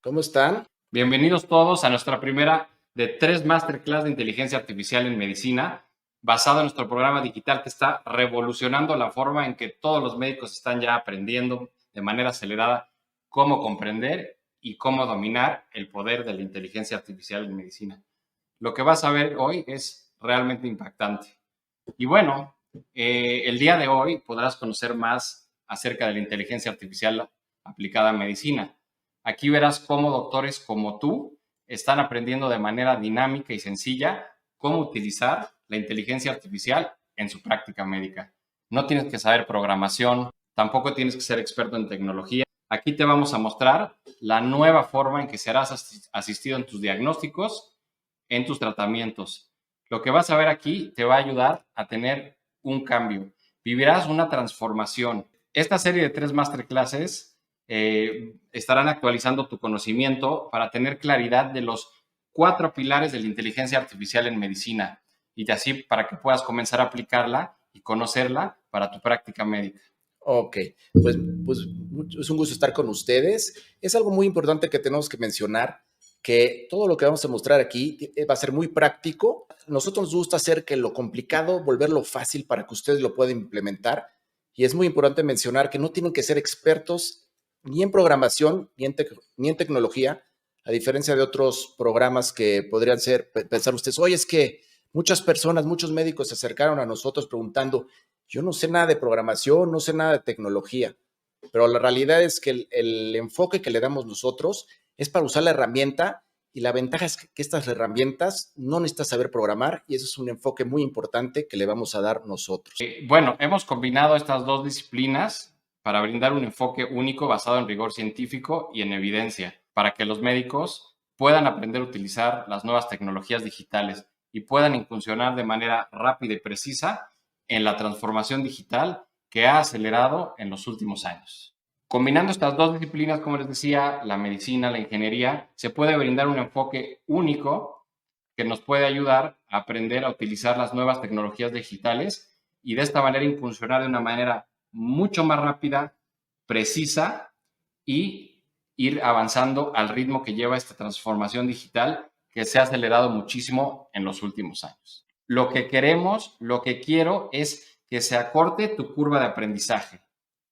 ¿Cómo están? Bienvenidos todos a nuestra primera de 3 masterclass de inteligencia artificial en medicina, basado en nuestro programa digital que está revolucionando la forma en que todos los médicos están ya aprendiendo de manera acelerada cómo comprender y cómo dominar el poder de la inteligencia artificial en medicina. Lo que vas a ver hoy es realmente impactante. Y bueno, el día de hoy podrás conocer más acerca de la inteligencia artificial aplicada a medicina. Aquí verás cómo doctores como tú están aprendiendo de manera dinámica y sencilla cómo utilizar la inteligencia artificial en su práctica médica. No tienes que saber programación, tampoco tienes que ser experto en tecnología. Aquí te vamos a mostrar la nueva forma en que serás asistido en tus diagnósticos, en tus tratamientos. Lo que vas a ver aquí te va a ayudar a tener un cambio. Vivirás una transformación. Esta serie de 3 masterclasses estarán actualizando tu conocimiento para tener claridad de los 4 pilares de la inteligencia artificial en medicina y así para que puedas comenzar a aplicarla y conocerla para tu práctica médica. Ok, pues, pues es un gusto estar con ustedes. Es algo muy importante que tenemos que mencionar, que todo lo que vamos a mostrar aquí va a ser muy práctico. Nosotros nos gusta hacer que lo complicado, volverlo fácil para que ustedes lo puedan implementar. Y es muy importante mencionar que no tienen que ser expertos ni en programación ni en tecnología, a diferencia de otros programas que podrían ser, pensar ustedes, oye, es que muchas personas, muchos médicos se acercaron a nosotros preguntando, yo no sé nada de programación, no sé nada de tecnología, pero la realidad es que el enfoque que le damos nosotros es para usar la herramienta y la ventaja es que estas herramientas no necesitas saber programar y eso es un enfoque muy importante que le vamos a dar nosotros. Bueno, hemos combinado estas dos disciplinas para brindar un enfoque único basado en rigor científico y en evidencia, para que los médicos puedan aprender a utilizar las nuevas tecnologías digitales y puedan incursionar de manera rápida y precisa en la transformación digital que ha acelerado en los últimos años. Combinando estas dos disciplinas, como les decía, la medicina, la ingeniería, se puede brindar un enfoque único que nos puede ayudar a aprender a utilizar las nuevas tecnologías digitales y de esta manera funcionar de una manera mucho más rápida, precisa y ir avanzando al ritmo que lleva esta transformación digital que se ha acelerado muchísimo en los últimos años. Lo que queremos, lo que quiero es que se acorte tu curva de aprendizaje.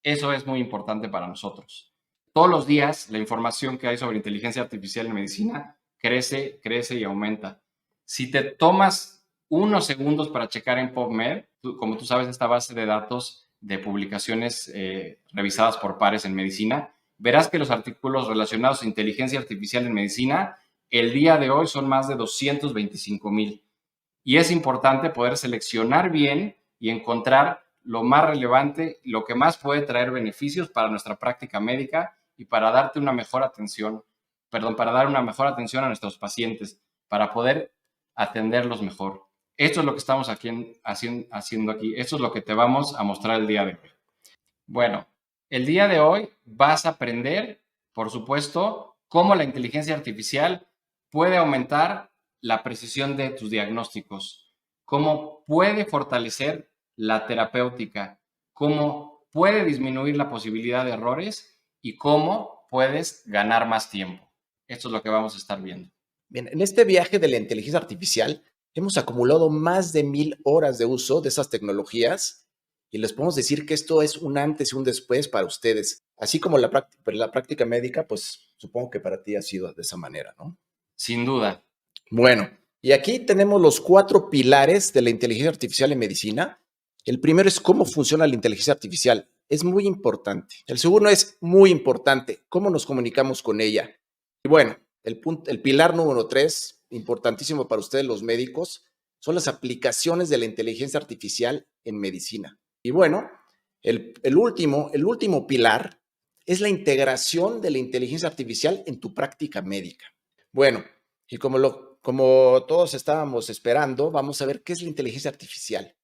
Eso es muy importante para nosotros. Todos los días la información que hay sobre inteligencia artificial en medicina crece, crece y aumenta. Si te tomas unos segundos para checar en PubMed, como tú sabes, esta base de datos de publicaciones revisadas por pares en medicina, verás que los artículos relacionados a inteligencia artificial en medicina el día de hoy son más de 225,000. Y es importante poder seleccionar bien y encontrar lo más relevante, lo que más puede traer beneficios para nuestra práctica médica y para darte una mejor atención, para dar una mejor atención a nuestros pacientes, para poder atenderlos mejor. Esto es lo que estamos haciendo aquí. Esto es lo que te vamos a mostrar el día de hoy. Bueno, el día de hoy vas a aprender, por supuesto, cómo la inteligencia artificial puede aumentar la precisión de tus diagnósticos, cómo puede fortalecer la terapéutica, cómo puede disminuir la posibilidad de errores y cómo puedes ganar más tiempo. Esto es lo que vamos a estar viendo. Bien, en este viaje de la inteligencia artificial hemos acumulado más de 1000 horas de uso de esas tecnologías y les podemos decir que esto es un antes y un después para ustedes. Así como la práctica médica, pues supongo que para ti ha sido de esa manera, ¿no? Sin duda. Bueno, y aquí tenemos los 4 pilares de la inteligencia artificial en medicina. El primero es cómo funciona la inteligencia artificial. Es muy importante. El segundo es muy importante, cómo nos comunicamos con ella. Y bueno, el pilar número 3, importantísimo para ustedes los médicos, son las aplicaciones de la inteligencia artificial en medicina. Y bueno, el último pilar es la integración de la inteligencia artificial en tu práctica médica. Bueno, y como todos estábamos esperando, vamos a ver qué es la inteligencia artificial.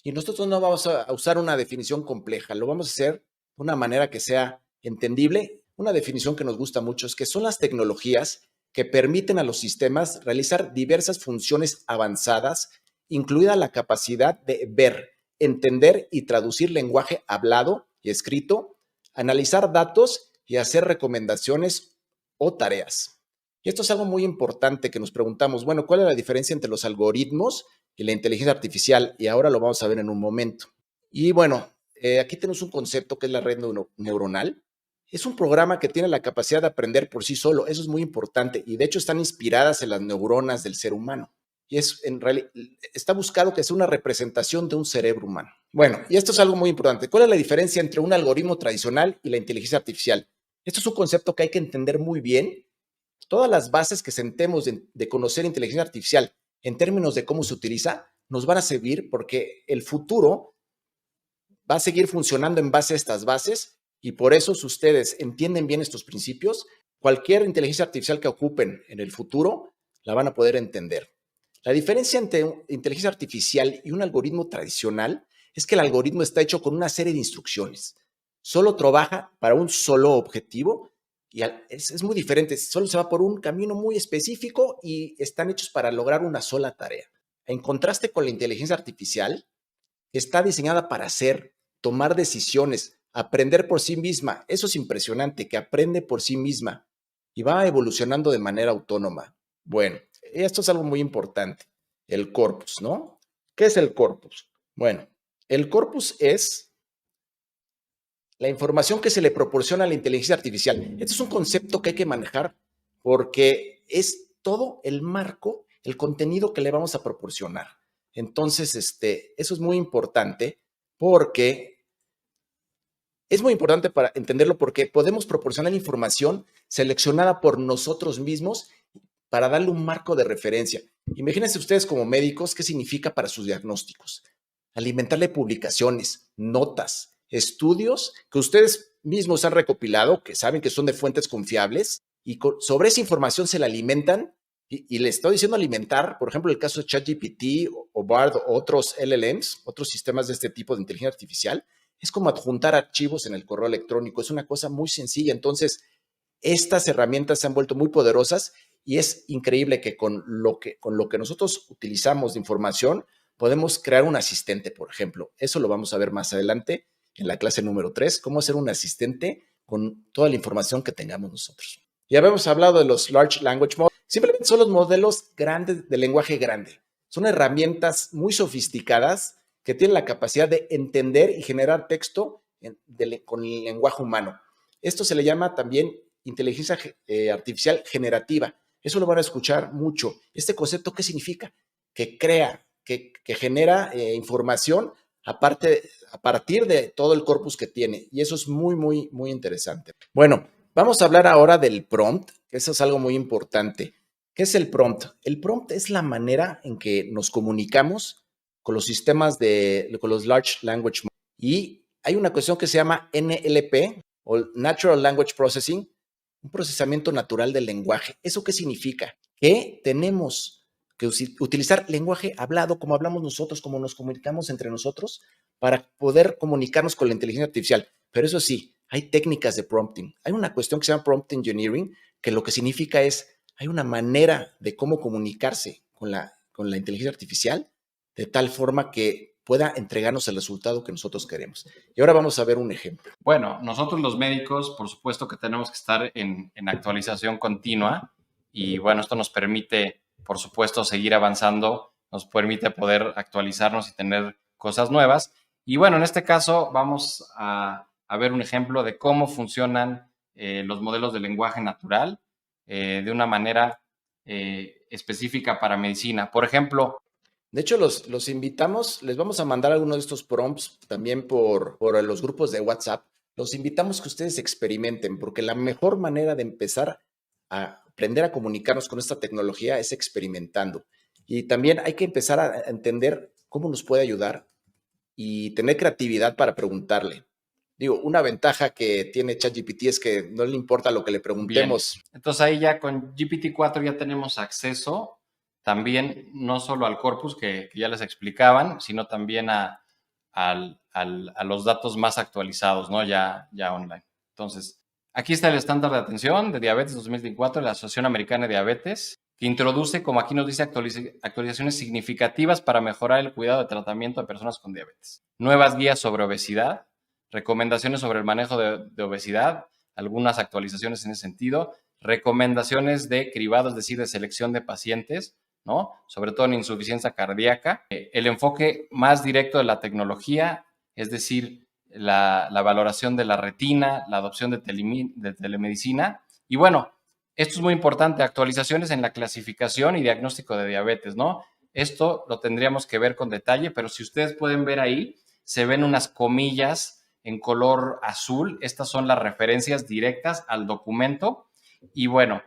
Y nosotros no vamos a usar una definición compleja, lo vamos a hacer de una manera que sea entendible. Una definición que nos gusta mucho es que son las tecnologías que permiten a los sistemas realizar diversas funciones avanzadas, incluida la capacidad de ver, entender y traducir lenguaje hablado y escrito, analizar datos y hacer recomendaciones o tareas. Y esto es algo muy importante que nos preguntamos, bueno, ¿cuál es la diferencia entre los algoritmos y la inteligencia artificial? Y ahora lo vamos a ver en un momento. Y bueno, aquí tenemos un concepto que es la red neuronal. Es un programa que tiene la capacidad de aprender por sí solo. Eso es muy importante. Y de hecho están inspiradas en las neuronas del ser humano. Y es en realidad está buscado que sea una representación de un cerebro humano. Bueno, y esto es algo muy importante. ¿Cuál es la diferencia entre un algoritmo tradicional y la inteligencia artificial? Esto es un concepto que hay que entender muy bien. Todas las bases que sentemos de conocer inteligencia artificial en términos de cómo se utiliza nos van a servir porque el futuro va a seguir funcionando en base a estas bases y por eso si ustedes entienden bien estos principios, cualquier inteligencia artificial que ocupen en el futuro la van a poder entender. La diferencia entre inteligencia artificial y un algoritmo tradicional es que el algoritmo está hecho con una serie de instrucciones. Solo trabaja para un solo objetivo y es muy diferente. Solo se va por un camino muy específico y están hechos para lograr una sola tarea. En contraste con la inteligencia artificial, está diseñada para hacer, tomar decisiones, aprender por sí misma. Eso es impresionante, que aprende por sí misma y va evolucionando de manera autónoma. Bueno, esto es algo muy importante, el corpus, ¿no? ¿Qué es el corpus? Bueno, el corpus es la información que se le proporciona a la inteligencia artificial. Este es un concepto que hay que manejar porque es todo el marco, el contenido que le vamos a proporcionar. Entonces, eso es muy importante porque es muy importante para entenderlo porque podemos proporcionar información seleccionada por nosotros mismos para darle un marco de referencia. Imagínense ustedes como médicos qué significa para sus diagnósticos. Alimentarle publicaciones, notas, estudios que ustedes mismos han recopilado, que saben que son de fuentes confiables, y sobre esa información se la alimentan, y le estoy diciendo alimentar, por ejemplo, el caso de ChatGPT o Bard o otros LLMs, otros sistemas de este tipo de inteligencia artificial, es como adjuntar archivos en el correo electrónico, es una cosa muy sencilla. Entonces, estas herramientas se han vuelto muy poderosas y es increíble que con lo que nosotros utilizamos de información podemos crear un asistente, por ejemplo. Eso lo vamos a ver más adelante en la clase número 3, cómo hacer un asistente con toda la información que tengamos nosotros. Ya habíamos hablado de los Large Language Models. Simplemente son los modelos grandes de lenguaje grande. Son herramientas muy sofisticadas que tienen la capacidad de entender y generar texto con el lenguaje humano. Esto se le llama también inteligencia artificial generativa. Eso lo van a escuchar mucho. Este concepto, ¿qué significa? Que crea, que genera información a partir de todo el corpus que tiene. Y eso es muy, muy, muy interesante. Bueno, vamos a hablar ahora del prompt. Eso es algo muy importante. ¿Qué es el prompt? El prompt es la manera en que nos comunicamos con los sistemas con los Large Language Models. Y hay una cuestión que se llama NLP, o Natural Language Processing, un procesamiento natural del lenguaje. ¿Eso qué significa? Que tenemos que utilizar lenguaje hablado, como hablamos nosotros, como nos comunicamos entre nosotros, para poder comunicarnos con la inteligencia artificial. Pero eso sí, hay técnicas de prompting. Hay una cuestión que se llama prompt engineering, que lo que significa es, hay una manera de cómo comunicarse con la inteligencia artificial, de tal forma que pueda entregarnos el resultado que nosotros queremos. Y ahora vamos a ver un ejemplo. Bueno, nosotros los médicos, por supuesto que tenemos que estar en actualización continua y bueno, esto nos permite, por supuesto, seguir avanzando, nos permite poder actualizarnos y tener cosas nuevas. Y bueno, en este caso vamos a ver un ejemplo de cómo funcionan los modelos de lenguaje natural de una manera específica para medicina. Por ejemplo, de hecho, los invitamos, les vamos a mandar algunos de estos prompts también por los grupos de WhatsApp. Los invitamos que ustedes experimenten, porque la mejor manera de empezar a aprender a comunicarnos con esta tecnología es experimentando. Y también hay que empezar a entender cómo nos puede ayudar y tener creatividad para preguntarle. Digo, una ventaja que tiene ChatGPT es que no le importa lo que le preguntemos. Bien. Entonces ahí ya con GPT-4 ya tenemos acceso también no solo al corpus que ya les explicaban, sino también a los datos más actualizados, ¿no? Ya online. Entonces, aquí está el estándar de atención de diabetes 2024 de la Asociación Americana de Diabetes, que introduce, como aquí nos dice, actualizaciones significativas para mejorar el cuidado de tratamiento de personas con diabetes. Nuevas guías sobre obesidad, recomendaciones sobre el manejo de obesidad, algunas actualizaciones en ese sentido, recomendaciones de cribado, es decir, de selección de pacientes, ¿no? Sobre todo en insuficiencia cardíaca. El enfoque más directo de la tecnología, es decir, la valoración de la retina, la adopción de telemedicina. Y bueno, esto es muy importante, actualizaciones en la clasificación y diagnóstico de diabetes, ¿no? Esto lo tendríamos que ver con detalle, pero si ustedes pueden ver ahí, se ven unas comillas en color azul. Estas son las referencias directas al documento. Y bueno,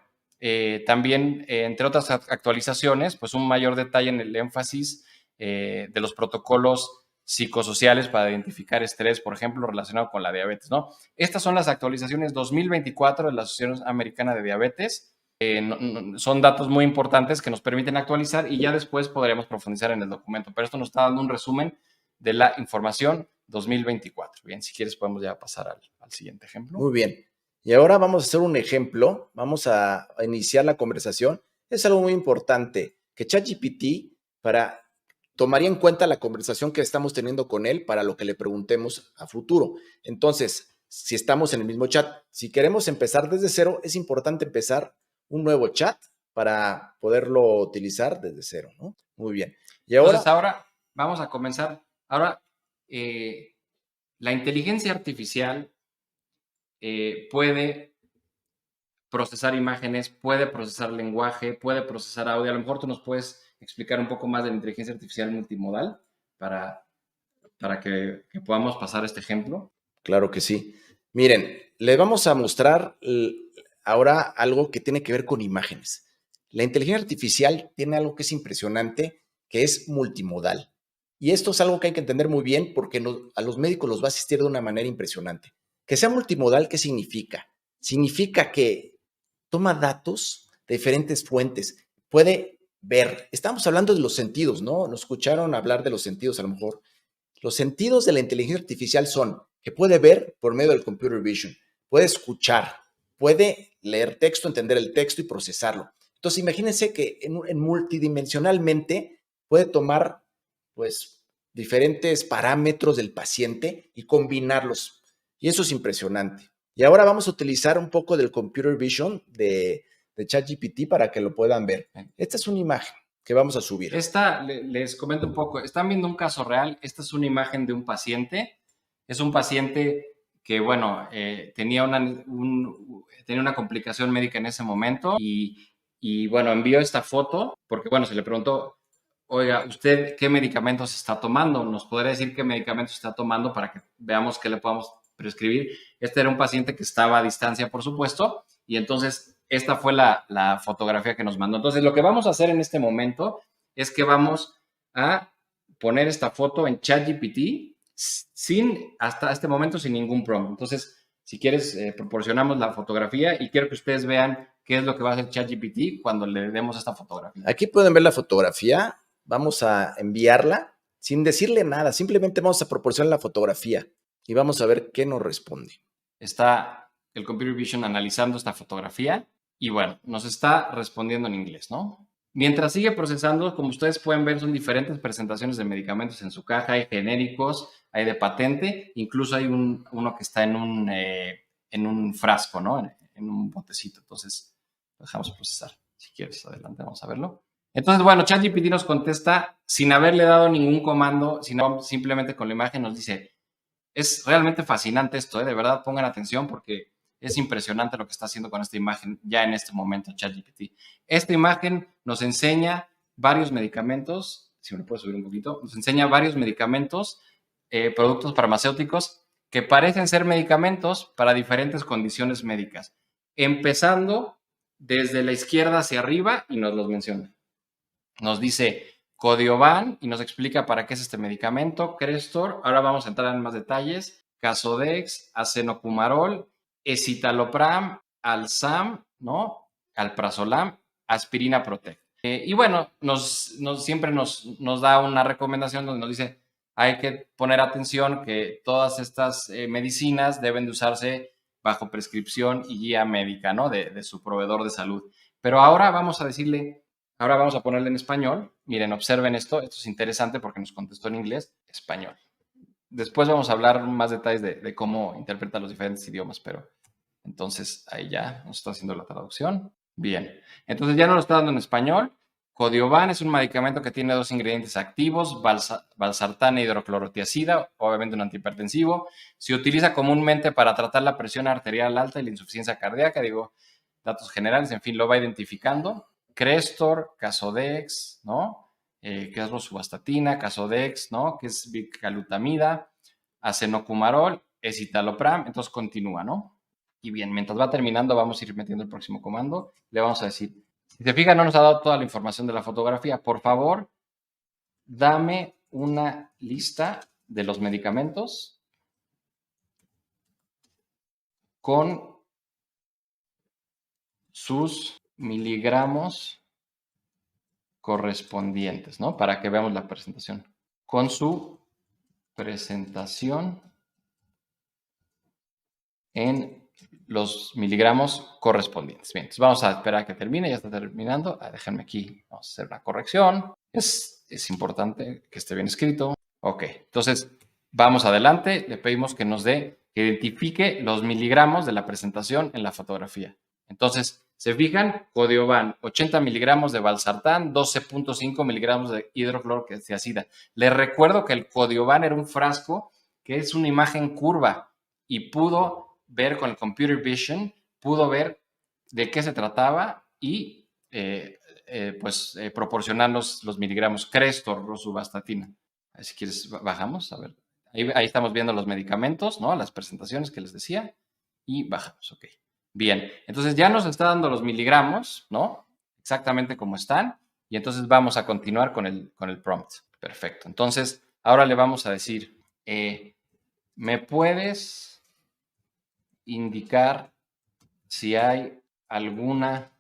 también, entre otras actualizaciones, pues un mayor detalle en el énfasis de los protocolos psicosociales para identificar estrés, por ejemplo, relacionado con la diabetes, ¿no? Estas son las actualizaciones 2024 de la Asociación Americana de Diabetes. Son datos muy importantes que nos permiten actualizar y ya después podremos profundizar en el documento, pero esto nos está dando un resumen de la información 2024. Bien, si quieres podemos ya pasar al siguiente ejemplo. Muy bien. Y ahora vamos a hacer un ejemplo, vamos a iniciar la conversación. Es algo muy importante que ChatGPT tomaría en cuenta la conversación que estamos teniendo con él para lo que le preguntemos a futuro. Entonces, si estamos en el mismo chat, si queremos empezar desde cero, es importante empezar un nuevo chat para poderlo utilizar desde cero, ¿no? Muy bien. Y entonces ahora vamos a comenzar. Ahora, la inteligencia artificial puede procesar imágenes, puede procesar lenguaje, puede procesar audio. A lo mejor tú nos puedes explicar un poco más de la inteligencia artificial multimodal para que podamos pasar este ejemplo. Claro que sí. Miren, les vamos a mostrar ahora algo que tiene que ver con imágenes. La inteligencia artificial tiene algo que es impresionante, que es multimodal. Y esto es algo que hay que entender muy bien porque a los médicos los va a asistir de una manera impresionante. Que sea multimodal, ¿qué significa? Significa que toma datos de diferentes fuentes, puede ver. Estamos hablando de los sentidos, ¿no? Nos escucharon hablar de los sentidos a lo mejor. Los sentidos de la inteligencia artificial son que puede ver por medio del computer vision, puede escuchar, puede leer texto, entender el texto y procesarlo. Entonces, imagínense que multidimensionalmente puede tomar, pues, diferentes parámetros del paciente y combinarlos. Y eso es impresionante. Y ahora vamos a utilizar un poco del computer vision de ChatGPT para que lo puedan ver. Esta es una imagen que vamos a subir. Les comento un poco. Están viendo un caso real. Esta es una imagen de un paciente. Es un paciente que, bueno, tenía una complicación médica en ese momento y, bueno, envió esta foto porque, bueno, se le preguntó, oiga, ¿usted qué medicamentos está tomando? ¿Nos podría decir qué medicamentos está tomando para que veamos qué le podamos prescribir? Este era un paciente que estaba a distancia, por supuesto, y entonces esta fue la fotografía que nos mandó. Entonces, lo que vamos a hacer en este momento es que vamos a poner esta foto en ChatGPT hasta este momento sin ningún prompt. Entonces, si quieres, proporcionamos la fotografía y quiero que ustedes vean qué es lo que va a hacer ChatGPT cuando le demos esta fotografía. Aquí pueden ver la fotografía. Vamos a enviarla sin decirle nada. Simplemente vamos a proporcionar la fotografía y vamos a ver qué nos responde. Está el Computer Vision analizando esta fotografía y, bueno, nos está respondiendo en inglés, ¿no? Mientras sigue procesando, como ustedes pueden ver, son diferentes presentaciones de medicamentos en su caja. Hay genéricos, hay de patente, incluso hay uno que está en un frasco, ¿no? En un botecito. Entonces, lo dejamos procesar. Si quieres, adelante, vamos a verlo. Entonces, bueno, ChatGPT nos contesta sin haberle dado ningún comando, sino simplemente con la imagen nos dice, es realmente fascinante esto, ¿eh? De verdad, pongan atención porque es impresionante lo que está haciendo con esta imagen ya en este momento ChatGPT. Esta imagen nos enseña varios medicamentos, si me lo puedes subir un poquito, nos enseña varios medicamentos, productos farmacéuticos que parecen ser medicamentos para diferentes condiciones médicas, empezando desde la izquierda hacia arriba y nos los menciona. Nos dice Codiovan y nos explica para qué es este medicamento, Crestor. Ahora vamos a entrar en más detalles. Casodex, acenocumarol, escitalopram, Alzam, ¿no? Alprazolam, aspirina Protect. Y bueno, siempre nos da una recomendación donde nos dice hay que poner atención que todas estas medicinas deben de usarse bajo prescripción y guía médica, ¿no? De su proveedor de salud. Pero ahora vamos a ponerle en español. Miren, observen esto. Esto es interesante porque nos contestó en inglés, español. Después vamos a hablar más detalles de cómo interpreta los diferentes idiomas, pero Entonces, ahí ya nos está haciendo la traducción. Bien, entonces ya nos lo está dando en español. Codiovan es un medicamento que tiene 2 ingredientes activos, valsartán e hidroclorotiazida, obviamente un antihipertensivo. Se utiliza comúnmente para tratar la presión arterial alta y la insuficiencia cardíaca, digo, datos generales, en fin, lo va identificando. Crestor, Casodex, ¿no? Que es rosuvastatina, Casodex, ¿no? Que es bicalutamida, acenocumarol, escitalopram, entonces continúa, ¿no? Y bien, mientras va terminando, vamos a ir metiendo el próximo comando. Le vamos a decir, si se fijan, no nos ha dado toda la información de la fotografía. Por favor, dame una lista de los medicamentos con sus miligramos correspondientes, ¿no? Para que veamos la presentación. Con su presentación en los miligramos correspondientes. Bien, entonces vamos a esperar a que termine, ya está terminando. Déjenme aquí, vamos a hacer una corrección. Es importante que esté bien escrito. Ok, entonces vamos adelante, le pedimos que nos dé, que identifique los miligramos de la presentación en la fotografía. Entonces, se fijan, Codiovan, 80 miligramos de valsartán, 12.5 miligramos de hidroclorotiazida. Les recuerdo que el Codiovan era un frasco que es una imagen curva y pudo ver con el computer vision, pudo ver de qué se trataba y proporcionar los miligramos Crestor, rosuvastatina. Si quieres, bajamos, a ver. Ahí estamos viendo los medicamentos, ¿no? Las presentaciones que les decía y bajamos, ok. Bien, entonces ya nos está dando los miligramos, ¿no? Exactamente como están y entonces vamos a continuar con el prompt. Perfecto, entonces ahora le vamos a decir, ¿me puedes indicar si hay alguna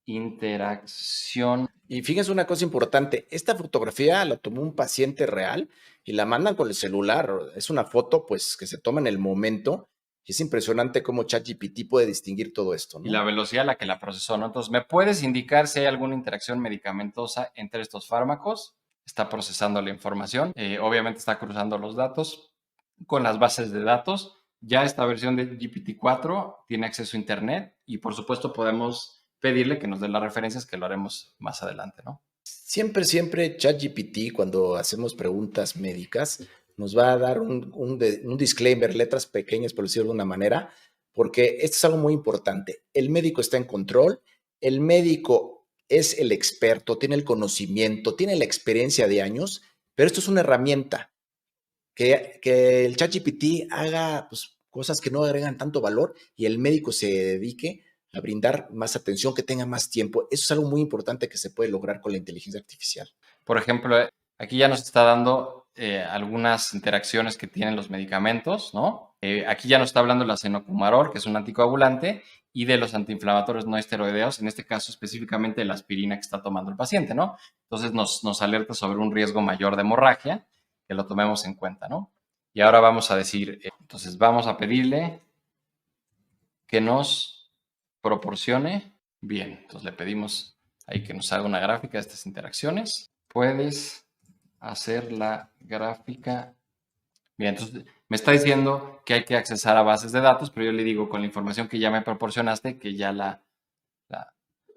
interacción? Y fíjense una cosa importante, esta fotografía la tomó un paciente real y la mandan con el celular. Es una foto pues que se toma en el momento y es impresionante cómo ChatGPT puede distinguir todo esto, ¿no? Y la velocidad a la que la procesó, ¿no? Entonces, ¿me puedes indicar si hay alguna interacción medicamentosa entre estos fármacos? Está procesando la información, obviamente está cruzando los datos con las bases de datos. Ya esta versión de GPT-4 tiene acceso a Internet y por supuesto podemos pedirle que nos dé las referencias, que lo haremos más adelante, ¿no? Siempre ChatGPT, cuando hacemos preguntas médicas, nos va a dar un disclaimer, letras pequeñas, por decirlo de una manera, porque esto es algo muy importante. El médico está en control, el médico es el experto, tiene el conocimiento, tiene la experiencia de años, pero esto es una herramienta. Que el ChatGPT haga pues, cosas que no agregan tanto valor y el médico se dedique a brindar más atención, que tenga más tiempo. Eso es algo muy importante que se puede lograr con la inteligencia artificial. Por ejemplo, aquí ya nos está dando algunas interacciones que tienen los medicamentos, ¿no? Aquí ya nos está hablando del acenocumarol, que es un anticoagulante, y de los antiinflamatorios no esteroideos, en este caso específicamente la aspirina que está tomando el paciente, ¿no? Entonces nos alerta sobre un riesgo mayor de hemorragia, que lo tomemos en cuenta, ¿no? Y ahora vamos a decir, entonces vamos a pedirle que nos proporcione, bien, entonces le pedimos ahí que nos haga una gráfica de estas interacciones. Puedes hacer la gráfica. Bien, entonces me está diciendo que hay que accesar a bases de datos, pero yo le digo con la información que ya me proporcionaste que ya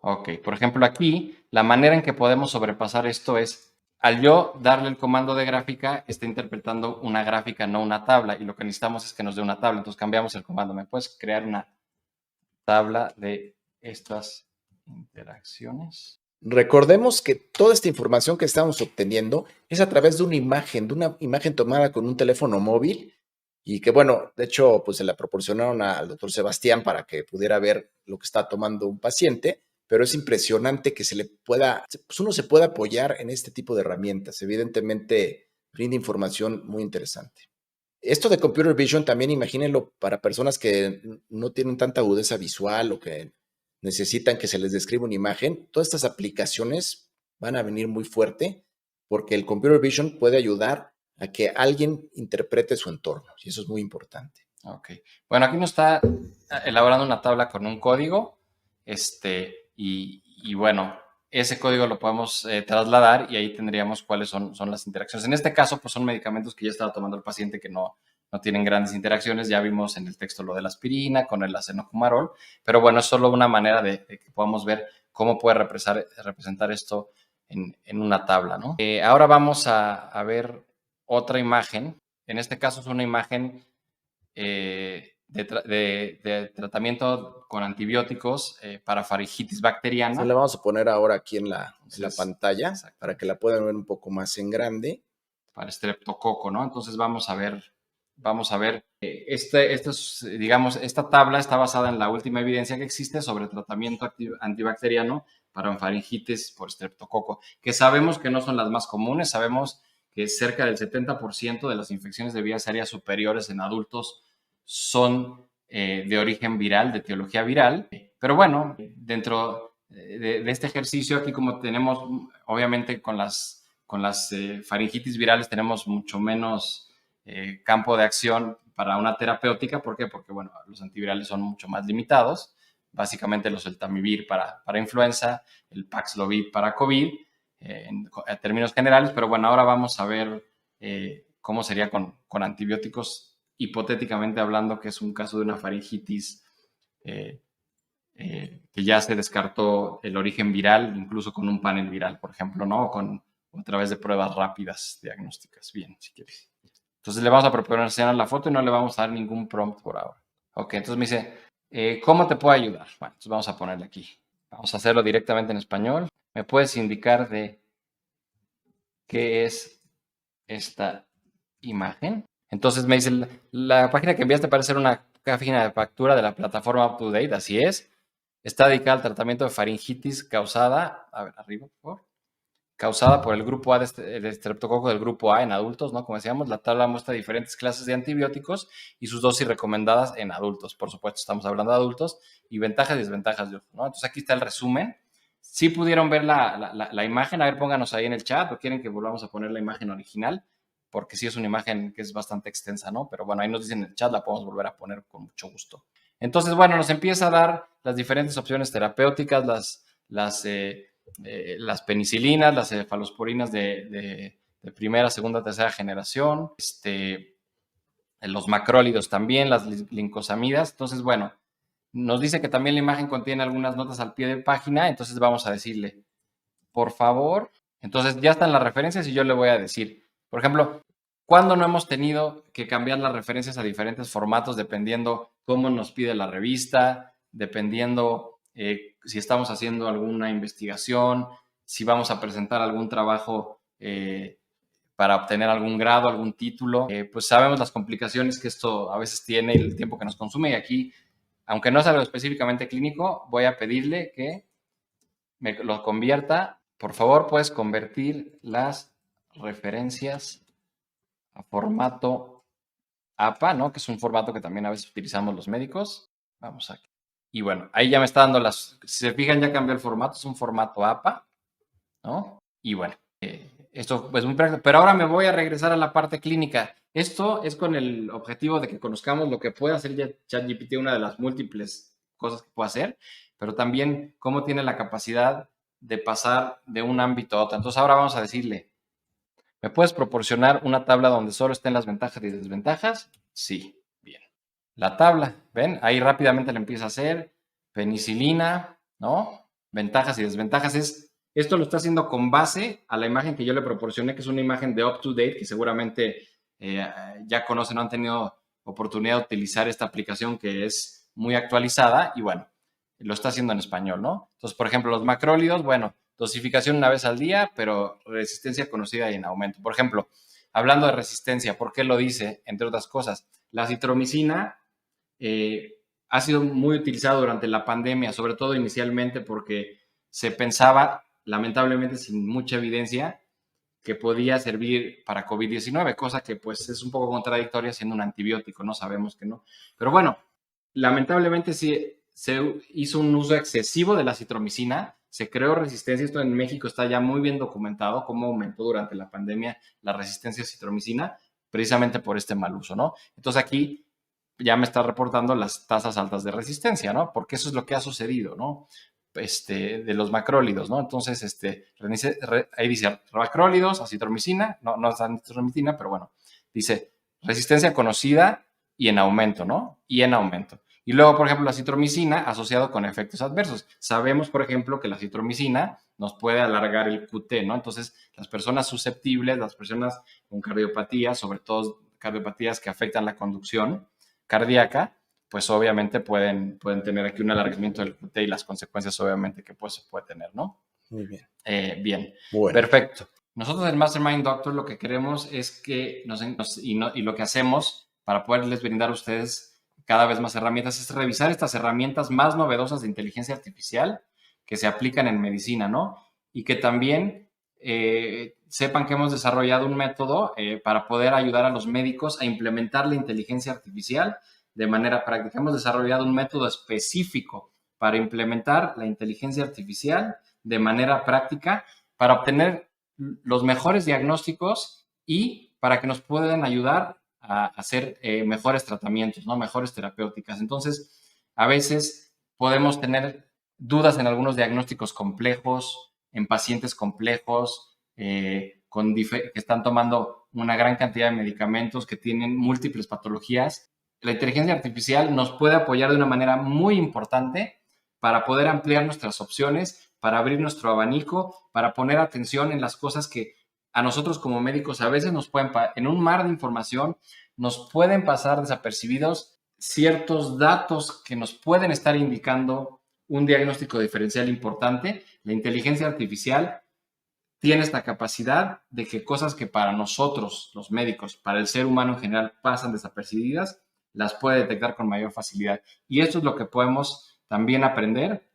Ok, por ejemplo aquí, la manera en que podemos sobrepasar esto es, al yo darle el comando de gráfica, está interpretando una gráfica, no una tabla, y lo que necesitamos es que nos dé una tabla, entonces cambiamos el comando. ¿Me puedes crear una tabla de estas interacciones? Recordemos que toda esta información que estamos obteniendo es a través de una imagen tomada con un teléfono móvil y que, bueno, de hecho, pues se la proporcionaron al doctor Sebastián para que pudiera ver lo que está tomando un paciente, pero es impresionante que pues uno se pueda apoyar en este tipo de herramientas. Evidentemente, brinda información muy interesante. Esto de Computer Vision también imagínenlo para personas que no tienen tanta agudeza visual o que necesitan que se les describa una imagen. Todas estas aplicaciones van a venir muy fuerte porque el Computer Vision puede ayudar a que alguien interprete su entorno y eso es muy importante. Ok. Bueno, aquí nos está elaborando una tabla con un código y bueno, ese código lo podemos trasladar y ahí tendríamos cuáles son las interacciones. En este caso, pues son medicamentos que ya estaba tomando el paciente que no no tienen grandes interacciones. Ya vimos en el texto lo de la aspirina con el acenocumarol, pero bueno, es solo una manera de que podamos ver cómo puede representar esto en una tabla, ¿no? Ahora vamos a ver otra imagen. En este caso es una imagen de tratamiento con antibióticos para faringitis bacteriana. Se la vamos a poner ahora aquí en la pantalla para que la Exactamente. puedan ver un poco más en grande. Para estreptococo, ¿no? Entonces vamos a ver, digamos, esta tabla está basada en la última evidencia que existe sobre tratamiento antibacteriano para faringitis por estreptococo, que sabemos que no son las más comunes. Sabemos que cerca del 70% de las infecciones de vías aéreas superiores en adultos son de origen viral, de etiología viral. Pero bueno, dentro de este ejercicio aquí, como tenemos, obviamente con las faringitis virales tenemos mucho menos campo de acción para una terapéutica. ¿Por qué? Porque, bueno, los antivirales son mucho más limitados. Básicamente los Eltamivir para influenza, el Paxlovid para COVID, en términos generales. Pero bueno, ahora vamos a ver cómo sería con antibióticos, hipotéticamente hablando, que es un caso de una faringitis que ya se descartó el origen viral, incluso con un panel viral, por ejemplo, ¿no? O a través de pruebas rápidas diagnósticas. Bien, si quieres. Entonces le vamos a proporcionar la foto y no le vamos a dar ningún prompt por ahora. Ok, entonces me dice, ¿cómo te puedo ayudar? Bueno, entonces vamos a ponerle aquí. Vamos a hacerlo directamente en español. ¿Me puedes indicar de qué es esta imagen? Entonces me dice, la página que enviaste parece ser una página de factura de la plataforma UpToDate, así es. Está dedicada al tratamiento de faringitis causada, a ver, arriba, por favor, causada por el grupo A el estreptococo del grupo A en adultos, ¿no? Como decíamos, la tabla muestra diferentes clases de antibióticos y sus dosis recomendadas en adultos. Por supuesto, estamos hablando de adultos, y ventajas y desventajas de uso, ¿no? Entonces aquí está el resumen. Si pudieron ver la imagen, a ver, pónganos ahí en el chat, o quieren que volvamos a poner la imagen original, porque sí es una imagen que es bastante extensa, ¿no? Pero bueno, ahí nos dicen en el chat, la podemos volver a poner con mucho gusto. Entonces, bueno, nos empieza a dar las diferentes opciones terapéuticas, las penicilinas, las cefalosporinas de primera, segunda, tercera generación, los macrólidos también, las lincosamidas. Entonces, bueno, nos dice que también la imagen contiene algunas notas al pie de página. Entonces vamos a decirle, por favor. Entonces ya están las referencias y yo le voy a decir, por ejemplo, ¿cuándo no hemos tenido que cambiar las referencias a diferentes formatos dependiendo cómo nos pide la revista, dependiendo si estamos haciendo alguna investigación, si vamos a presentar algún trabajo para obtener algún grado, algún título? Pues sabemos las complicaciones que esto a veces tiene y el tiempo que nos consume. Y aquí, aunque no es algo específicamente clínico, voy a pedirle que me lo convierta. Por favor, puedes convertir las referencias a formato APA, ¿no? Que es un formato que también a veces utilizamos los médicos. Vamos aquí. Y bueno, ahí ya me está dando si se fijan, ya cambió el formato, es un formato APA, ¿no? Y bueno, esto es muy práctico. Pero ahora me voy a regresar a la parte clínica. Esto es con el objetivo de que conozcamos lo que puede hacer ya ChatGPT, una de las múltiples cosas que puede hacer, pero también cómo tiene la capacidad de pasar de un ámbito a otro. Entonces ahora vamos a decirle, ¿me puedes proporcionar una tabla donde solo estén las ventajas y desventajas? Sí, bien. La tabla, ¿ven? Ahí rápidamente le empieza a hacer penicilina, ¿no? Ventajas y desventajas. Esto lo está haciendo con base a la imagen que yo le proporcioné, que es una imagen de UpToDate, que seguramente ya conocen o han tenido oportunidad de utilizar esta aplicación, que es muy actualizada, y bueno, lo está haciendo en español, ¿no? Entonces, por ejemplo, los macrólidos, bueno, dosificación una vez al día, pero resistencia conocida y en aumento. Por ejemplo, hablando de resistencia, ¿por qué lo dice? Entre otras cosas, la citromicina ha sido muy utilizado durante la pandemia, sobre todo inicialmente porque se pensaba, lamentablemente sin mucha evidencia, que podía servir para COVID-19, cosa que pues es un poco contradictoria siendo un antibiótico, no sabemos que no. Pero bueno, lamentablemente sí se hizo un uso excesivo de la citromicina, se creó resistencia. Esto en México está ya muy bien documentado, cómo aumentó durante la pandemia la resistencia a citromicina, precisamente por este mal uso, ¿no? Entonces aquí ya me está reportando las tasas altas de resistencia, ¿no? Porque eso es lo que ha sucedido, ¿no? De los macrólidos, ¿no? Entonces, ahí dice macrólidos, acitromicina, no es acitromicina, pero bueno, dice resistencia conocida y en aumento, ¿no? Y en aumento. Y luego, por ejemplo, la citromicina asociado con efectos adversos. Sabemos, por ejemplo, que la citromicina nos puede alargar el QT, ¿no? Entonces, las personas susceptibles, las personas con cardiopatías, sobre todo cardiopatías que afectan la conducción cardíaca, pues obviamente pueden tener aquí un alargamiento del QT y las consecuencias obviamente que pues se puede tener, ¿no? Muy bien. Bien, Bueno. Perfecto. Nosotros en Mastermind Doctor lo que queremos es que y lo que hacemos para poderles brindar a ustedes cada vez más herramientas es revisar estas herramientas más novedosas de inteligencia artificial que se aplican en medicina, ¿no? Y que también sepan que hemos desarrollado un método para poder ayudar a los médicos a implementar la inteligencia artificial de manera práctica. Hemos desarrollado un método específico para implementar la inteligencia artificial de manera práctica para obtener los mejores diagnósticos y para que nos puedan ayudar a hacer mejores tratamientos, ¿no? Mejores terapéuticas. Entonces, a veces podemos tener dudas en algunos diagnósticos complejos, en pacientes complejos, que están tomando una gran cantidad de medicamentos, que tienen múltiples patologías. La inteligencia artificial nos puede apoyar de una manera muy importante para poder ampliar nuestras opciones, para abrir nuestro abanico, para poner atención en las cosas que a nosotros como médicos a veces nos pueden, en un mar de información, nos pueden pasar desapercibidos ciertos datos que nos pueden estar indicando un diagnóstico diferencial importante. La inteligencia artificial tiene esta capacidad de que cosas que para nosotros, los médicos, para el ser humano en general pasan desapercibidas, las puede detectar con mayor facilidad. Y esto es lo que podemos también aprender,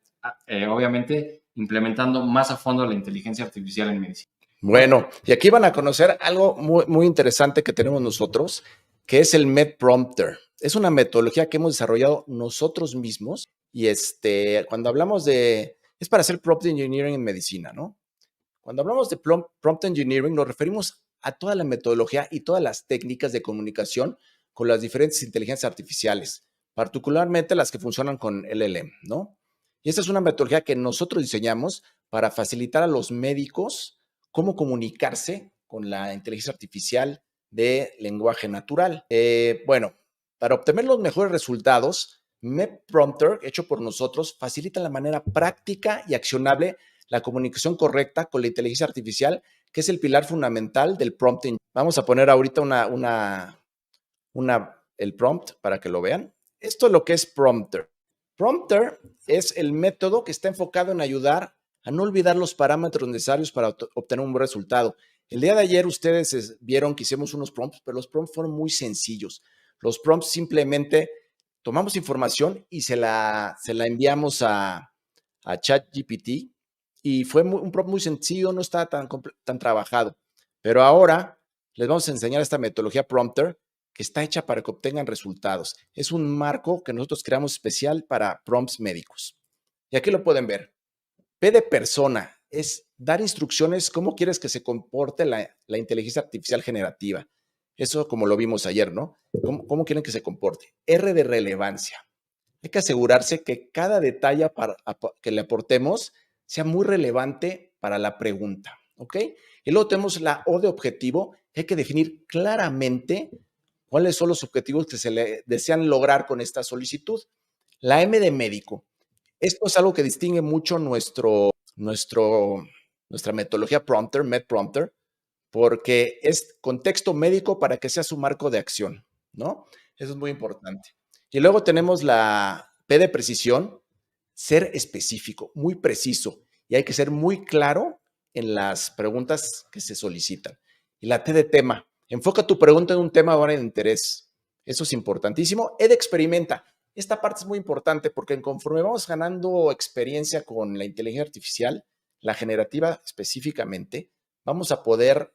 obviamente, implementando más a fondo la inteligencia artificial en medicina. Bueno, y aquí van a conocer algo muy interesante que tenemos nosotros, que es el MedPrompter. Es una metodología que hemos desarrollado nosotros mismos y cuando hablamos es para hacer prompt engineering en medicina, ¿no? Cuando hablamos de prompt engineering nos referimos a toda la metodología y todas las técnicas de comunicación con las diferentes inteligencias artificiales, particularmente las que funcionan con LLM, ¿no? Y esta es una metodología que nosotros diseñamos para facilitar a los médicos cómo comunicarse con la inteligencia artificial de lenguaje natural. Bueno, para obtener los mejores resultados, MedPrompter, hecho por nosotros, facilita la manera práctica y accionable la comunicación correcta con la inteligencia artificial, que es el pilar fundamental del prompting. Vamos a poner ahorita el prompt para que lo vean. Esto es lo que es Prompter. Prompter es el método que está enfocado en ayudar a no olvidar los parámetros necesarios para obtener un buen resultado. El día de ayer ustedes vieron que hicimos unos prompts, pero los prompts fueron muy sencillos. Los prompts simplemente tomamos información y se la enviamos a ChatGPT y fue un prompt muy sencillo, no estaba tan trabajado. Pero ahora les vamos a enseñar esta metodología Prompter que está hecha para que obtengan resultados. Es un marco que nosotros creamos especial para prompts médicos. Y aquí lo pueden ver. P de persona es dar instrucciones cómo quieres que se comporte la inteligencia artificial generativa. Eso como lo vimos ayer, ¿no? ¿Cómo quieren que se comporte? R de relevancia. Hay que asegurarse que cada detalle que le aportemos sea muy relevante para la pregunta, ¿ok? Y luego tenemos la O de objetivo, que hay que definir claramente cuáles son los objetivos que se le desean lograr con esta solicitud. La M de médico. Esto es algo que distingue mucho nuestra metodología Prompter, MedPrompter, porque es contexto médico para que sea su marco de acción, ¿no? Eso es muy importante. Y luego tenemos la P de precisión, ser específico, muy preciso, y hay que ser muy claro en las preguntas que se solicitan. Y la T de tema, enfoca tu pregunta en un tema ahora de interés. Eso es importantísimo. E de experimenta. Esta parte es muy importante porque conforme vamos ganando experiencia con la inteligencia artificial, la generativa específicamente, vamos a poder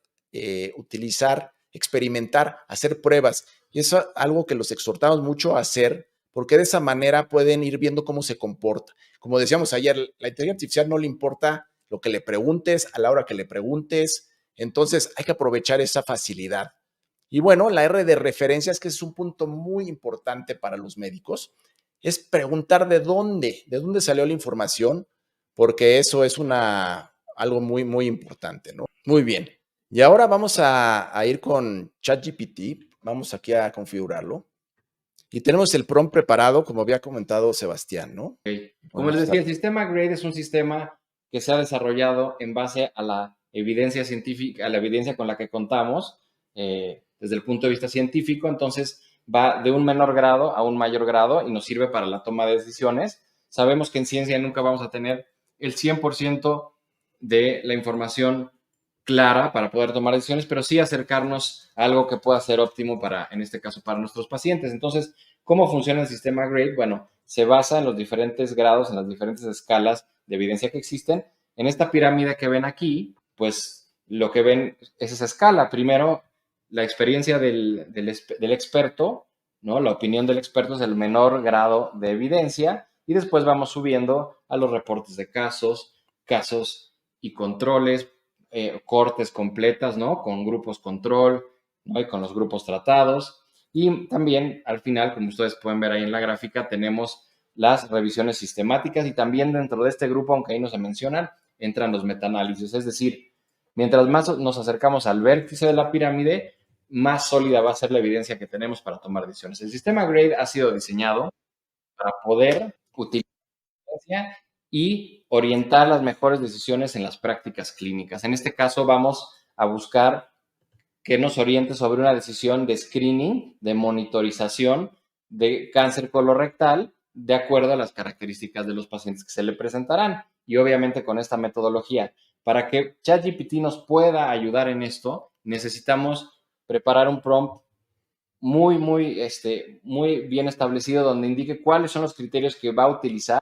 utilizar, experimentar, hacer pruebas. Y eso es algo que los exhortamos mucho a hacer porque de esa manera pueden ir viendo cómo se comporta. Como decíamos ayer, la inteligencia artificial no le importa lo que le preguntes a la hora que le preguntes. Entonces hay que aprovechar esa facilidad. Y bueno, la R de referencias, que es un punto muy importante para los médicos, es preguntar de dónde salió la información, porque eso es algo muy importante, ¿no? Muy bien. Y ahora vamos a ir con ChatGPT Vamos aquí a configurarlo. Y tenemos el prompt preparado, como había comentado Sebastián, ¿no? Okay. Como les decía, el sistema GRADE es un sistema que se ha desarrollado en base a la evidencia científica, a la evidencia con la que contamos desde el punto de vista científico. Entonces, va de un menor grado a un mayor grado y nos sirve para la toma de decisiones. Sabemos que en ciencia nunca vamos a tener el 100% de la información clara para poder tomar decisiones, pero sí acercarnos a algo que pueda ser óptimo para, en este caso, para nuestros pacientes. Entonces, ¿cómo funciona el sistema GRADE? Bueno, se basa en los diferentes grados, en las diferentes escalas de evidencia que existen. En esta pirámide que ven aquí, pues lo que ven es esa escala. Primero, la experiencia del experto, ¿no? La opinión del experto es el menor grado de evidencia y después vamos subiendo a los reportes de casos, casos y controles, cortes completas, ¿no? Con grupos control, ¿no? Y con los grupos tratados. Y también al final, como ustedes pueden ver ahí en la gráfica, tenemos las revisiones sistemáticas y también dentro de este grupo, aunque ahí no se mencionan, entran los metaanálisis. Es decir, mientras más nos acercamos al vértice de la pirámide, más sólida va a ser la evidencia que tenemos para tomar decisiones. El sistema GRADE ha sido diseñado para poder utilizar y orientar las mejores decisiones en las prácticas clínicas. En este caso vamos a buscar que nos oriente sobre una decisión de screening, de monitorización de cáncer colorectal de acuerdo a las características de los pacientes que se le presentarán. Y obviamente con esta metodología, para que ChatGPT nos pueda ayudar en esto, necesitamos preparar un prompt muy bien establecido donde indique cuáles son los criterios que va a utilizar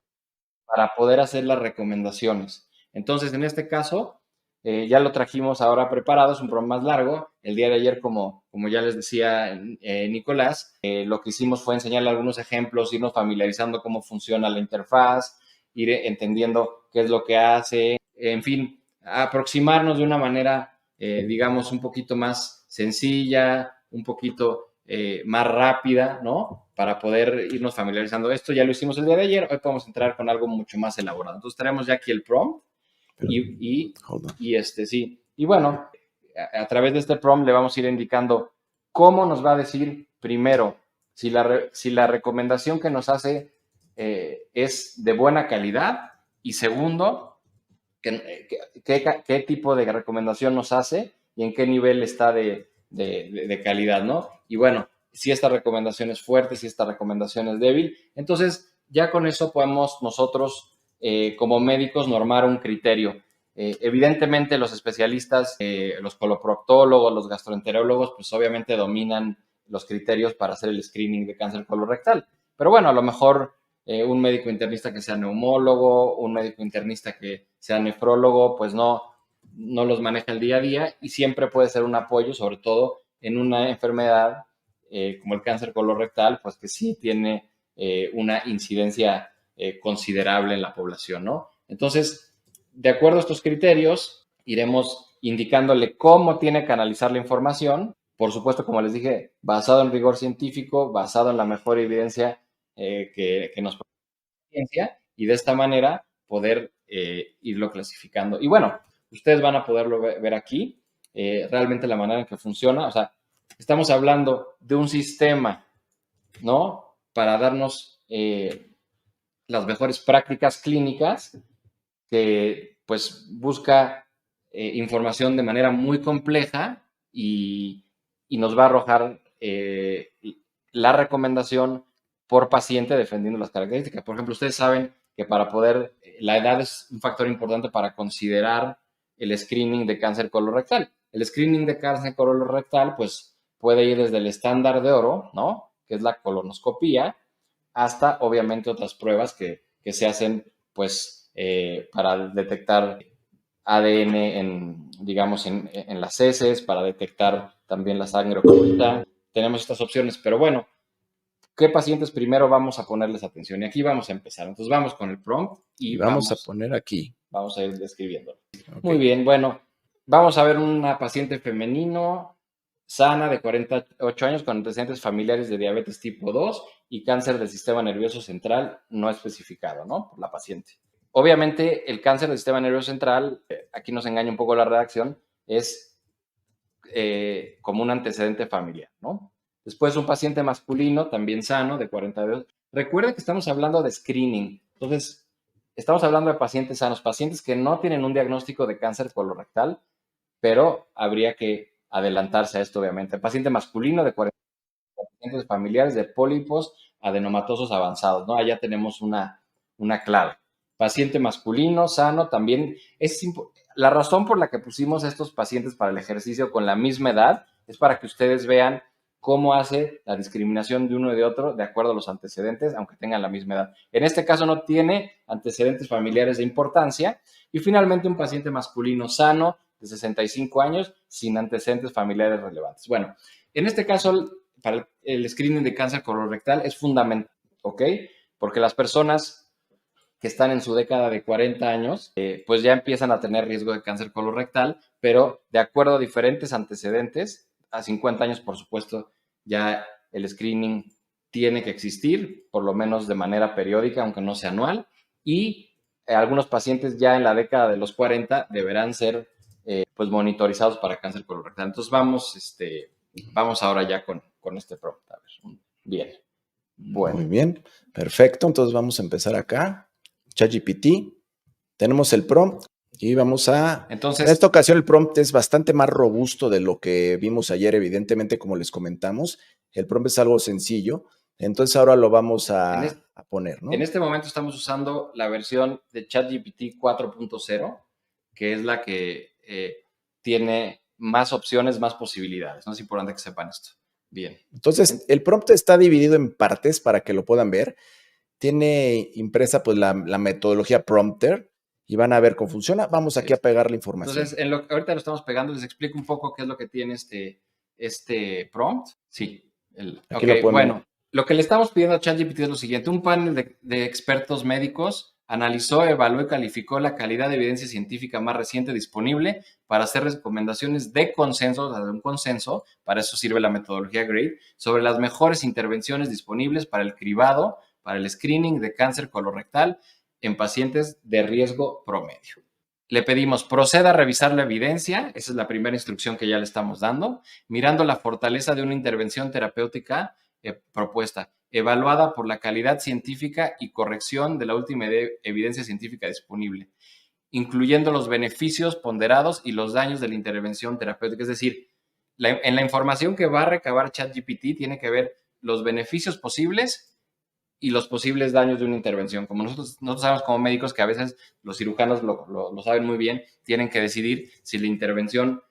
para poder hacer las recomendaciones. Entonces, en este caso, ya lo trajimos ahora preparado, es un prompt más largo. El día de ayer, como ya les decía Nicolás, lo que hicimos fue enseñarle algunos ejemplos, irnos familiarizando cómo funciona la interfaz, ir entendiendo qué es lo que hace, en fin, aproximarnos de una manera, digamos, un poquito más sencilla, un poquito más rápida, ¿no? Para poder irnos familiarizando. Esto ya lo hicimos el día de ayer, hoy podemos entrar con algo mucho más elaborado. Entonces tenemos ya aquí el prompt sí. Y bueno, a través de este prompt le vamos a ir indicando cómo nos va a decir primero si la recomendación que nos hace es de buena calidad y segundo, qué tipo de recomendación nos hace y en qué nivel está de calidad, ¿no? Y bueno, si esta recomendación es fuerte, si esta recomendación es débil, entonces ya con eso podemos nosotros como médicos normar un criterio. Evidentemente los especialistas, los coloproctólogos, los gastroenterólogos, pues obviamente dominan los criterios para hacer el screening de cáncer colorectal. Pero bueno, a lo mejor un médico internista que sea neumólogo, un médico internista que sea nefrólogo, pues no los maneja el día a día y siempre puede ser un apoyo, sobre todo en una enfermedad como el cáncer colorectal, pues que sí tiene una incidencia considerable en la población, ¿no? Entonces, de acuerdo a estos criterios, iremos indicándole cómo tiene que analizar la información, por supuesto, como les dije, basado en rigor científico, basado en la mejor evidencia que nos provee la ciencia, y de esta manera poder irlo clasificando. Y bueno, ustedes van a poderlo ver aquí, realmente la manera en que funciona, o sea, estamos hablando de un sistema, ¿no? Para darnos las mejores prácticas clínicas que pues busca información de manera muy compleja y nos va a arrojar la recomendación por paciente defendiendo las características. Por ejemplo, ustedes saben que la edad es un factor importante para considerar el screening de cáncer colorectal. El screening de cáncer colorectal pues puede ir desde el estándar de oro, ¿no? Que es la colonoscopía, hasta obviamente otras pruebas que se hacen pues para detectar ADN digamos, en las heces, para detectar también la sangre oculta. Tenemos estas opciones, pero bueno, ¿qué pacientes primero vamos a ponerles atención? Y aquí vamos a empezar. Entonces vamos con el prompt y vamos a poner aquí. Vamos a ir describiéndolo. Okay. Muy bien, bueno, vamos a ver una paciente femenino sana de 48 años con antecedentes familiares de diabetes tipo 2 y cáncer del sistema nervioso central no especificado, ¿no? Por la paciente. Obviamente, el cáncer del sistema nervioso central, aquí nos engaña un poco la redacción, es como un antecedente familiar, ¿no? Después un paciente masculino, también sano, de 42. Recuerden que estamos hablando de screening. Entonces, estamos hablando de pacientes sanos, pacientes que no tienen un diagnóstico de cáncer colorectal, pero habría que adelantarse a esto, obviamente. Paciente masculino de 40 pacientes familiares de pólipos adenomatosos avanzados, ¿no? Allá tenemos una clave. Paciente masculino, sano, también la razón por la que pusimos a estos pacientes para el ejercicio con la misma edad es para que ustedes vean cómo hace la discriminación de uno y de otro de acuerdo a los antecedentes, aunque tengan la misma edad. En este caso no tiene antecedentes familiares de importancia. Y finalmente un paciente masculino sano de 65 años sin antecedentes familiares relevantes. Bueno, en este caso, para el screening de cáncer colorectal es fundamental, ¿ok? Porque las personas que están en su década de 40 años, pues ya empiezan a tener riesgo de cáncer colorectal, pero de acuerdo a diferentes antecedentes, a 50 años, por supuesto, ya el screening tiene que existir, por lo menos de manera periódica, aunque no sea anual, y algunos pacientes ya en la década de los 40 deberán ser pues monitorizados para cáncer colorectal. Entonces vamos ahora ya con este prompt. A ver, bien. Bueno. Muy bien, perfecto. Entonces vamos a empezar acá. ChatGPT. Tenemos el prompt y vamos a... Entonces, en esta ocasión el prompt es bastante más robusto de lo que vimos ayer, evidentemente, como les comentamos. El prompt es algo sencillo. Entonces ahora lo vamos a poner, ¿no? En este momento estamos usando la versión de ChatGPT 4.0, que es la que tiene más opciones, más posibilidades. No es importante que sepan esto. Bien. Entonces, el prompt está dividido en partes para que lo puedan ver. Tiene impresa pues la metodología prompter y van a ver cómo funciona. Vamos aquí a pegar la información. Entonces, ahorita lo estamos pegando. Les explico un poco qué es lo que tiene este prompt. Sí. Aquí lo pueden bueno, lo que le estamos pidiendo a ChatGPT es lo siguiente. Un panel de expertos médicos analizó, evaluó y calificó la calidad de evidencia científica más reciente disponible para hacer recomendaciones de consenso, de un consenso, para eso sirve la metodología GRADE, sobre las mejores intervenciones disponibles para el cribado, para el screening de cáncer colorectal en pacientes de riesgo promedio. Le pedimos, proceda a revisar la evidencia, esa es la primera instrucción que ya le estamos dando, mirando la fortaleza de una intervención terapéutica propuesta, evaluada por la calidad científica y corrección de la última evidencia científica disponible, incluyendo los beneficios ponderados y los daños de la intervención terapéutica. Es decir, en la información que va a recabar ChatGPT tiene que ver los beneficios posibles y los posibles daños de una intervención. Como nosotros sabemos como médicos que a veces los cirujanos lo saben muy bien, tienen que decidir si la intervención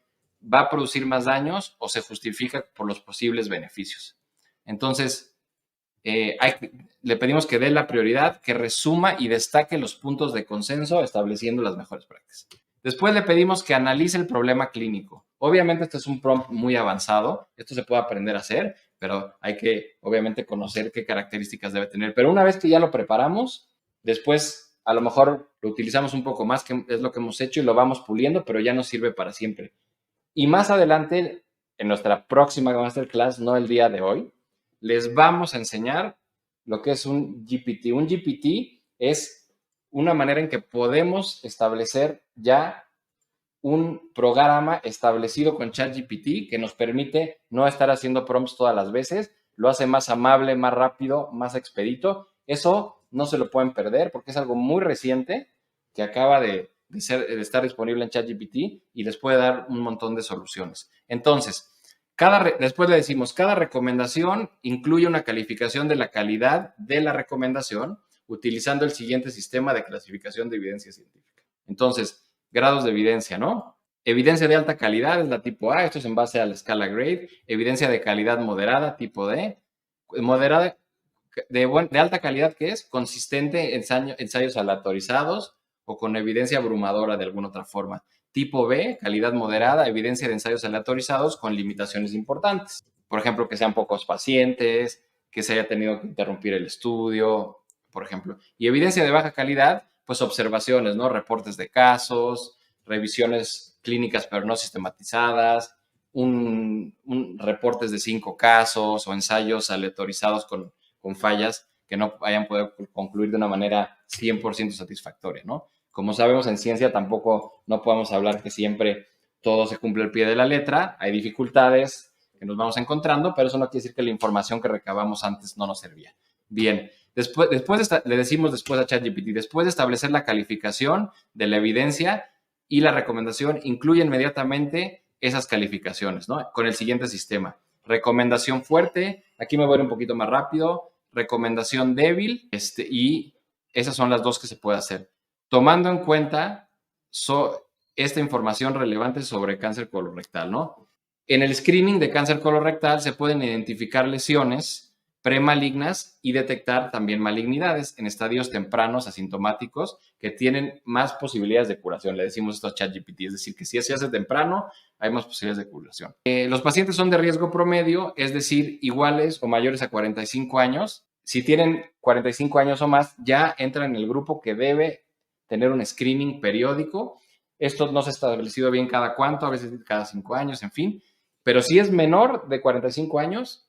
va a producir más daños o se justifica por los posibles beneficios. Entonces, le pedimos que dé la prioridad, que resuma y destaque los puntos de consenso estableciendo las mejores prácticas. Después le pedimos que analice el problema clínico. Obviamente este es un prompt muy avanzado, esto se puede aprender a hacer, pero hay que obviamente conocer qué características debe tener. Pero una vez que ya lo preparamos, después a lo mejor lo utilizamos un poco más, que es lo que hemos hecho, y lo vamos puliendo, pero ya nos sirve para siempre. Y más adelante, en nuestra próxima masterclass, no el día de hoy, les vamos a enseñar lo que es un GPT. Un GPT es una manera en que podemos establecer ya un programa establecido con ChatGPT que nos permite no estar haciendo prompts todas las veces, lo hace más amable, más rápido, más expedito. Eso no se lo pueden perder porque es algo muy reciente que acaba de estar disponible en ChatGPT y les puede dar un montón de soluciones. Entonces, después le decimos, cada recomendación incluye una calificación de la calidad de la recomendación utilizando el siguiente sistema de clasificación de evidencia científica. Entonces, grados de evidencia, ¿no? Evidencia de alta calidad es la tipo A, esto es en base a la escala GRADE. Evidencia de calidad moderada, tipo D. Moderada, de alta calidad, ¿qué es? Consistente en ensayos aleatorizados o con evidencia abrumadora de alguna otra forma. Tipo B, calidad moderada, evidencia de ensayos aleatorizados con limitaciones importantes. Por ejemplo, que sean pocos pacientes, que se haya tenido que interrumpir el estudio, por ejemplo. Y evidencia de baja calidad, pues observaciones, ¿no? Reportes de casos, revisiones clínicas pero no sistematizadas, reportes de 5 casos o ensayos aleatorizados con fallas que no hayan podido concluir de una manera 100% satisfactoria, ¿no? Como sabemos, en ciencia tampoco no podemos hablar que siempre todo se cumple al pie de la letra, hay dificultades, que nos vamos encontrando, pero eso no quiere decir que la información que recabamos antes no nos servía. Bien, le decimos después a ChatGPT, después de establecer la calificación de la evidencia y la recomendación, incluye inmediatamente esas calificaciones, ¿no? Con el siguiente sistema. Recomendación fuerte, aquí me voy a ir un poquito más rápido, recomendación débil, y esas son las dos que se puede hacer. Tomando en cuenta esta información relevante sobre cáncer colorectal, ¿no? En el screening de cáncer colorectal se pueden identificar lesiones premalignas y detectar también malignidades en estadios tempranos asintomáticos que tienen más posibilidades de curación. Le decimos esto a ChatGPT, es decir, que si se hace temprano, hay más posibilidades de curación. Los pacientes son de riesgo promedio, es decir, iguales o mayores a 45 años. Si tienen 45 años o más, ya entran en el grupo que debe tener un screening periódico. Esto no se ha establecido bien cada cuánto, a veces cada 5 años, en fin. Pero si es menor de 45 años,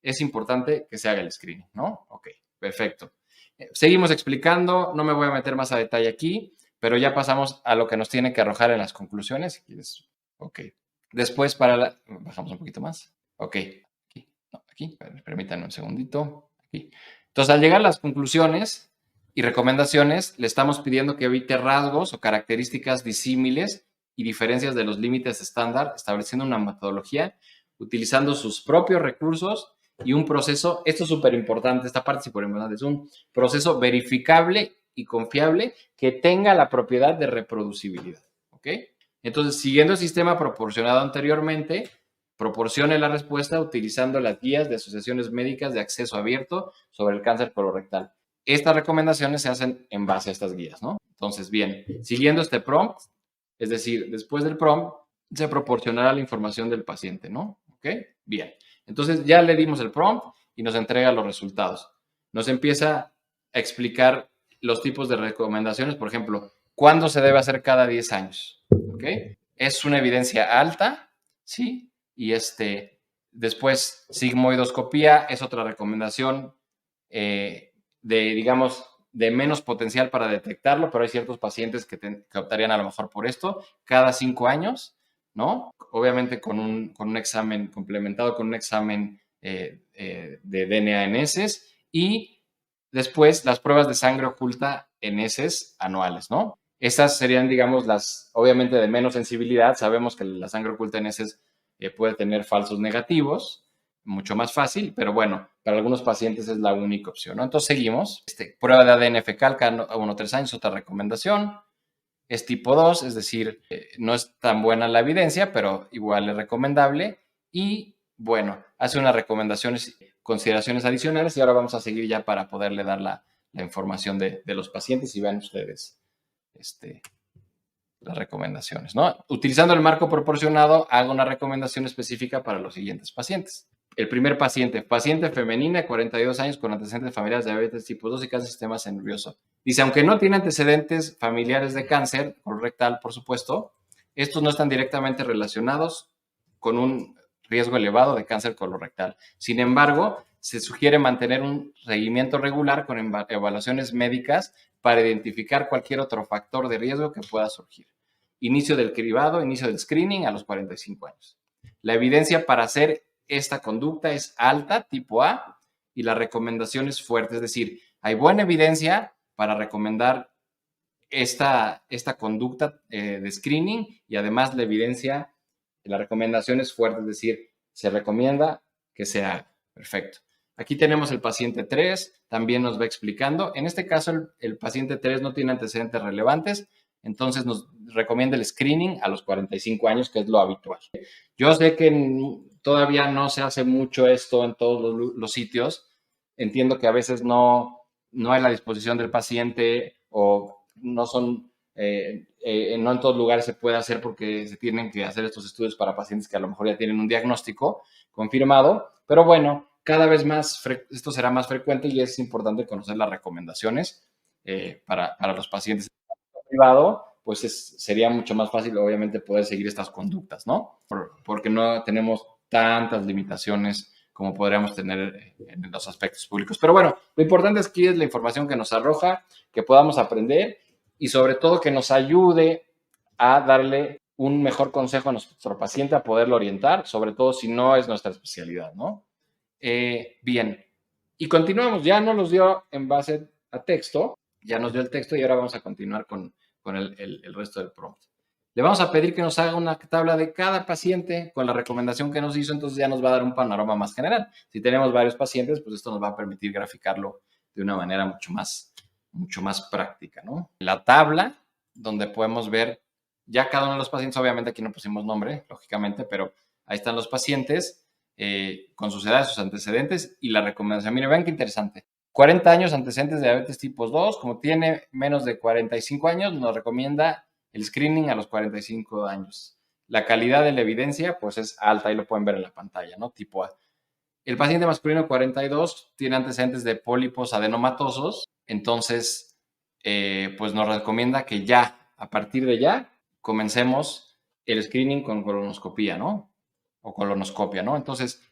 es importante que se haga el screening, ¿no? Ok, perfecto. Seguimos explicando, no me voy a meter más a detalle aquí, pero ya pasamos a lo que nos tiene que arrojar en las conclusiones. Si quieres, ok. Después bajamos un poquito más. Ok, aquí, no, aquí, permítanme un segundito. Aquí. Entonces, al llegar a las conclusiones y recomendaciones, le estamos pidiendo que evite rasgos o características disímiles y diferencias de los límites estándar, estableciendo una metodología, utilizando sus propios recursos y un proceso, esto es súper importante, esta parte es súper importante, es un proceso verificable y confiable que tenga la propiedad de reproducibilidad, ¿ok? Entonces, siguiendo el sistema proporcionado anteriormente, proporcione la respuesta utilizando las guías de asociaciones médicas de acceso abierto sobre el cáncer colorectal. Estas recomendaciones se hacen en base a estas guías, ¿no? Entonces, bien, siguiendo este prompt, es decir, después del prompt, se proporcionará la información del paciente, ¿no? ¿Ok? Bien. Entonces ya le dimos el prompt y nos entrega los resultados. Nos empieza a explicar los tipos de recomendaciones, por ejemplo, ¿cuándo se debe hacer cada 10 años? ¿Ok? Es una evidencia alta, ¿sí? Y después sigmoidoscopía es otra recomendación digamos, de menos potencial para detectarlo, pero hay ciertos pacientes que optarían a lo mejor por esto, cada 5 años, ¿no? Obviamente con un examen complementado con un examen de DNA en heces y después las pruebas de sangre oculta en heces anuales, ¿no? Estas serían, digamos, obviamente de menos sensibilidad. Sabemos que la sangre oculta en heces puede tener falsos negativos, mucho más fácil, pero bueno, para algunos pacientes es la única opción, ¿no? Entonces seguimos. Prueba de ADN fecal cada 1 o 3 años, otra recomendación. Es tipo 2, es decir, no es tan buena la evidencia, pero igual es recomendable. Y bueno, hace unas recomendaciones, consideraciones adicionales y ahora vamos a seguir ya para poderle dar la información de los pacientes y vean ustedes las recomendaciones, ¿no? Utilizando el marco proporcionado, hago una recomendación específica para los siguientes pacientes. El primer paciente femenina, 42 años, con antecedentes familiares de diabetes tipo 2 y cáncer del sistema nervioso. Dice, aunque no tiene antecedentes familiares de cáncer colorectal, por supuesto, estos no están directamente relacionados con un riesgo elevado de cáncer colorectal. Sin embargo, se sugiere mantener un seguimiento regular con evaluaciones médicas para identificar cualquier otro factor de riesgo que pueda surgir. Inicio del cribado, inicio del screening a los 45 años. La evidencia para hacer esta conducta es alta, tipo A, y la recomendación es fuerte, es decir, hay buena evidencia para recomendar esta conducta de screening y además la evidencia, la recomendación es fuerte, es decir, se recomienda que se haga. Perfecto. Aquí tenemos el paciente 3, también nos va explicando. En este caso, el paciente 3 no tiene antecedentes relevantes, entonces nos recomienda el screening a los 45 años, que es lo habitual. Yo sé que todavía no se hace mucho esto en todos los sitios. Entiendo que a veces no hay la disposición del paciente o no son, no en todos lugares se puede hacer porque se tienen que hacer estos estudios para pacientes que a lo mejor ya tienen un diagnóstico confirmado, pero bueno, cada vez más esto será más frecuente y es importante conocer las recomendaciones para los pacientes privado, pues sería mucho más fácil, obviamente, poder seguir estas conductas, ¿no? Porque no tenemos tantas limitaciones como podríamos tener en los aspectos públicos. Pero bueno, lo importante es que es la información que nos arroja, que podamos aprender y sobre todo que nos ayude a darle un mejor consejo a nuestro paciente, a poderlo orientar, sobre todo si no es nuestra especialidad, ¿no? Bien, y continuamos, ya nos los dio en base a texto, ya nos dio el texto y ahora vamos a continuar con el resto del prompt. Le vamos a pedir que nos haga una tabla de cada paciente con la recomendación que nos hizo, entonces ya nos va a dar un panorama más general. Si tenemos varios pacientes, pues esto nos va a permitir graficarlo de una manera mucho más práctica, ¿no? La tabla, donde podemos ver ya cada uno de los pacientes, obviamente aquí no pusimos nombre, lógicamente, pero ahí están los pacientes con sus edades, sus antecedentes y la recomendación. Miren, vean qué interesante. 40 años, antecedentes de diabetes tipo 2, como tiene menos de 45 años, nos recomienda el screening a los 45 años. La calidad de la evidencia, pues es alta, ahí lo pueden ver en la pantalla, ¿no? Tipo A. El paciente masculino 42 tiene antecedentes de pólipos adenomatosos, entonces, pues nos recomienda que ya, a partir de ya, comencemos el screening con colonoscopía, ¿no? O colonoscopia, ¿no? Entonces,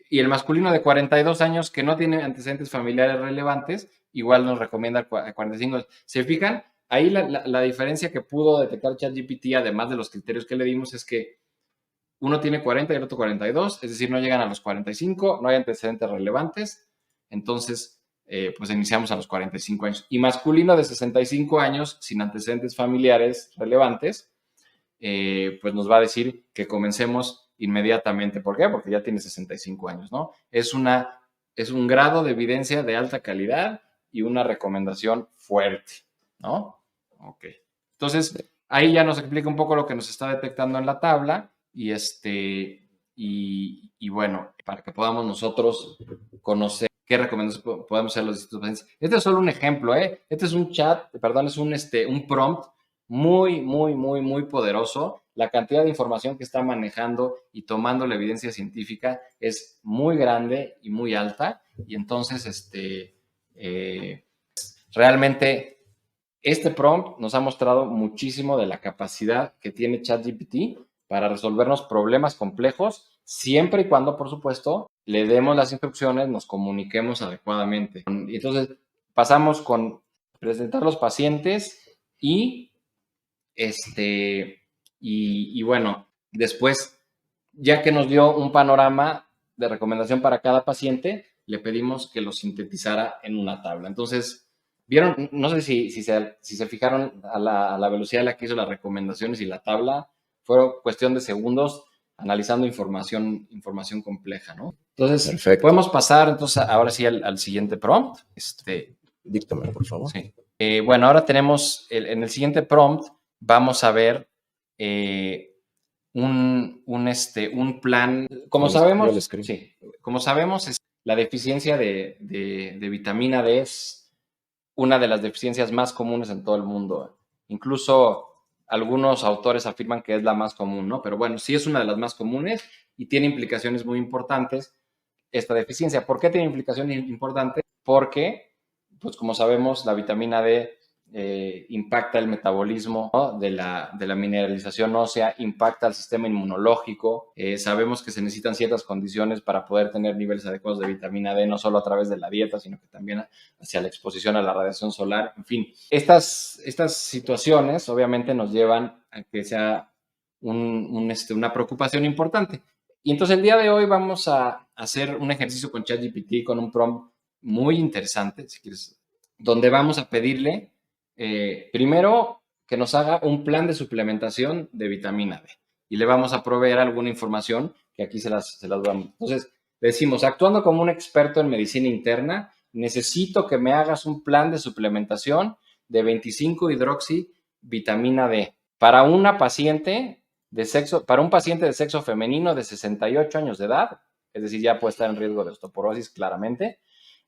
y el masculino de 42 años que no tiene antecedentes familiares relevantes, igual nos recomienda 45. ¿Se fijan? Ahí la diferencia que pudo detectar ChatGPT, además de los criterios que le dimos, es que uno tiene 40 y el otro 42, es decir, no llegan a los 45, no hay antecedentes relevantes, entonces, pues iniciamos a los 45 años. Y masculino de 65 años, sin antecedentes familiares relevantes, pues nos va a decir que comencemos inmediatamente. ¿Por qué? Porque ya tiene 65 años, ¿no? Es un grado de evidencia de alta calidad y una recomendación fuerte, ¿no? Ok. Entonces, ahí ya nos explica un poco lo que nos está detectando en la tabla y bueno, para que podamos nosotros conocer qué recomendaciones podemos hacer a los distintos pacientes. Este es solo un ejemplo, ¿eh? Este es un chat, perdón, es un prompt muy poderoso. La cantidad de información que está manejando y tomando la evidencia científica es muy grande y muy alta. Y entonces, realmente, este prompt nos ha mostrado muchísimo de la capacidad que tiene ChatGPT para resolvernos problemas complejos, siempre y cuando, por supuesto, le demos las instrucciones, nos comuniquemos adecuadamente. Y entonces, pasamos con presentar los pacientes y bueno, después, ya que nos dio un panorama de recomendación para cada paciente, le pedimos que lo sintetizara en una tabla. Entonces, vieron, no sé si se fijaron a la velocidad a la que hizo las recomendaciones y la tabla, fue cuestión de segundos analizando información compleja, ¿no? Entonces, Perfecto. podemos pasar entonces ahora sí al siguiente prompt. Díctame, por favor. Sí. Bueno, ahora tenemos en el siguiente prompt vamos a ver un plan. Como sabemos, sí, como sabemos, la deficiencia de vitamina D es una de las deficiencias más comunes en todo el mundo. Incluso algunos autores afirman que es la más común, ¿no? Pero bueno, sí es una de las más comunes y tiene implicaciones muy importantes esta deficiencia. ¿Por qué tiene implicaciones importantes? Porque, pues como sabemos, la vitamina D impacta el metabolismo, ¿no? de la mineralización ósea, impacta el sistema inmunológico. Sabemos que se necesitan ciertas condiciones para poder tener niveles adecuados de vitamina D, no solo a través de la dieta, sino que también hacia la exposición a la radiación solar. En fin, estas situaciones obviamente nos llevan a que sea una preocupación importante. Y entonces el día de hoy vamos a hacer un ejercicio con ChatGPT, con un prompt muy interesante, si quieres, donde vamos a pedirle primero que nos haga un plan de suplementación de vitamina D y le vamos a proveer alguna información que aquí se las damos. Entonces, decimos, actuando como un experto en medicina interna, necesito que me hagas un plan de suplementación de 25-hidroxi vitamina D para una paciente para un paciente de sexo femenino de 68 años de edad, es decir, ya puede estar en riesgo de osteoporosis claramente,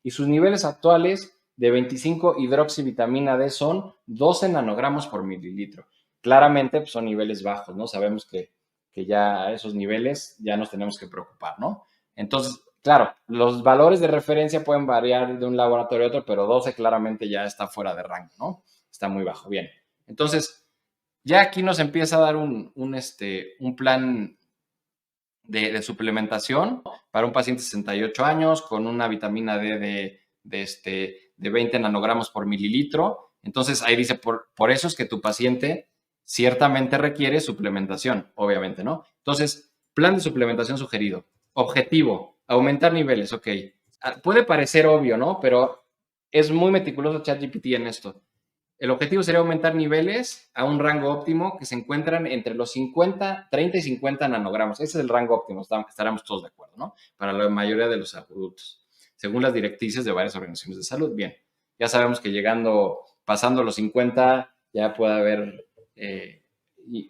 y sus niveles actuales de 25-hidroxivitamina D son 12 nanogramos por mililitro. Claramente pues, son niveles bajos, ¿no? Sabemos que ya a esos niveles ya nos tenemos que preocupar, ¿no? Entonces, claro, los valores de referencia pueden variar de un laboratorio a otro, pero 12 claramente ya está fuera de rango, ¿no? Está muy bajo. Bien. Entonces, ya aquí nos empieza a dar un plan de suplementación para un paciente de 68 años con una vitamina D de 20 nanogramos por mililitro. Entonces, ahí dice, por eso es que tu paciente ciertamente requiere suplementación, obviamente, ¿no? Entonces, plan de suplementación sugerido. Objetivo, aumentar niveles, ok. Puede parecer obvio, ¿no? Pero es muy meticuloso ChatGPT en esto. El objetivo sería aumentar niveles a un rango óptimo que se encuentran entre los 30 y 50 nanogramos. Ese es el rango óptimo, estaremos todos de acuerdo, ¿no? Para la mayoría de los adultos, según las directrices de varias organizaciones de salud. Bien, ya sabemos que pasando los 50, ya puede haber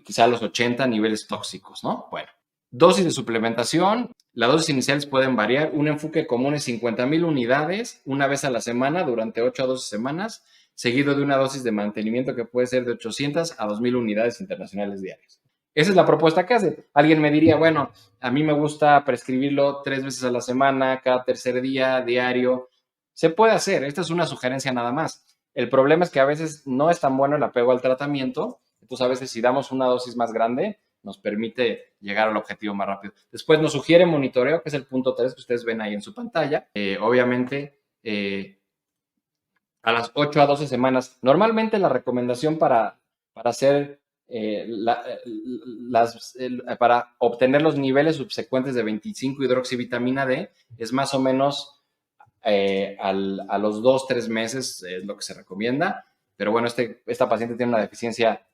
quizá los 80 niveles tóxicos, ¿no? Bueno, dosis de suplementación. Las dosis iniciales pueden variar. Un enfoque común es 50,000 unidades una vez a la semana durante 8 a 12 semanas, seguido de una dosis de mantenimiento que puede ser de 800 a 2,000 unidades internacionales diarias. Esa es la propuesta que hace. Alguien me diría, bueno, a mí me gusta prescribirlo 3 veces a la semana, cada tercer día, diario. Se puede hacer, esta es una sugerencia nada más. El problema es que a veces no es tan bueno el apego al tratamiento, entonces a veces si damos una dosis más grande, nos permite llegar al objetivo más rápido. Después nos sugiere monitoreo, que es el punto 3 que ustedes ven ahí en su pantalla. Obviamente, a las 8 a 12 semanas. Normalmente la recomendación para hacer para obtener los niveles subsecuentes de 25-hidroxivitamina D es más o menos a los 2-3 meses es lo que se recomienda. Pero bueno, esta paciente tiene una deficiencia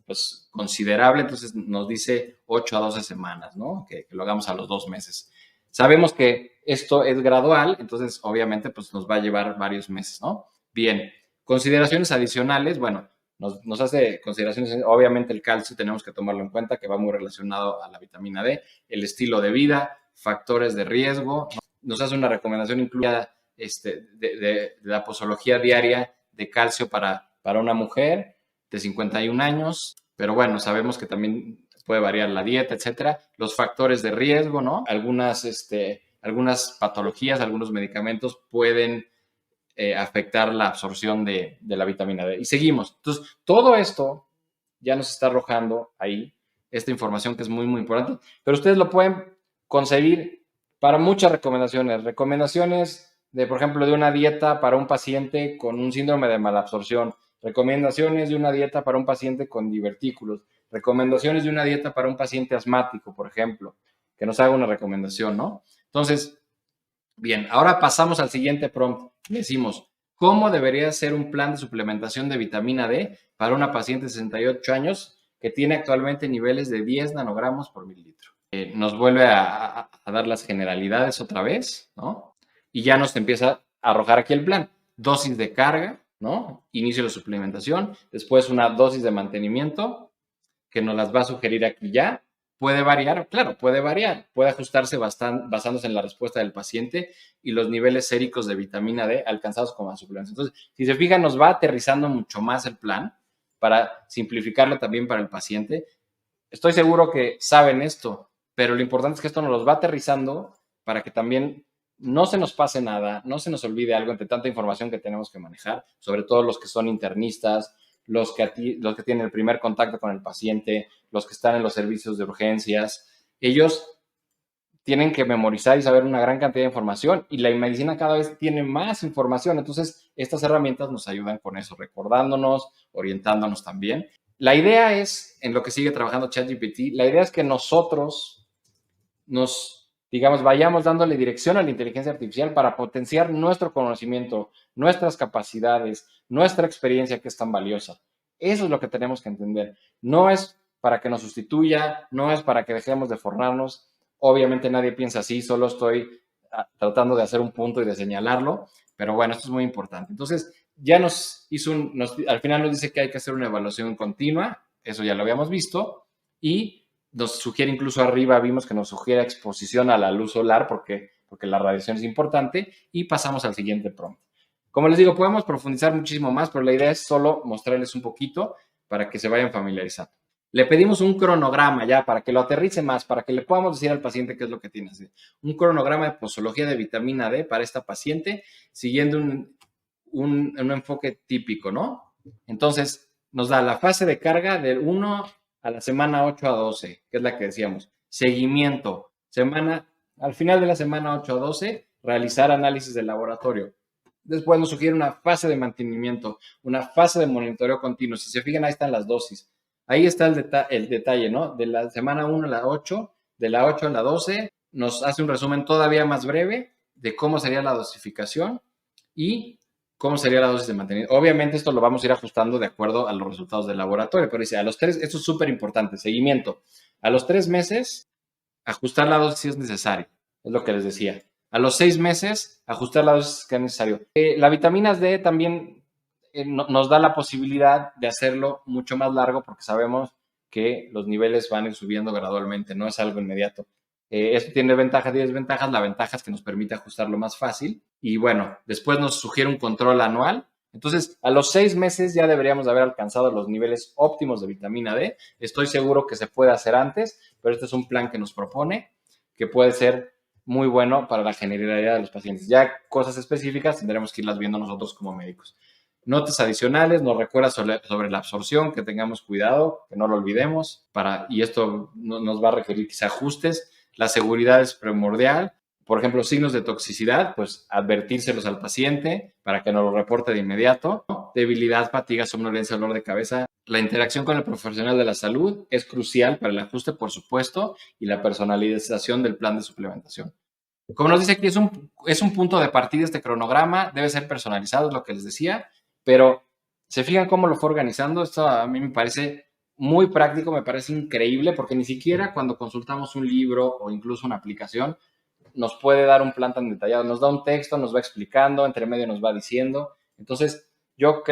pues considerable, entonces nos dice 8 a 12 semanas, ¿no? Que lo hagamos a los 2 meses. Sabemos que esto es gradual, entonces obviamente pues nos va a llevar varios meses, ¿no? Bien, consideraciones adicionales, bueno, nos hace consideraciones, obviamente el calcio tenemos que tomarlo en cuenta, que va muy relacionado a la vitamina D, el estilo de vida, factores de riesgo, nos hace una recomendación incluida de la posología diaria de calcio para una mujer de 51 años, pero bueno, sabemos que también puede variar la dieta, etcétera, los factores de riesgo, ¿no? Algunas patologías, algunos medicamentos pueden afectar la absorción de la vitamina D. Y seguimos. Entonces, todo esto ya nos está arrojando ahí esta información que es muy, muy importante, pero ustedes lo pueden concebir para muchas recomendaciones. Recomendaciones de, por ejemplo, de una dieta para un paciente con un síndrome de malabsorción, recomendaciones de una dieta para un paciente con divertículos, recomendaciones de una dieta para un paciente asmático, por ejemplo, que nos haga una recomendación, ¿no? Entonces, bien, ahora pasamos al siguiente prompt. Decimos, ¿cómo debería ser un plan de suplementación de vitamina D para una paciente de 68 años que tiene actualmente niveles de 10 nanogramos por mililitro? Nos vuelve a dar las generalidades otra vez, ¿no? Y ya nos empieza a arrojar aquí el plan. Dosis de carga, ¿no? Inicio de suplementación, después una dosis de mantenimiento que nos las va a sugerir aquí ya. Puede variar, claro, puede variar, puede ajustarse basándose en la respuesta del paciente y los niveles séricos de vitamina D alcanzados con la suplementación. Entonces, si se fijan, nos va aterrizando mucho más el plan para simplificarlo también para el paciente. Estoy seguro que saben esto, pero lo importante es que esto nos los va aterrizando para que también no se nos pase nada, no se nos olvide algo entre tanta información que tenemos que manejar, sobre todo los que son internistas, los que tienen el primer contacto con el paciente, los que están en los servicios de urgencias. Ellos tienen que memorizar y saber una gran cantidad de información y la medicina cada vez tiene más información. Entonces, estas herramientas nos ayudan con eso, recordándonos, orientándonos también. La idea es, en lo que sigue trabajando ChatGPT, la idea es que nosotros vayamos dándole dirección a la inteligencia artificial para potenciar nuestro conocimiento, nuestras capacidades, nuestra experiencia que es tan valiosa. Eso es lo que tenemos que entender. No es para que nos sustituya, no es para que dejemos de formarnos. Obviamente nadie piensa así, solo estoy tratando de hacer un punto y de señalarlo, pero bueno, esto es muy importante. Entonces, ya al final nos dice que hay que hacer una evaluación continua, eso ya lo habíamos visto, y nos sugiere incluso arriba, vimos que nos sugiere exposición a la luz solar porque la radiación es importante, y pasamos al siguiente prompt. Como les digo, podemos profundizar muchísimo más, pero la idea es solo mostrarles un poquito para que se vayan familiarizando. Le pedimos un cronograma ya para que lo aterrice más, para que le podamos decir al paciente qué es lo que tiene que hacer. Un cronograma de posología de vitamina D para esta paciente, siguiendo un enfoque típico, ¿no? Entonces, nos da la fase de carga del 1 a la semana 8 a 12, que es la que decíamos. Seguimiento, al final de la semana 8 a 12, realizar análisis de laboratorio. Después nos sugiere una fase de mantenimiento, una fase de monitoreo continuo. Si se fijan, ahí están las dosis. ahí está el detalle, ¿no? De la semana 1 a la 8, de la 8 a la 12, nos hace un resumen todavía más breve de cómo sería la dosificación y cómo sería la dosis de mantenimiento. Obviamente esto lo vamos a ir ajustando de acuerdo a los resultados del laboratorio, pero dice, a los 3, esto es súper importante, seguimiento. A los 3 meses, ajustar la dosis si es necesario, es lo que les decía. A los 6 meses, ajustar la dosis que es necesario. La vitamina D también nos da la posibilidad de hacerlo mucho más largo porque sabemos que los niveles van a ir subiendo gradualmente, no es algo inmediato. Esto tiene ventajas y desventajas. La ventaja es que nos permite ajustarlo más fácil y bueno, después nos sugiere un control anual. Entonces, a los 6 meses ya deberíamos haber alcanzado los niveles óptimos de vitamina D. Estoy seguro que se puede hacer antes, pero este es un plan que nos propone que puede ser muy bueno para la generalidad de los pacientes. Ya cosas específicas tendremos que irlas viendo nosotros como médicos. Notas adicionales, nos recuerda sobre la absorción, que tengamos cuidado, que no lo olvidemos, y esto nos va a requerir quizá ajustes. La seguridad es primordial. Por ejemplo, signos de toxicidad, pues advertírselos al paciente para que nos lo reporte de inmediato. Debilidad, fatiga, somnolencia, dolor de cabeza. La interacción con el profesional de la salud es crucial para el ajuste, por supuesto, y la personalización del plan de suplementación. Como nos dice aquí, es un punto de partida este cronograma, debe ser personalizado, es lo que les decía, pero se fijan cómo lo fue organizando. Esto a mí me parece muy práctico, me parece increíble, porque ni siquiera cuando consultamos un libro o incluso una aplicación nos puede dar un plan tan detallado. Nos da un texto, nos va explicando, entre medio nos va diciendo. Entonces, yo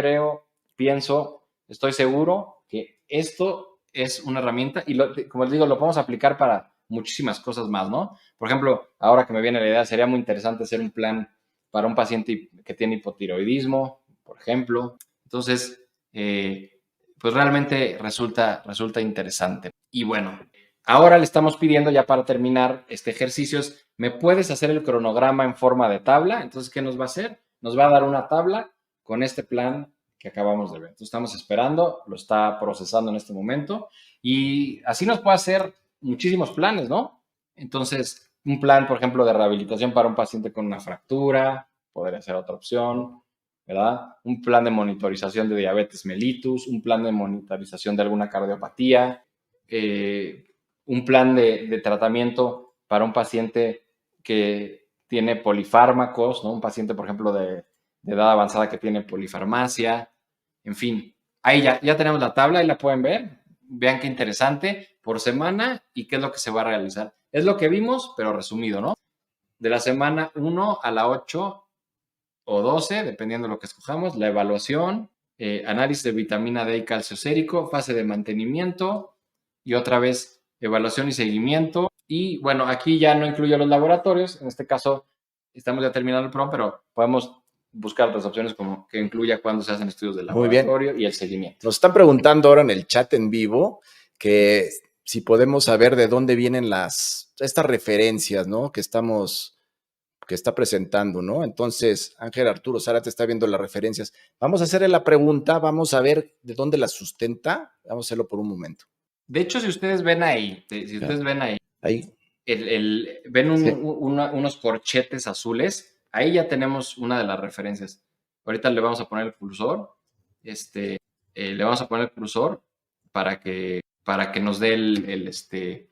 pienso, estoy seguro que esto es una herramienta y como les digo, lo podemos aplicar para muchísimas cosas más, ¿no? Por ejemplo, ahora que me viene la idea, sería muy interesante hacer un plan para un paciente que tiene hipotiroidismo, por ejemplo. Entonces, pues realmente resulta interesante. Y bueno, ahora le estamos pidiendo ya para terminar este ejercicio, ¿me puedes hacer el cronograma en forma de tabla? Entonces, ¿qué nos va a hacer? Nos va a dar una tabla con este plan que acabamos de ver. Entonces, estamos esperando, lo está procesando en este momento y así nos puede hacer muchísimos planes, ¿no? Entonces, un plan, por ejemplo, de rehabilitación para un paciente con una fractura, podría ser otra opción, ¿verdad? Un plan de monitorización de diabetes mellitus, un plan de monitorización de alguna cardiopatía, un plan de tratamiento para un paciente que tiene polifármacos, ¿no? Un paciente, por ejemplo, de edad avanzada que tiene polifarmacia, en fin. Ahí ya tenemos la tabla, ahí la pueden ver. Vean qué interesante, por semana y qué es lo que se va a realizar. Es lo que vimos, pero resumido, ¿no? De la semana 1 a la 8 o 12, dependiendo de lo que escojamos, la evaluación, análisis de vitamina D y calcio sérico, fase de mantenimiento y otra vez evaluación y seguimiento. Y bueno, aquí ya no incluyo los laboratorios, en este caso estamos ya terminando el programa, pero podemos buscar otras opciones como que incluya cuando se hacen estudios de laboratorio y el seguimiento. Nos están preguntando ahora en el chat en vivo que si podemos saber de dónde vienen estas referencias, ¿no? Que está presentando, ¿no? Entonces, Ángel Arturo Sara te está viendo las referencias. Vamos a hacerle la pregunta, vamos a ver de dónde las sustenta. Vamos a hacerlo por un momento. De hecho, si ustedes ven ahí, ven unos corchetes azules, ahí ya tenemos una de las referencias. Ahorita le vamos a poner el cursor, le vamos a poner el cursor para que nos dé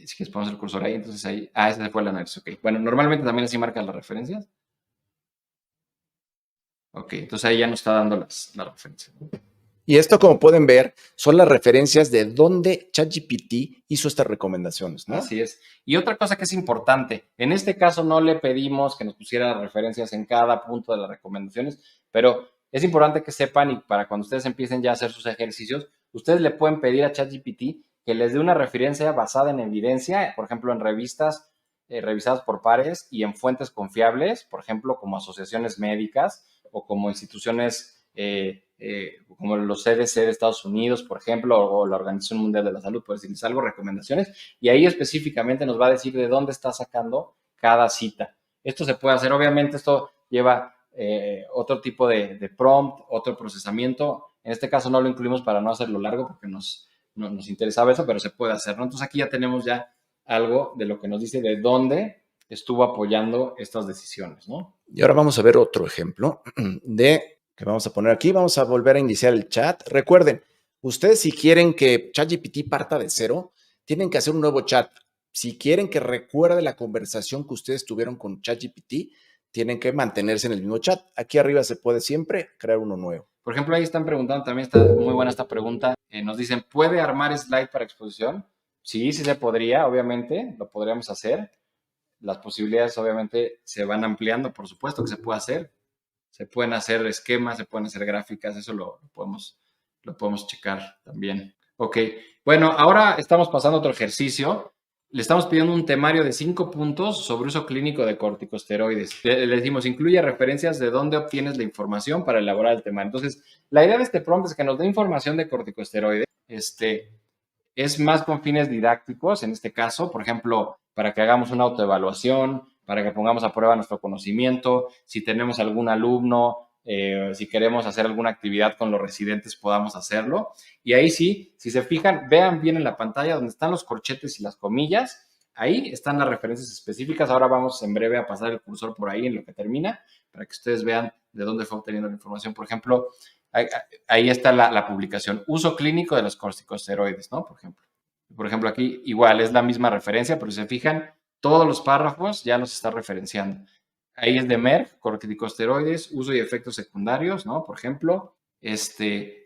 si les ponemos el cursor ahí, entonces ahí, ese fue el análisis, ok. Bueno, normalmente también así marcan las referencias. Ok, entonces ahí ya nos está dando las referencias. Y esto, como pueden ver, son las referencias de dónde ChatGPT hizo estas recomendaciones, ¿no? Así es. Y otra cosa que es importante, en este caso no le pedimos que nos pusiera referencias en cada punto de las recomendaciones, pero es importante que sepan y para cuando ustedes empiecen ya a hacer sus ejercicios, ustedes le pueden pedir a ChatGPT que les dé una referencia basada en evidencia, por ejemplo, en revistas revisadas por pares y en fuentes confiables, por ejemplo, como asociaciones médicas o como instituciones como los CDC de Estados Unidos, por ejemplo, o la Organización Mundial de la Salud, puede decirles algo, recomendaciones, y ahí específicamente nos va a decir de dónde está sacando cada cita. Esto se puede hacer, obviamente esto lleva otro tipo de prompt, otro procesamiento. En este caso no lo incluimos para no hacerlo largo porque nos interesaba eso, pero se puede hacer, ¿no? Entonces aquí ya tenemos ya algo de lo que nos dice de dónde estuvo apoyando estas decisiones, ¿no? Y ahora vamos a ver otro ejemplo que vamos a poner aquí. Vamos a volver a iniciar el chat. Recuerden, Ustedes si quieren que ChatGPT parta de cero, tienen que hacer un nuevo chat. Si quieren que recuerde la conversación que ustedes tuvieron con ChatGPT, tienen que mantenerse en el mismo chat. Aquí arriba se puede siempre crear uno nuevo. Por ejemplo, ahí están preguntando, también está muy buena esta pregunta. Nos dicen, ¿puede armar slide para exposición? Sí, sí se podría, obviamente, lo podríamos hacer. Las posibilidades obviamente se van ampliando, por supuesto que se puede hacer. Se pueden hacer esquemas, se pueden hacer gráficas, eso lo podemos checar también. Ok, bueno, ahora estamos pasando a otro ejercicio. Le estamos pidiendo un temario de 5 puntos sobre uso clínico de corticosteroides. Le decimos, incluye referencias de dónde obtienes la información para elaborar el temario. Entonces, la idea de este prompt es que nos dé información de corticosteroides. Es más con fines didácticos, en este caso, por ejemplo, para que hagamos una autoevaluación, para que pongamos a prueba nuestro conocimiento, si tenemos algún alumno, si queremos hacer alguna actividad con los residentes, podamos hacerlo. Y ahí sí, si se fijan, vean bien en la pantalla donde están los corchetes y las comillas, ahí están las referencias específicas. Ahora vamos en breve a pasar el cursor por ahí en lo que termina, para que ustedes vean de dónde fue obteniendo la información. Por ejemplo, ahí está la publicación, uso clínico de los corticosteroides, ¿no? Por ejemplo, aquí igual es la misma referencia, pero si se fijan, todos los párrafos ya los está referenciando. Ahí es de Merck, corticosteroides, uso y efectos secundarios, ¿no? Por ejemplo,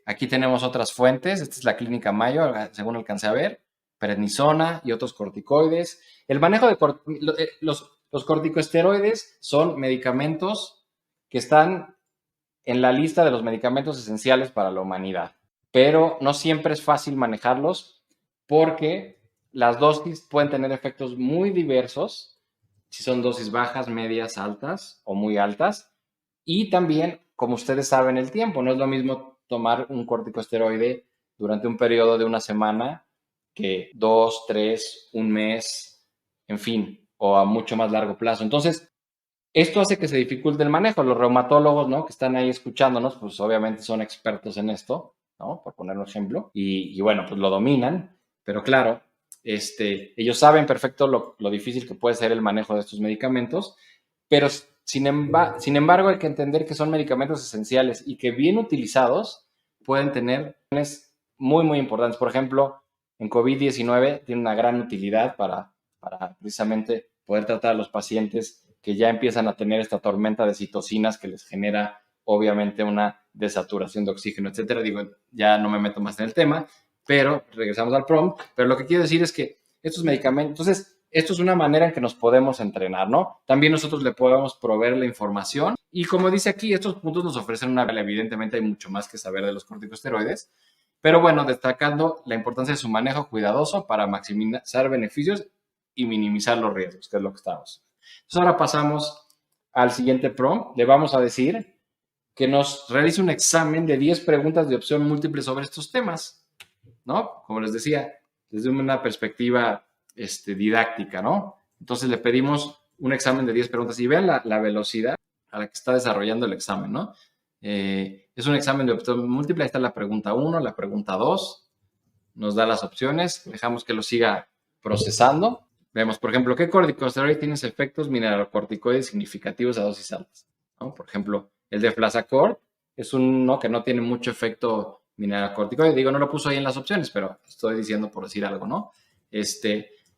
aquí tenemos otras fuentes. Esta es la clínica Mayo, según alcancé a ver, prednisona y otros corticoides. El manejo de los corticosteroides son medicamentos que están en la lista de los medicamentos esenciales para la humanidad, pero no siempre es fácil manejarlos porque las dosis pueden tener efectos muy diversos, si son dosis bajas, medias, altas o muy altas, y también, como ustedes saben, el tiempo. No es lo mismo tomar un corticosteroide durante un periodo de una semana que 2, 3, un mes, en fin, o a mucho más largo plazo. Entonces, esto hace que se dificulte el manejo. Los reumatólogos, ¿no? Que están ahí escuchándonos, pues obviamente son expertos en esto, ¿no? Por poner un ejemplo. Y bueno, pues lo dominan, pero claro, ellos saben perfecto lo difícil que puede ser el manejo de estos medicamentos, pero sin embargo hay que entender que son medicamentos esenciales y que bien utilizados pueden tener muy, muy importantes. Por ejemplo, en COVID-19 tiene una gran utilidad para precisamente poder tratar a los pacientes que ya empiezan a tener esta tormenta de citocinas que les genera obviamente una desaturación de oxígeno, etcétera. Digo, ya no me meto más en el tema, pero regresamos al prompt. Pero lo que quiero decir es que estos medicamentos, entonces, esto es una manera en que nos podemos entrenar, ¿no? También nosotros le podemos proveer la información y como dice aquí, estos puntos nos ofrecen una, evidentemente hay mucho más que saber de los corticosteroides, pero bueno, destacando la importancia de su manejo cuidadoso para maximizar beneficios y minimizar los riesgos, que es lo que estamos. Entonces ahora pasamos al siguiente prompt. Le vamos a decir que nos realice un examen de 10 preguntas de opción múltiple sobre estos temas, ¿no? Como les decía, desde una perspectiva didáctica, ¿no? Entonces le pedimos un examen de 10 preguntas y vean la velocidad a la que está desarrollando el examen, ¿no? Es un examen de opción múltiple. Ahí está la pregunta 1, la pregunta 2. Nos da las opciones. Dejamos que lo siga procesando. Vemos, por ejemplo, ¿qué corticosteroide tiene efectos mineralocorticoides significativos a dosis altas? ¿No? Por ejemplo, el de Flazacort es uno que no tiene mucho efecto mineralocorticoide. Digo, no lo puso ahí en las opciones, pero estoy diciendo por decir algo, ¿no?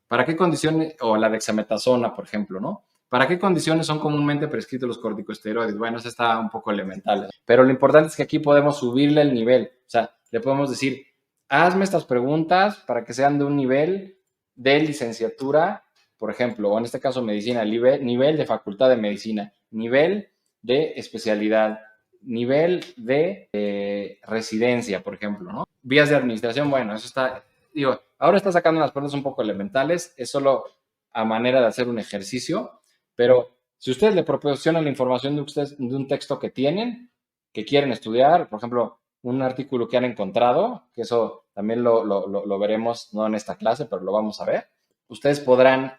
¿Para qué condiciones, o la dexametasona, por ejemplo, ¿no? ¿Para qué condiciones son comúnmente prescritos los corticosteroides? Bueno, eso está un poco elemental, pero lo importante es que aquí podemos subirle el nivel. O sea, le podemos decir, hazme estas preguntas para que sean de un nivel de licenciatura, por ejemplo, o en este caso medicina, nivel de facultad de medicina, nivel de especialidad, nivel de residencia, por ejemplo, ¿no? Vías de administración, bueno, eso está, digo, ahora está sacando unas preguntas un poco elementales, es solo a manera de hacer un ejercicio, pero si ustedes le proporcionan la información de un texto que tienen, que quieren estudiar, por ejemplo, un artículo que han encontrado, que eso también lo veremos, no en esta clase, pero lo vamos a ver. Ustedes podrán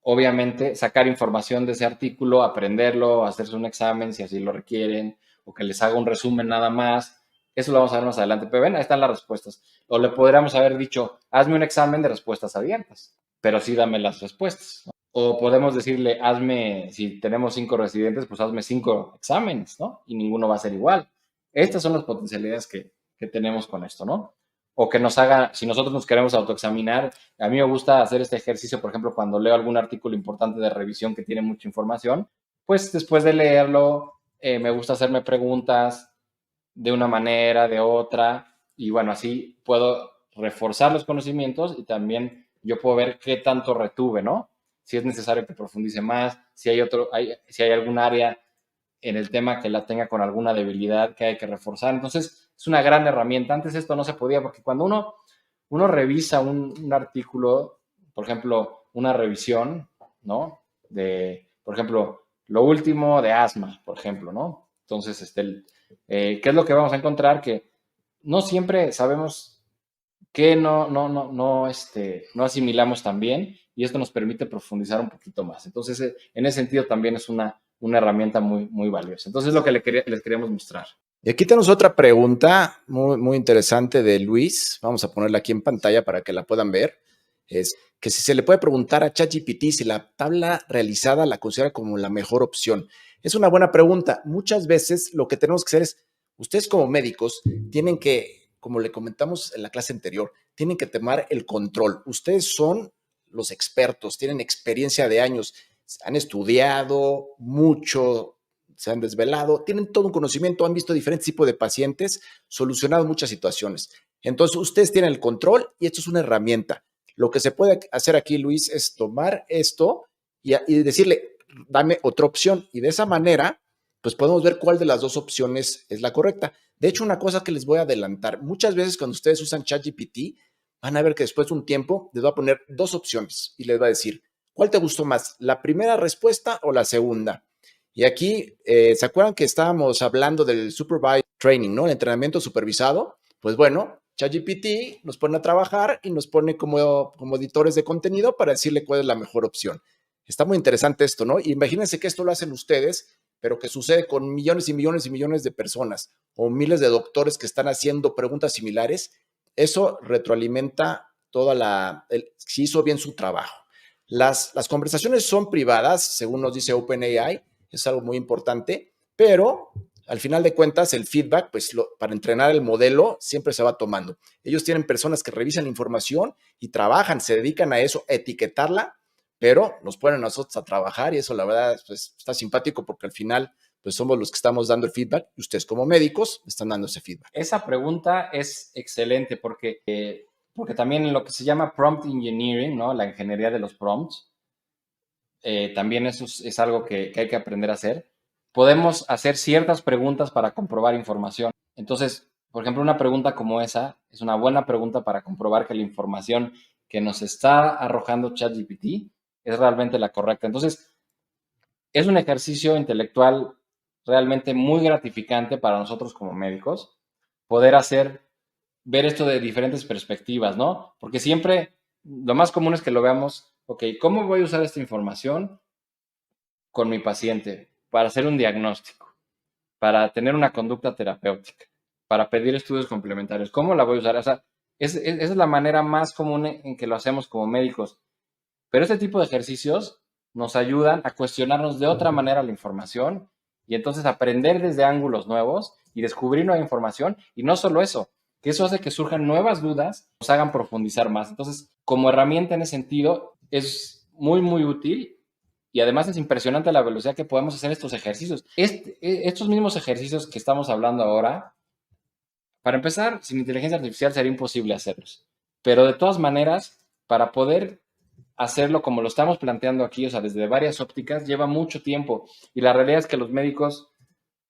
obviamente sacar información de ese artículo, aprenderlo, hacerse un examen si así lo requieren, o que les haga un resumen nada más. Eso lo vamos a ver más adelante. Pero ven, ahí están las respuestas. O le podríamos haber dicho, hazme un examen de respuestas abiertas, pero sí dame las respuestas, ¿no? O podemos decirle, hazme, si tenemos 5 residentes, pues hazme 5 exámenes, ¿no? Y ninguno va a ser igual. Estas son las potencialidades que tenemos con esto, ¿no? O que nos haga, si nosotros nos queremos autoexaminar, a mí me gusta hacer este ejercicio, por ejemplo, cuando leo algún artículo importante de revisión que tiene mucha información, pues después de leerlo, me gusta hacerme preguntas de una manera, de otra, y bueno, así puedo reforzar los conocimientos y también yo puedo ver qué tanto retuve, ¿no? Si es necesario que profundice más, si si hay algún área en el tema que la tenga con alguna debilidad que hay que reforzar. Entonces, es una gran herramienta. Antes esto no se podía, porque cuando uno revisa un artículo, por ejemplo, una revisión, ¿no? Por ejemplo, lo último de asma, por ejemplo, ¿no? Entonces, ¿qué es lo que vamos a encontrar? Que no siempre sabemos que no asimilamos tan bien y esto nos permite profundizar un poquito más. Entonces, en ese sentido también es una herramienta muy, muy valiosa. Entonces, es lo que les queríamos mostrar. Y aquí tenemos otra pregunta muy, muy interesante de Luis. Vamos a ponerla aquí en pantalla para que la puedan ver. Es que si se le puede preguntar a ChatGPT si la tabla realizada la considera como la mejor opción. Es una buena pregunta. Muchas veces lo que tenemos que hacer es, ustedes como médicos tienen que, como le comentamos en la clase anterior, tienen que tomar el control. Ustedes son los expertos, tienen experiencia de años, han estudiado mucho, se han desvelado, tienen todo un conocimiento, han visto diferentes tipos de pacientes, solucionado muchas situaciones. Entonces, ustedes tienen el control y esto es una herramienta. Lo que se puede hacer aquí, Luis, es tomar esto y decirle, dame otra opción. Y de esa manera, pues podemos ver cuál de las dos opciones es la correcta. De hecho, una cosa que les voy a adelantar, muchas veces cuando ustedes usan ChatGPT, van a ver que después de un tiempo les va a poner dos opciones y les va a decir, ¿cuál te gustó más? ¿La primera respuesta o la segunda? Y aquí, ¿se acuerdan que estábamos hablando del supervised training, ¿no? El entrenamiento supervisado. Pues bueno, ChatGPT nos pone a trabajar y nos pone como editores de contenido para decirle cuál es la mejor opción. Está muy interesante esto, ¿no? Y imagínense que esto lo hacen ustedes, pero que sucede con millones y millones y millones de personas o miles de doctores que están haciendo preguntas similares. Eso retroalimenta si hizo bien su trabajo. Las conversaciones son privadas, según nos dice OpenAI, es algo muy importante, pero al final de cuentas el feedback, pues para entrenar el modelo siempre se va tomando. Ellos tienen personas que revisan la información y trabajan, se dedican a eso, a etiquetarla, pero nos ponen a nosotros a trabajar y eso la verdad pues, está simpático porque al final pues somos los que estamos dando el feedback y ustedes como médicos están dando ese feedback. Esa pregunta es excelente porque también en lo que se llama prompt engineering, ¿no? La ingeniería de los prompts, también eso es algo que hay que aprender a hacer. Podemos hacer ciertas preguntas para comprobar información. Entonces, por ejemplo, una pregunta como esa es una buena pregunta para comprobar que la información que nos está arrojando ChatGPT es realmente la correcta. Entonces, es un ejercicio intelectual realmente muy gratificante para nosotros como médicos poder ver esto de diferentes perspectivas, ¿no? Porque siempre lo más común es que lo veamos, ok, ¿cómo voy a usar esta información con mi paciente para hacer un diagnóstico, para tener una conducta terapéutica, para pedir estudios complementarios? ¿Cómo la voy a usar? O sea, esa es la manera más común en que lo hacemos como médicos. Pero este tipo de ejercicios nos ayudan a cuestionarnos de otra manera la información y entonces aprender desde ángulos nuevos y descubrir nueva información. Y no solo eso, que eso hace que surjan nuevas dudas, nos hagan profundizar más. Entonces, como herramienta en ese sentido, es muy, muy útil y además es impresionante la velocidad que podemos hacer estos ejercicios. Estos mismos ejercicios que estamos hablando ahora, para empezar, sin inteligencia artificial sería imposible hacerlos. Pero de todas maneras, para poder hacerlo como lo estamos planteando aquí, o sea, desde varias ópticas, lleva mucho tiempo. Y la realidad es que los médicos,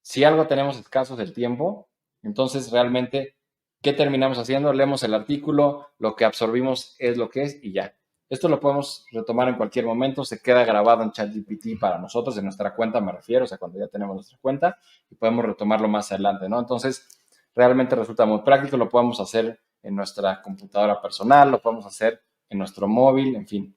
si algo tenemos escasos del tiempo, entonces realmente, ¿qué terminamos haciendo? Leemos el artículo, lo que absorbimos es lo que es y ya. Esto lo podemos retomar en cualquier momento, se queda grabado en ChatGPT para nosotros, en nuestra cuenta me refiero, o sea, cuando ya tenemos nuestra cuenta, y podemos retomarlo más adelante, ¿no? Entonces, realmente resulta muy práctico, lo podemos hacer en nuestra computadora personal, lo podemos hacer en nuestro móvil, en fin.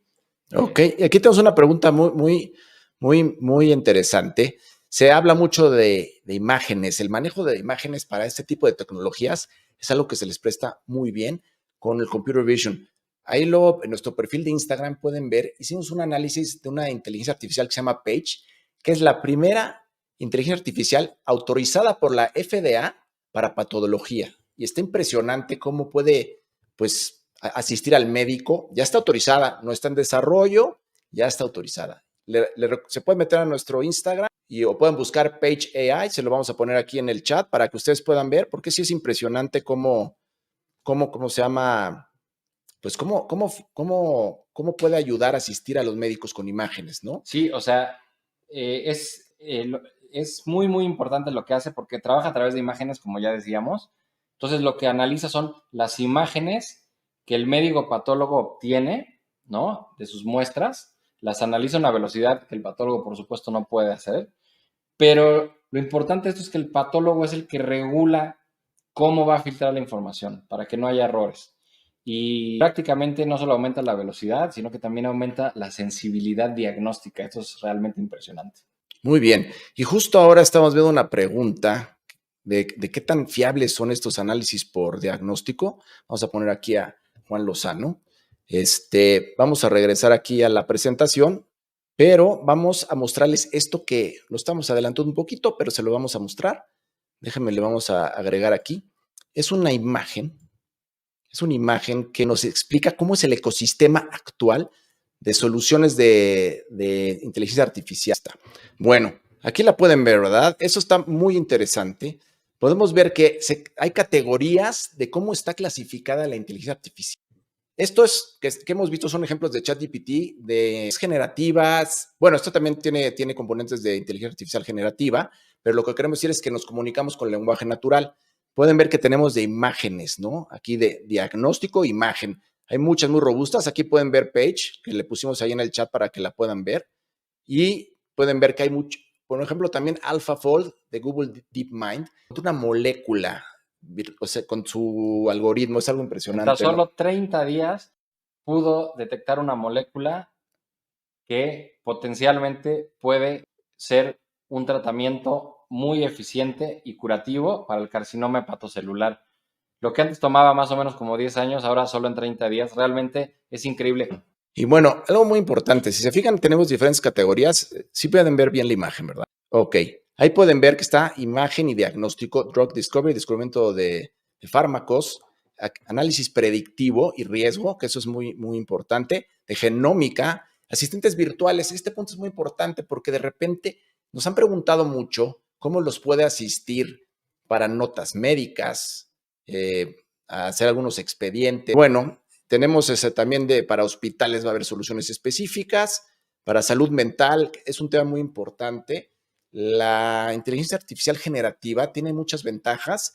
Ok, aquí tenemos una pregunta muy, muy, muy, muy interesante. Se habla mucho de imágenes. El manejo de imágenes para este tipo de tecnologías es algo que se les presta muy bien con el Computer Vision. Ahí luego en nuestro perfil de Instagram pueden ver, hicimos un análisis de una inteligencia artificial que se llama Page, que es la primera inteligencia artificial autorizada por la FDA para patología. Y está impresionante cómo puede, pues, asistir al médico. Ya está autorizada, no está en desarrollo, ya está autorizada. Se puede meter a nuestro Instagram o pueden buscar Page AI, se lo vamos a poner aquí en el chat para que ustedes puedan ver, porque sí es impresionante cómo se llama, pues cómo puede ayudar a asistir a los médicos con imágenes, ¿no? Sí, o sea, es muy, muy importante lo que hace porque trabaja a través de imágenes, como ya decíamos. Entonces, lo que analiza son las imágenes que el médico patólogo obtiene, ¿no? De sus muestras, las analiza a una velocidad que el patólogo, por supuesto, no puede hacer. Pero lo importante de esto es que el patólogo es el que regula cómo va a filtrar la información para que no haya errores. Y prácticamente no solo aumenta la velocidad, sino que también aumenta la sensibilidad diagnóstica. Esto es realmente impresionante. Muy bien. Y justo ahora estamos viendo una pregunta de qué tan fiables son estos análisis por diagnóstico. Vamos a poner aquí a Juan Lozano. Vamos a regresar aquí a la presentación, pero vamos a mostrarles esto que lo estamos adelantando un poquito, pero se lo vamos a mostrar. Déjenme, le vamos a agregar aquí. Es una imagen que nos explica cómo es el ecosistema actual de soluciones de inteligencia artificial. Bueno, aquí la pueden ver, ¿verdad? Eso está muy interesante. Podemos ver que hay categorías de cómo está clasificada la inteligencia artificial. Esto es que hemos visto son ejemplos de ChatGPT, de generativas. Bueno, esto también tiene componentes de inteligencia artificial generativa, pero lo que queremos decir es que nos comunicamos con lenguaje natural. Pueden ver que tenemos de imágenes, ¿no? Aquí de diagnóstico, imagen. Hay muchas muy robustas. Aquí pueden ver Page, que le pusimos ahí en el chat para que la puedan ver. Y pueden ver que hay mucho, por ejemplo, también AlphaFold de Google DeepMind, una molécula, o sea, con su algoritmo, es algo impresionante. En tan solo 30 días pudo detectar una molécula que potencialmente puede ser un tratamiento muy eficiente y curativo para el carcinoma hepatocelular. Lo que antes tomaba más o menos como 10 años, ahora solo en 30 días. Realmente es increíble. Y bueno, algo muy importante, si se fijan, tenemos diferentes categorías. Sí pueden ver bien la imagen, ¿verdad? Ok, ahí pueden ver que está imagen y diagnóstico, drug discovery, descubrimiento de fármacos, análisis predictivo y riesgo, que eso es muy, muy importante, de genómica, asistentes virtuales. Este punto es muy importante porque de repente nos han preguntado mucho cómo los puede asistir para notas médicas, a hacer algunos expedientes. Bueno, tenemos ese también para hospitales va a haber soluciones específicas, para salud mental es un tema muy importante. La inteligencia artificial generativa tiene muchas ventajas.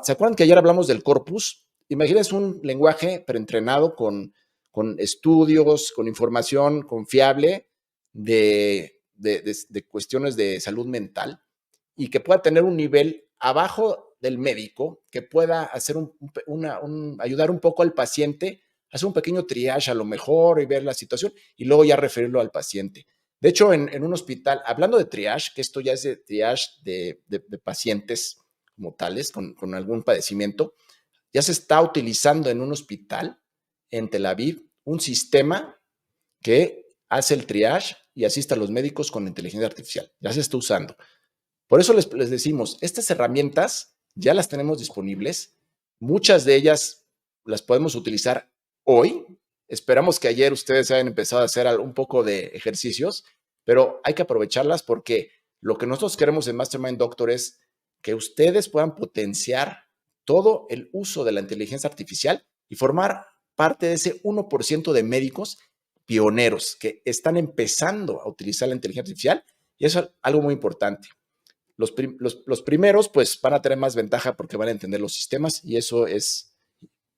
¿Se acuerdan que ayer hablamos del corpus? Imagínense un lenguaje preentrenado con estudios, con información confiable de cuestiones de salud mental y que pueda tener un nivel abajo del médico, que pueda hacer ayudar un poco al paciente, hacer un pequeño triage a lo mejor y ver la situación y luego ya referirlo al paciente. De hecho, en un hospital, hablando de triage, que esto ya es de triage de pacientes como tales, con algún padecimiento, ya se está utilizando en un hospital en Tel Aviv un sistema que hace el triage y asiste a los médicos con inteligencia artificial. Ya se está usando. Por eso les decimos, estas herramientas ya las tenemos disponibles. Muchas de ellas las podemos utilizar hoy. Esperamos que ayer ustedes hayan empezado a hacer un poco de ejercicios, pero hay que aprovecharlas porque lo que nosotros queremos en Mastermind Doctor es que ustedes puedan potenciar todo el uso de la inteligencia artificial y formar parte de ese 1% de médicos pioneros que están empezando a utilizar la inteligencia artificial, y eso es algo muy importante. Los primeros pues van a tener más ventaja porque van a entender los sistemas y eso es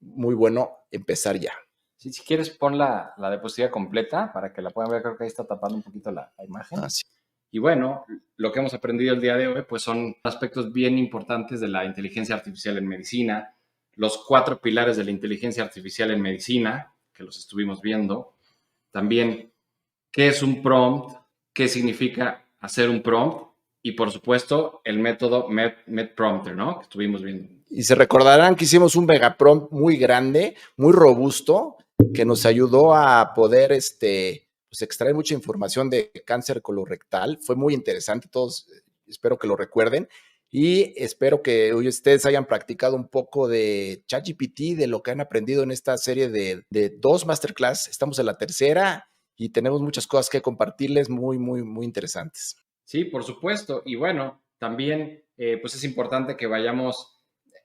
muy bueno empezar ya. Si quieres pon la diapositiva completa para que la puedan ver. Creo que ahí está tapando un poquito la imagen. Sí. Y bueno, lo que hemos aprendido el día de hoy pues son aspectos bien importantes de la inteligencia artificial en medicina, los 4 pilares de la inteligencia artificial en medicina, que los estuvimos viendo. También, ¿qué es un prompt? ¿Qué significa hacer un prompt? Y por supuesto, el método MedPrompter, ¿no? Que estuvimos viendo. Y se recordarán que hicimos un megaprompt muy grande, muy robusto, que nos ayudó a poder pues extraer mucha información de cáncer colorectal. Fue muy interesante, todos espero que lo recuerden. y espero que hoy ustedes hayan practicado un poco de ChatGPT, de lo que han aprendido en esta serie de 2 masterclass. Estamos en la tercera y tenemos muchas cosas que compartirles muy, muy, muy interesantes. Sí, por supuesto. Y bueno, también pues es importante que vayamos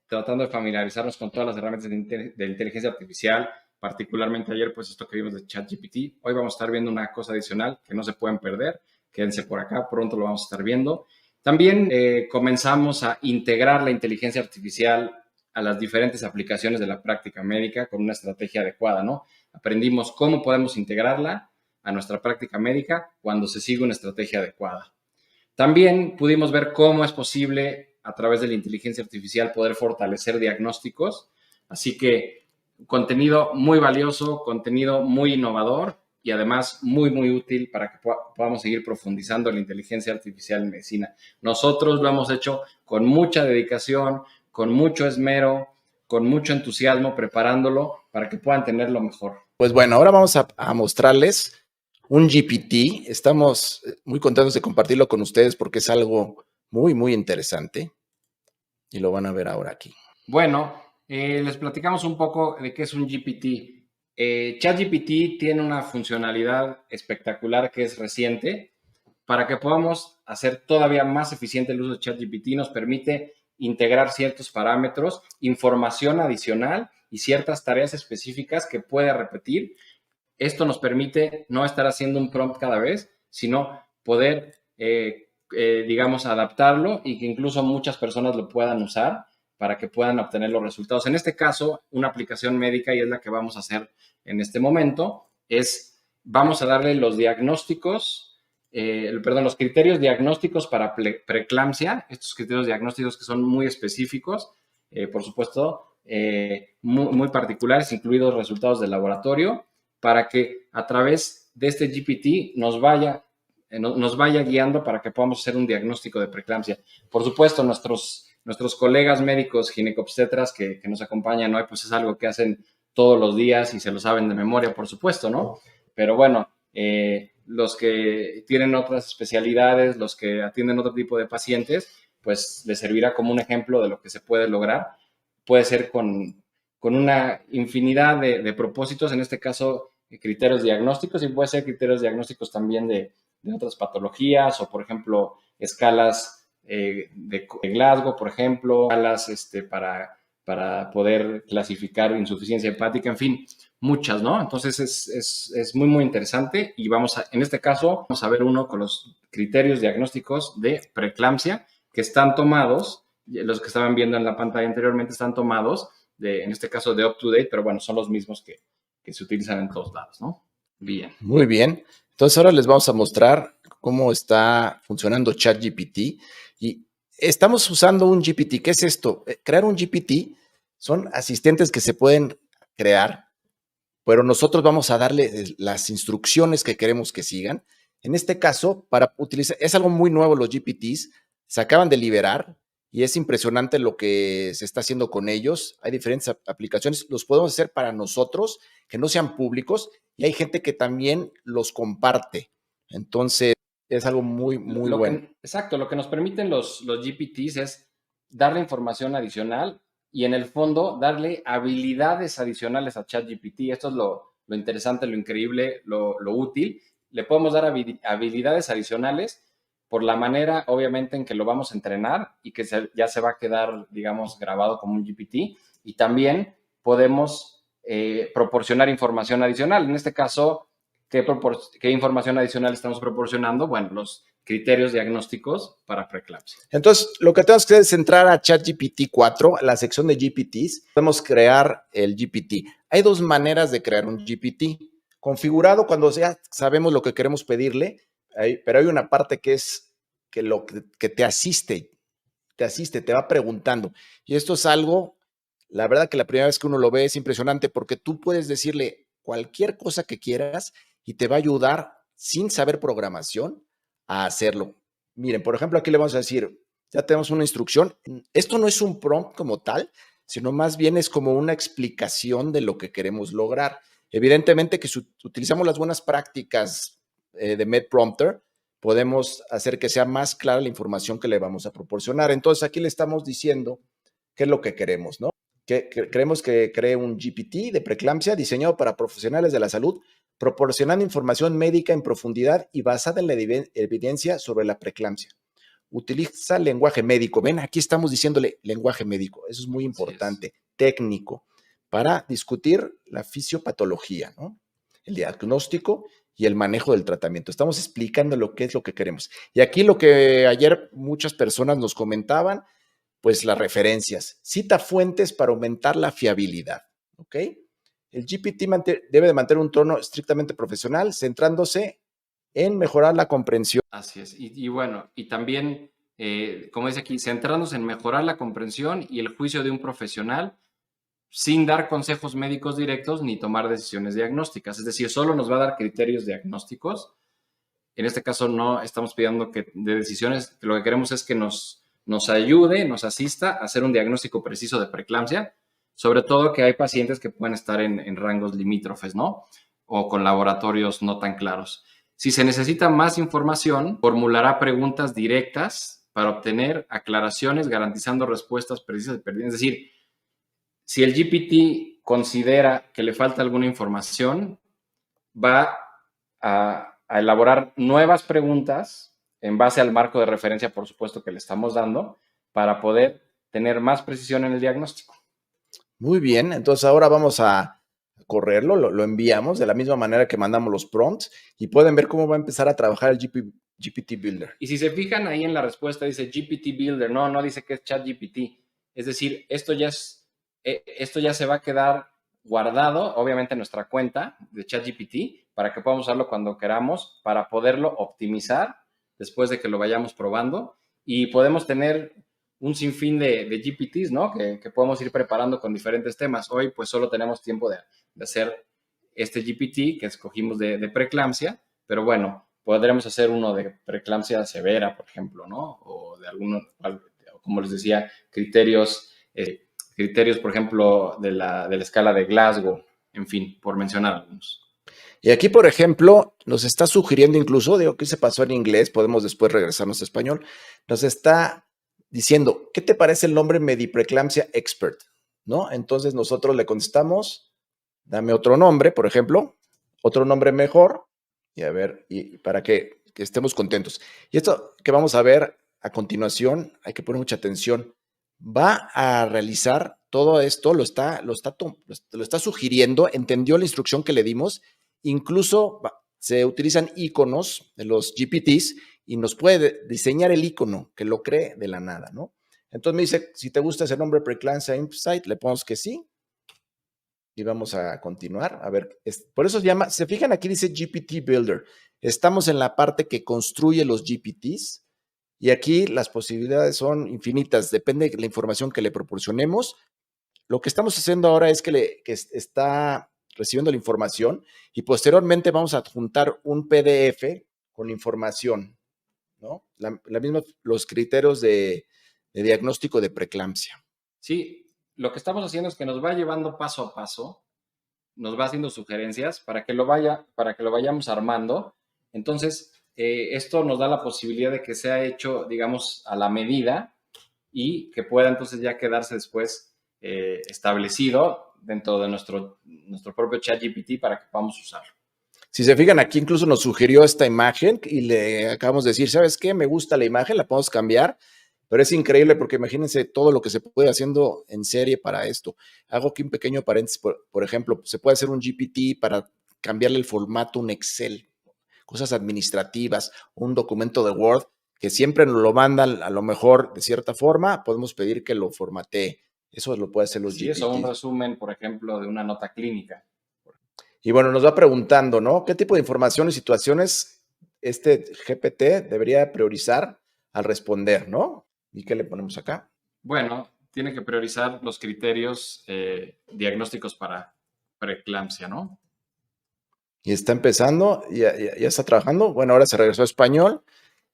tratando de familiarizarnos con todas las herramientas de inteligencia artificial, particularmente ayer, pues esto que vimos de ChatGPT. Hoy vamos a estar viendo una cosa adicional que no se pueden perder. Quédense por acá, pronto lo vamos a estar viendo. También comenzamos a integrar la inteligencia artificial a las diferentes aplicaciones de la práctica médica con una estrategia adecuada, ¿no? Aprendimos cómo podemos integrarla a nuestra práctica médica cuando se sigue una estrategia adecuada. También pudimos ver cómo es posible a través de la inteligencia artificial poder fortalecer diagnósticos. Así que contenido muy valioso, contenido muy innovador y además muy, muy útil para que podamos seguir profundizando la inteligencia artificial en medicina. Nosotros lo hemos hecho con mucha dedicación, con mucho esmero, con mucho entusiasmo, preparándolo para que puedan tenerlo mejor. Pues bueno, ahora vamos a mostrarles un GPT. Estamos muy contentos de compartirlo con ustedes porque es algo muy, muy interesante y lo van a ver ahora aquí. Bueno, les platicamos un poco de qué es un GPT. ChatGPT tiene una funcionalidad espectacular que es reciente. Para que podamos hacer todavía más eficiente el uso de ChatGPT, nos permite integrar ciertos parámetros, información adicional y ciertas tareas específicas que puede repetir. Esto nos permite no estar haciendo un prompt cada vez, sino poder, digamos, adaptarlo y que incluso muchas personas lo puedan usar para que puedan obtener los resultados. En este caso, una aplicación médica, y es la que vamos a hacer en este momento, es vamos a darle los diagnósticos, los criterios diagnósticos para preeclampsia, estos criterios diagnósticos que son muy específicos, por supuesto, muy particulares, incluidos resultados del laboratorio, para que a través de este GPT nos vaya guiando para que podamos hacer un diagnóstico de preeclampsia. Por supuesto, nuestros colegas médicos ginecobstetras que nos acompañan hoy, pues es algo que hacen todos los días y se lo saben de memoria, por supuesto, ¿no? Pero bueno, los que tienen otras especialidades, los que atienden otro tipo de pacientes, pues les servirá como un ejemplo de lo que se puede lograr. Puede ser con una infinidad de propósitos, en este caso criterios diagnósticos, y puede ser criterios diagnósticos también de otras patologías o, por ejemplo, escalas de Glasgow, por ejemplo, escalas para poder clasificar insuficiencia hepática, en fin, muchas, ¿no? Entonces es muy, muy interesante y en este caso, vamos a ver uno con los criterios diagnósticos de preeclampsia que están tomados, los que estaban viendo en la pantalla anteriormente están tomados, en este caso de UpToDate, pero bueno, son los mismos que se utilizan en todos lados, ¿no? Bien. Muy bien. Entonces ahora les vamos a mostrar cómo está funcionando ChatGPT y estamos usando un GPT. ¿Qué es esto? Crear un GPT son asistentes que se pueden crear, pero nosotros vamos a darle las instrucciones que queremos que sigan. En este caso, para utilizar, es algo muy nuevo los GPTs, se acaban de liberar y es impresionante lo que se está haciendo con ellos. Hay diferentes aplicaciones, los podemos hacer para nosotros, que no sean públicos, y hay gente que también los comparte. Entonces, es algo muy, muy bueno. Exacto, lo que nos permiten los GPTs es darle información adicional y en el fondo darle habilidades adicionales a ChatGPT. Esto es lo interesante, lo increíble, lo útil. Le podemos dar habilidades adicionales por la manera, obviamente, en que lo vamos a entrenar y que ya se va a quedar, digamos, grabado como un GPT. Y también podemos proporcionar información adicional. En este caso, ¿qué información adicional estamos proporcionando? Bueno, los criterios diagnósticos para preeclampsia. Entonces, lo que tenemos que hacer es entrar a ChatGPT 4, a la sección de GPTs. Podemos crear el GPT. Hay dos maneras de crear un GPT. Configurado cuando ya sabemos lo que queremos pedirle, pero hay una parte que es que te asiste, te va preguntando. Y esto es algo, la verdad que la primera vez que uno lo ve es impresionante porque tú puedes decirle cualquier cosa que quieras y te va a ayudar sin saber programación a hacerlo. Miren, por ejemplo, aquí le vamos a decir, ya tenemos una instrucción. Esto no es un prompt como tal, sino más bien es como una explicación de lo que queremos lograr. Evidentemente que si utilizamos las buenas prácticas de MedPrompter, podemos hacer que sea más clara la información que le vamos a proporcionar. Entonces, aquí le estamos diciendo qué es lo que queremos, ¿no? Queremos que cree un GPT de preeclampsia diseñado para profesionales de la salud, proporcionando información médica en profundidad y basada en la evidencia sobre la preeclampsia. Utiliza lenguaje médico. Ven, aquí estamos diciéndole lenguaje médico. Eso es muy importante, técnico, para discutir la fisiopatología, ¿no? El diagnóstico y el manejo del tratamiento. Estamos explicando lo que es lo que queremos. Y aquí lo que ayer muchas personas nos comentaban, pues las referencias. Cita fuentes para aumentar la fiabilidad, ¿ok? El GPT debe de mantener un tono estrictamente profesional, centrándose en mejorar la comprensión. Así es. Y bueno, y también, como dice aquí, centrándose en mejorar la comprensión y el juicio de un profesional sin dar consejos médicos directos ni tomar decisiones diagnósticas. Es decir, solo nos va a dar criterios diagnósticos. En este caso no estamos pidiendo que de decisiones, lo que queremos es que nos ayude, nos asista a hacer un diagnóstico preciso de preeclampsia, sobre todo que hay pacientes que pueden estar en rangos limítrofes, ¿no? O con laboratorios no tan claros. Si se necesita más información, formulará preguntas directas para obtener aclaraciones, garantizando respuestas precisas y pertinentes. Es decir, si el GPT considera que le falta alguna información, va a elaborar nuevas preguntas en base al marco de referencia, por supuesto, que le estamos dando, para poder tener más precisión en el diagnóstico. Muy bien, entonces ahora vamos a correrlo, lo enviamos de la misma manera que mandamos los prompts y pueden ver cómo va a empezar a trabajar el GPT Builder. Y si se fijan ahí en la respuesta dice GPT Builder, no dice que es ChatGPT. Es decir, esto ya se va a quedar guardado, obviamente en nuestra cuenta de ChatGPT, para que podamos usarlo cuando queramos, para poderlo optimizar después de que lo vayamos probando. Y podemos tener un sinfín de GPTs, ¿no? Que podemos ir preparando con diferentes temas. Hoy, pues, solo tenemos tiempo de hacer este GPT que escogimos de preeclampsia, pero bueno, podremos hacer uno de preeclampsia severa, por ejemplo, ¿no? O de algunos, como les decía, criterios, por ejemplo, de la escala de Glasgow, en fin, por mencionar algunos. Y aquí, por ejemplo, nos está sugiriendo incluso, digo que se pasó en inglés, podemos después regresarnos a español, nos está diciendo, ¿qué te parece el nombre Medipreeclampsia Expert? ¿No? Entonces nosotros le contestamos, dame otro nombre, por ejemplo, otro nombre mejor, y a ver, y para que estemos contentos. Y esto que vamos a ver a continuación, hay que poner mucha atención, va a realizar todo esto, lo está sugiriendo, entendió la instrucción que le dimos, incluso se utilizan iconos de los GPTs y nos puede diseñar el icono que lo cree de la nada, ¿no? Entonces me dice, si te gusta ese nombre Preeclampsia Insight, le ponemos que sí. Y vamos a continuar. A ver, por eso se llama, se fijan aquí dice GPT Builder. Estamos en la parte que construye los GPTs y aquí las posibilidades son infinitas. Depende de la información que le proporcionemos. Lo que estamos haciendo ahora es que está recibiendo la información y posteriormente vamos a adjuntar un PDF con información, ¿no? La misma, los criterios de diagnóstico de preeclampsia. Sí, lo que estamos haciendo es que nos va llevando paso a paso, nos va haciendo sugerencias para que lo vayamos armando. Entonces, esto nos da la posibilidad de que sea hecho, digamos, a la medida y que pueda entonces ya quedarse después establecido dentro de nuestro propio ChatGPT para que podamos usarlo. Si se fijan, aquí incluso nos sugirió esta imagen y le acabamos de decir, ¿sabes qué? Me gusta la imagen, la podemos cambiar, pero es increíble porque imagínense todo lo que se puede haciendo en serie para esto. Hago aquí un pequeño paréntesis, por ejemplo, se puede hacer un GPT para cambiarle el formato a un Excel, cosas administrativas, un documento de Word, que siempre nos lo mandan a lo mejor de cierta forma, podemos pedir que lo formatee. Eso lo puede hacer los Sí, GPT. eso, un resumen, por ejemplo, de una nota clínica. Y bueno, nos va preguntando, ¿no? ¿Qué tipo de información y situaciones este GPT debería priorizar al responder, ¿no? ¿Y qué le ponemos acá? Bueno, tiene que priorizar los criterios diagnósticos para preeclampsia, ¿no? Y está empezando, ya está trabajando. Bueno, ahora se regresó a español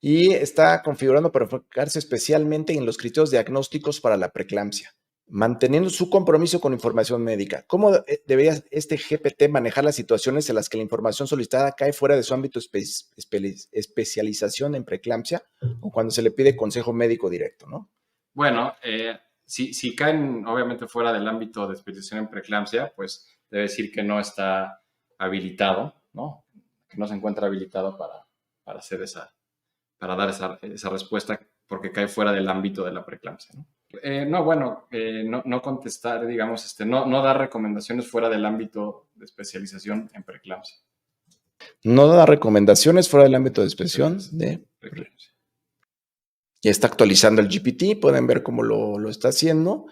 y está configurando para enfocarse especialmente en los criterios diagnósticos para la preeclampsia. Manteniendo su compromiso con información médica. ¿Cómo debería este GPT manejar las situaciones en las que la información solicitada cae fuera de su ámbito especialización en preeclampsia o cuando se le pide consejo médico directo, ¿no? Bueno, si caen obviamente fuera del ámbito de especialización en preeclampsia, pues debe decir que no está habilitado, ¿no? Que no se encuentra habilitado para hacer para dar esa respuesta porque cae fuera del ámbito de la preeclampsia, ¿no? No contestar, digamos, no dar recomendaciones fuera del ámbito de especialización en preeclampsia. No da recomendaciones fuera del ámbito de expresión de preeclampsia. Ya está actualizando el GPT, pueden ver cómo lo está haciendo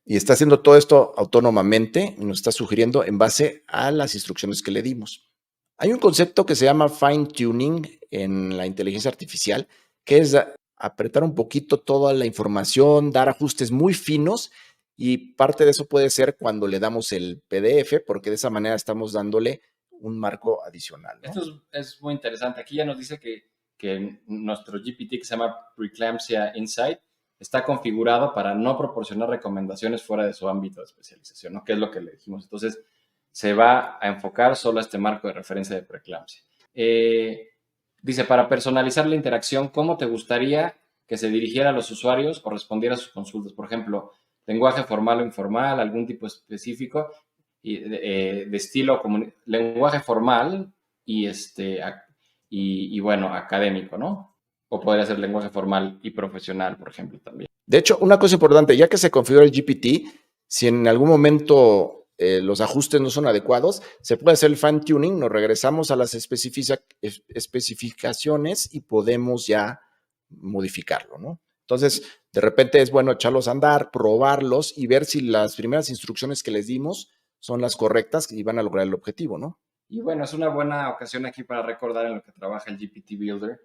y está haciendo todo esto autónomamente y nos está sugiriendo en base a las instrucciones que le dimos. Hay un concepto que se llama fine tuning en la inteligencia artificial, que es apretar un poquito toda la información, dar ajustes muy finos y parte de eso puede ser cuando le damos el PDF, porque de esa manera estamos dándole un marco adicional, ¿no? Esto es muy interesante. Aquí ya nos dice que nuestro GPT, que se llama Preeclampsia Insight, está configurado para no proporcionar recomendaciones fuera de su ámbito de especialización, ¿no? Que es lo que le dijimos. Entonces, se va a enfocar solo a este marco de referencia de preeclampsia. Dice, para personalizar la interacción, ¿cómo te gustaría que se dirigiera a los usuarios o respondiera a sus consultas? Por ejemplo, lenguaje formal o informal, algún tipo específico de estilo, lenguaje formal y bueno, académico, ¿no? O podría ser lenguaje formal y profesional, por ejemplo, también. De hecho, una cosa importante, ya que se configura el GPT, si en algún momento los ajustes no son adecuados, se puede hacer el fine tuning, nos regresamos a las especificaciones y podemos ya modificarlo, ¿no? Entonces, de repente es bueno echarlos a andar, probarlos y ver si las primeras instrucciones que les dimos son las correctas y van a lograr el objetivo, ¿no? Y bueno, es una buena ocasión aquí para recordar en lo que trabaja el GPT Builder,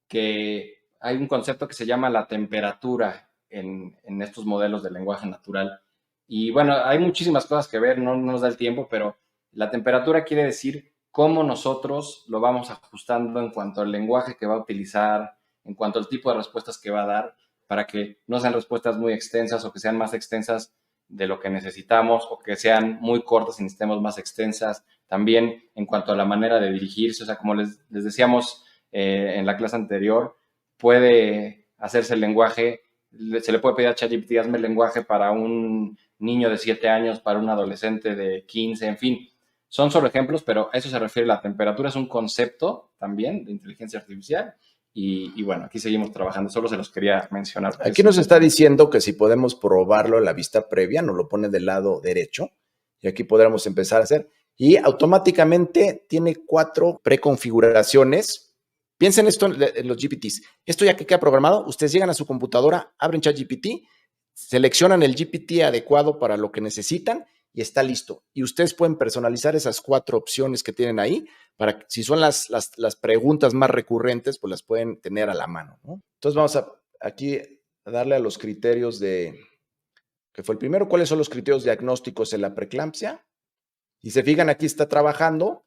que hay un concepto que se llama la temperatura en estos modelos de lenguaje natural. Y bueno, hay muchísimas cosas que ver, no nos da el tiempo, pero la temperatura quiere decir cómo nosotros lo vamos ajustando en cuanto al lenguaje que va a utilizar, en cuanto al tipo de respuestas que va a dar, para que no sean respuestas muy extensas o que sean más extensas de lo que necesitamos o que sean muy cortas y necesitemos más extensas. También en cuanto a la manera de dirigirse, o sea, como les decíamos en la clase anterior, puede hacerse el lenguaje, se le puede pedir a ChatGPT, hazme el lenguaje para un niño de 7 años, para un adolescente de 15, en fin. Son solo ejemplos, pero a eso se refiere la temperatura, es un concepto también de inteligencia artificial. Y bueno, aquí seguimos trabajando, solo se los quería mencionar. Aquí nos está diciendo que si podemos probarlo en la vista previa, nos lo pone del lado derecho y aquí podremos empezar a hacer. Y automáticamente tiene 4 preconfiguraciones. Piensen esto en los GPTs. Esto ya que queda programado, ustedes llegan a su computadora, abren ChatGPT, seleccionan el GPT adecuado para lo que necesitan y está listo. Y ustedes pueden personalizar esas 4 opciones que tienen ahí para que si son las preguntas más recurrentes, pues las pueden tener a la mano, ¿no? Entonces vamos aquí a darle a los criterios que fue el primero, ¿cuáles son los criterios diagnósticos en la preeclampsia? Y se fijan, aquí está trabajando.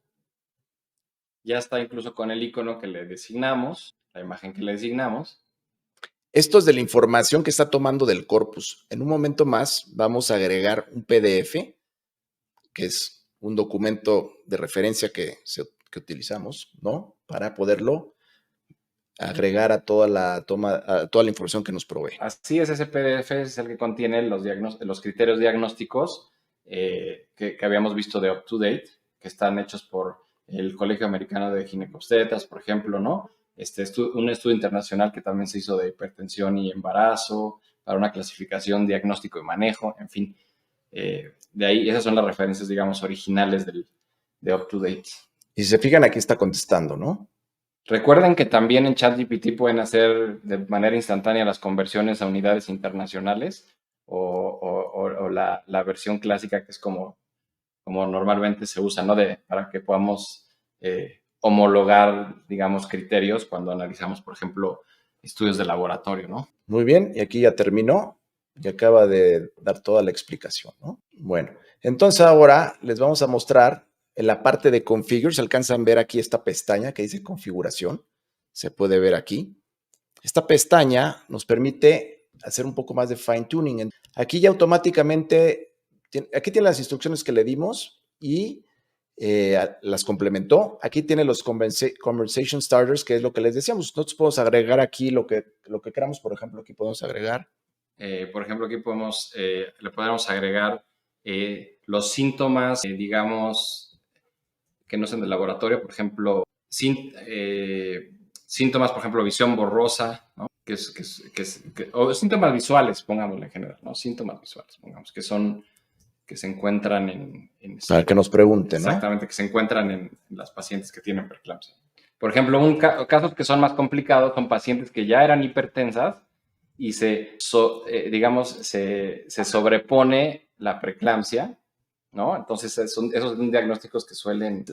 Ya está incluso con el icono que le designamos, la imagen que le designamos. Esto es de la información que está tomando del corpus. En un momento más vamos a agregar un PDF, que es un documento de referencia que utilizamos, ¿no? Para poderlo agregar a toda la información que nos provee. Así es, ese PDF es el que contiene los criterios diagnósticos que habíamos visto de UpToDate, que están hechos por el Colegio Americano de Ginecobstetras, por ejemplo, ¿no? Un estudio internacional que también se hizo de hipertensión y embarazo, para una clasificación, diagnóstico y manejo, en fin. De ahí, esas son las referencias, digamos, originales de UpToDate. Y si se fijan, aquí está contestando, ¿no? Recuerden que también en ChatGPT pueden hacer de manera instantánea las conversiones a unidades internacionales o la versión clásica que es como normalmente se usa, ¿no? Para que podamos homologar, digamos, criterios cuando analizamos, por ejemplo, estudios de laboratorio, ¿no? Muy bien, y aquí ya terminó, ya acaba de dar toda la explicación, ¿no? Bueno, entonces ahora les vamos a mostrar en la parte de configure, se alcanzan a ver aquí esta pestaña que dice configuración, se puede ver aquí. Esta pestaña nos permite hacer un poco más de fine tuning. Aquí ya automáticamente, aquí tiene las instrucciones que le dimos y las complementó. Aquí tiene los conversation starters, que es lo que les decíamos. Nosotros podemos agregar aquí lo que queramos. Por ejemplo, aquí podemos agregar. Por ejemplo, aquí le podemos agregar los síntomas, digamos, que no sean del laboratorio, por ejemplo, síntomas, por ejemplo, visión borrosa, ¿no? O síntomas visuales, pongámosle en general, ¿no? Síntomas visuales, pongamos, que se encuentran Para que nos pregunten, ¿no? Exactamente, que se encuentran en las pacientes que tienen preeclampsia. Por ejemplo, casos que son más complicados son pacientes que ya eran hipertensas y se sobrepone la preeclampsia, ¿no? Entonces, esos son diagnósticos que suelen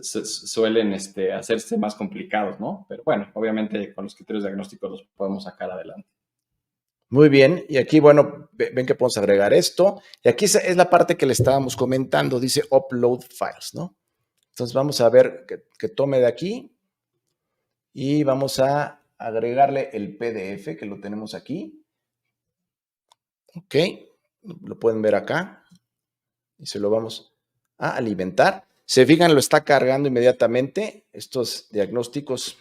hacerse más complicados, ¿no? Pero bueno, obviamente con los criterios diagnósticos los podemos sacar adelante. Muy bien, y aquí, bueno, ven que podemos agregar esto, y aquí es la parte que le estábamos comentando, dice upload files, ¿no? Entonces vamos a ver que tome de aquí y vamos a agregarle el PDF que lo tenemos aquí. Ok, lo pueden ver acá y se lo vamos a alimentar. Se fijan, lo está cargando inmediatamente estos diagnósticos,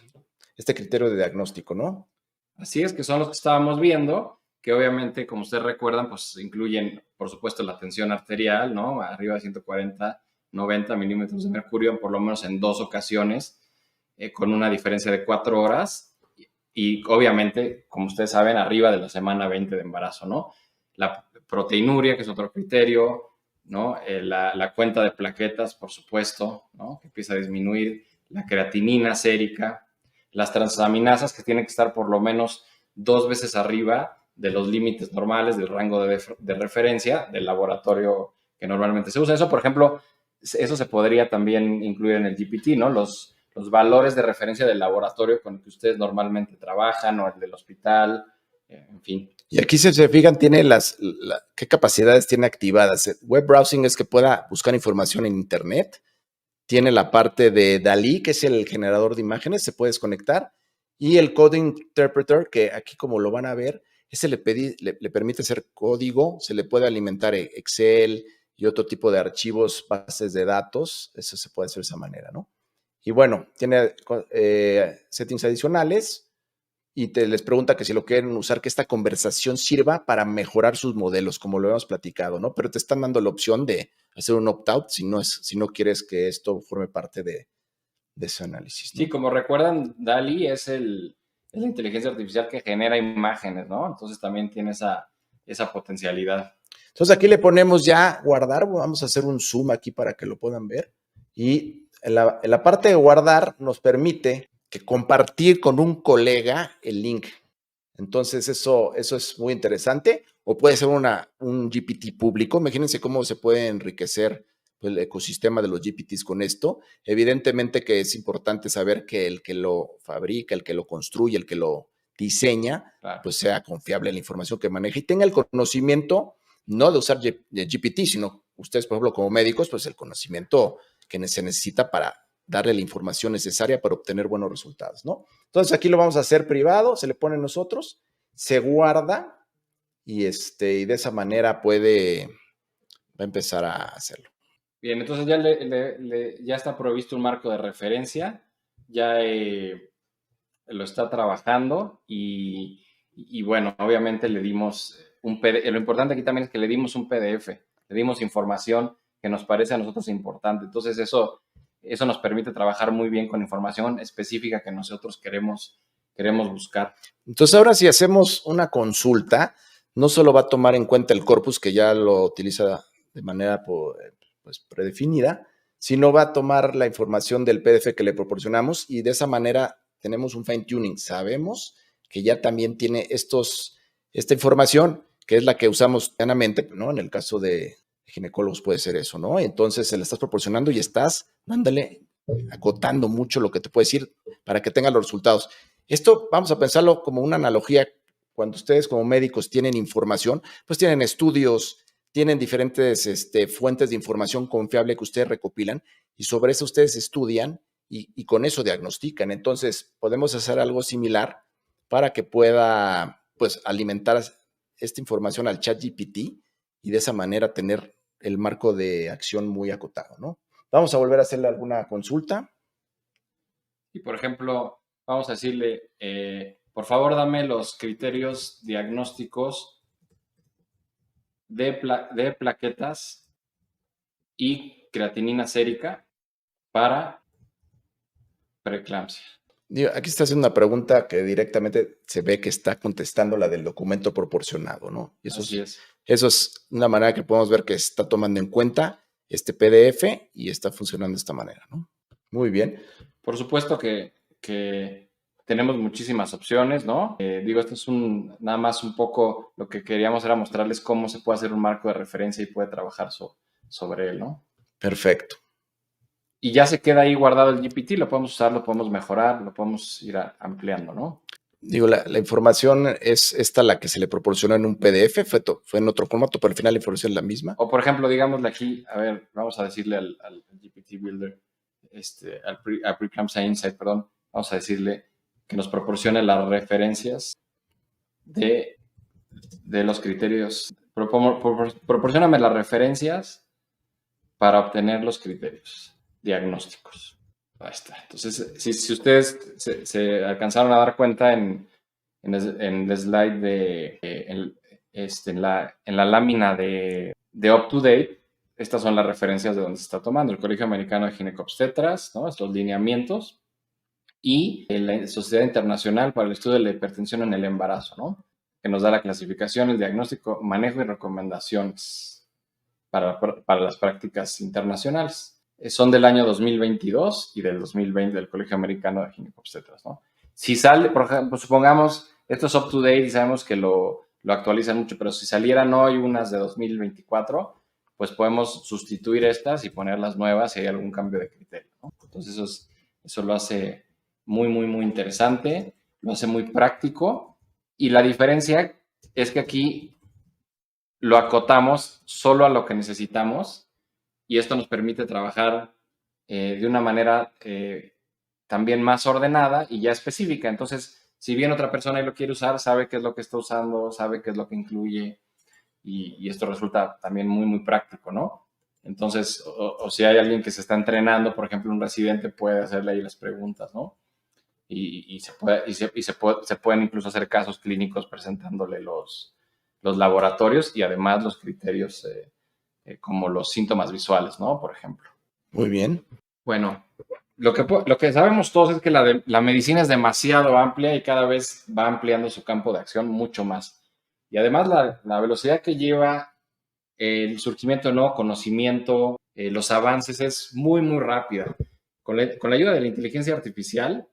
este criterio de diagnóstico, ¿no? Así es, que son los que estábamos viendo, que obviamente, como ustedes recuerdan, pues incluyen, por supuesto, la tensión arterial, ¿no? Arriba de 140, 90 milímetros de mercurio, por lo menos en 2 ocasiones, con una diferencia de 4 horas. Y obviamente, como ustedes saben, arriba de la semana 20 de embarazo, ¿no? La proteinuria, que es otro criterio, ¿no? La cuenta de plaquetas, por supuesto, ¿no? Que empieza a disminuir, la creatinina sérica, las transaminasas, que tienen que estar por lo menos 2 veces arriba de los límites normales del rango de referencia del laboratorio que normalmente se usa. Eso, por ejemplo, eso se podría también incluir en el GPT, ¿no? Los valores de referencia del laboratorio con el que ustedes normalmente trabajan o el del hospital, en fin. Y aquí se fijan, tiene qué capacidades tiene activadas. Web browsing es que pueda buscar información en internet. Tiene la parte de DALL-E, que es el generador de imágenes, se puede desconectar. Y el Coding Interpreter, que aquí como lo van a ver, ese le permite hacer código, se le puede alimentar Excel y otro tipo de archivos, bases de datos. Eso se puede hacer de esa manera, ¿no? Y bueno, tiene settings adicionales y les pregunta que si lo quieren usar, que esta conversación sirva para mejorar sus modelos, como lo hemos platicado, ¿no? Pero te están dando la opción de hacer un opt-out si no quieres que esto forme parte de ese análisis, ¿no? Sí, como recuerdan, DALL-E es la inteligencia artificial que genera imágenes, ¿no? Entonces también tiene esa potencialidad. Entonces aquí le ponemos ya guardar, vamos a hacer un zoom aquí para que lo puedan ver. Y en la parte de guardar nos permite que compartir con un colega el link. Entonces eso es muy interesante. O puede ser un GPT público. Imagínense cómo se puede enriquecer el ecosistema de los GPTs con esto. Evidentemente que es importante saber que el que lo fabrica, el que lo construye, el que lo diseña, claro, pues sea confiable en la información que maneja y tenga el conocimiento no de usar GPT, sino ustedes, por ejemplo, como médicos, pues el conocimiento que se necesita para darle la información necesaria para obtener buenos resultados, ¿no? Entonces aquí lo vamos a hacer privado, se le pone a nosotros, se guarda y de esa manera va a empezar a hacerlo. Bien, entonces ya está provisto un marco de referencia, ya lo está trabajando y bueno, obviamente le dimos un PDF. Lo importante aquí también es que le dimos un PDF, le dimos información que nos parece a nosotros importante. Entonces eso nos permite trabajar muy bien con información específica que nosotros queremos buscar. Entonces ahora si hacemos una consulta, no solo va a tomar en cuenta el corpus que ya lo utiliza de manera pues, predefinida, sino va a tomar la información del PDF que le proporcionamos y de esa manera tenemos un fine tuning. Sabemos que ya también tiene esta información, que es la que usamos plenamente, ¿no? En el caso de ginecólogos puede ser eso, ¿no? Entonces se le estás proporcionando y estás dándole, acotando mucho lo que te puede decir para que tenga los resultados. Esto vamos a pensarlo como una analogía. Cuando ustedes como médicos tienen información, pues tienen estudios, tienen diferentes fuentes de información confiable que ustedes recopilan y sobre eso ustedes estudian y con eso diagnostican. Entonces, podemos hacer algo similar para que pueda, pues, alimentar esta información al ChatGPT y de esa manera tener el marco de acción muy acotado, ¿no? Vamos a volver a hacerle alguna consulta. Y, por ejemplo, vamos a decirle, por favor, dame los criterios diagnósticos de plaquetas y creatinina sérica para preeclampsia. Aquí está haciendo una pregunta que directamente se ve que está contestando la del documento proporcionado, ¿no? Y Así es. eso es una manera que podemos ver que está tomando en cuenta este PDF y está funcionando de esta manera, ¿no? Muy bien. Por supuesto que tenemos muchísimas opciones, ¿no? Digo, esto es nada más un poco lo que queríamos era mostrarles cómo se puede hacer un marco de referencia y puede trabajar sobre él, ¿no? Perfecto. Y ya se queda ahí guardado el GPT, lo podemos usar, lo podemos mejorar, lo podemos ir ampliando, ¿no? Digo, la información es esta la que se le proporcionó en un PDF, fue en otro formato, pero al final la información es la misma. O, por ejemplo, digámosle aquí, a ver, vamos a decirle al GPT Builder, al Preeclampsia Insight, perdón, vamos a decirle que nos proporcione las referencias de los criterios. Proporcióname las referencias para obtener los criterios diagnósticos. Ahí está. Entonces, si ustedes se alcanzaron a dar cuenta en el slide en la lámina de up-to-date, estas son las referencias de donde se está tomando. El Colegio Americano de Ginecobstetras, ¿no? Estos lineamientos, y la Sociedad Internacional para el Estudio de la Hipertensión en el Embarazo, ¿no? Que nos da la clasificación, el diagnóstico, manejo y recomendaciones para las prácticas internacionales. Son del año 2022 y del 2020 del Colegio Americano de Ginecobstetras, ¿no? Si sale, por ejemplo, supongamos, esto es up to date y sabemos que lo actualizan mucho, pero si salieran hoy unas de 2024, pues podemos sustituir estas y poner las nuevas si hay algún cambio de criterio, ¿no? Entonces eso lo hace muy, muy, muy interesante, lo hace muy práctico, y la diferencia es que aquí lo acotamos solo a lo que necesitamos, y esto nos permite trabajar de una manera también más ordenada y ya específica. Entonces, si bien otra persona lo quiere usar, sabe qué es lo que está usando, sabe qué es lo que incluye, y esto resulta también muy, muy práctico, ¿no? Entonces, o si hay alguien que se está entrenando, por ejemplo, un residente puede hacerle ahí las preguntas, ¿no? Y se pueden incluso hacer casos clínicos presentándole los laboratorios y además los criterios como los síntomas visuales, ¿no? Por ejemplo. Muy bien. Bueno, lo que sabemos todos es que la medicina es demasiado amplia y cada vez va ampliando su campo de acción mucho más. Y además la velocidad que lleva el surgimiento de nuevo conocimiento, los avances es muy, muy rápida. Con la ayuda de la inteligencia artificial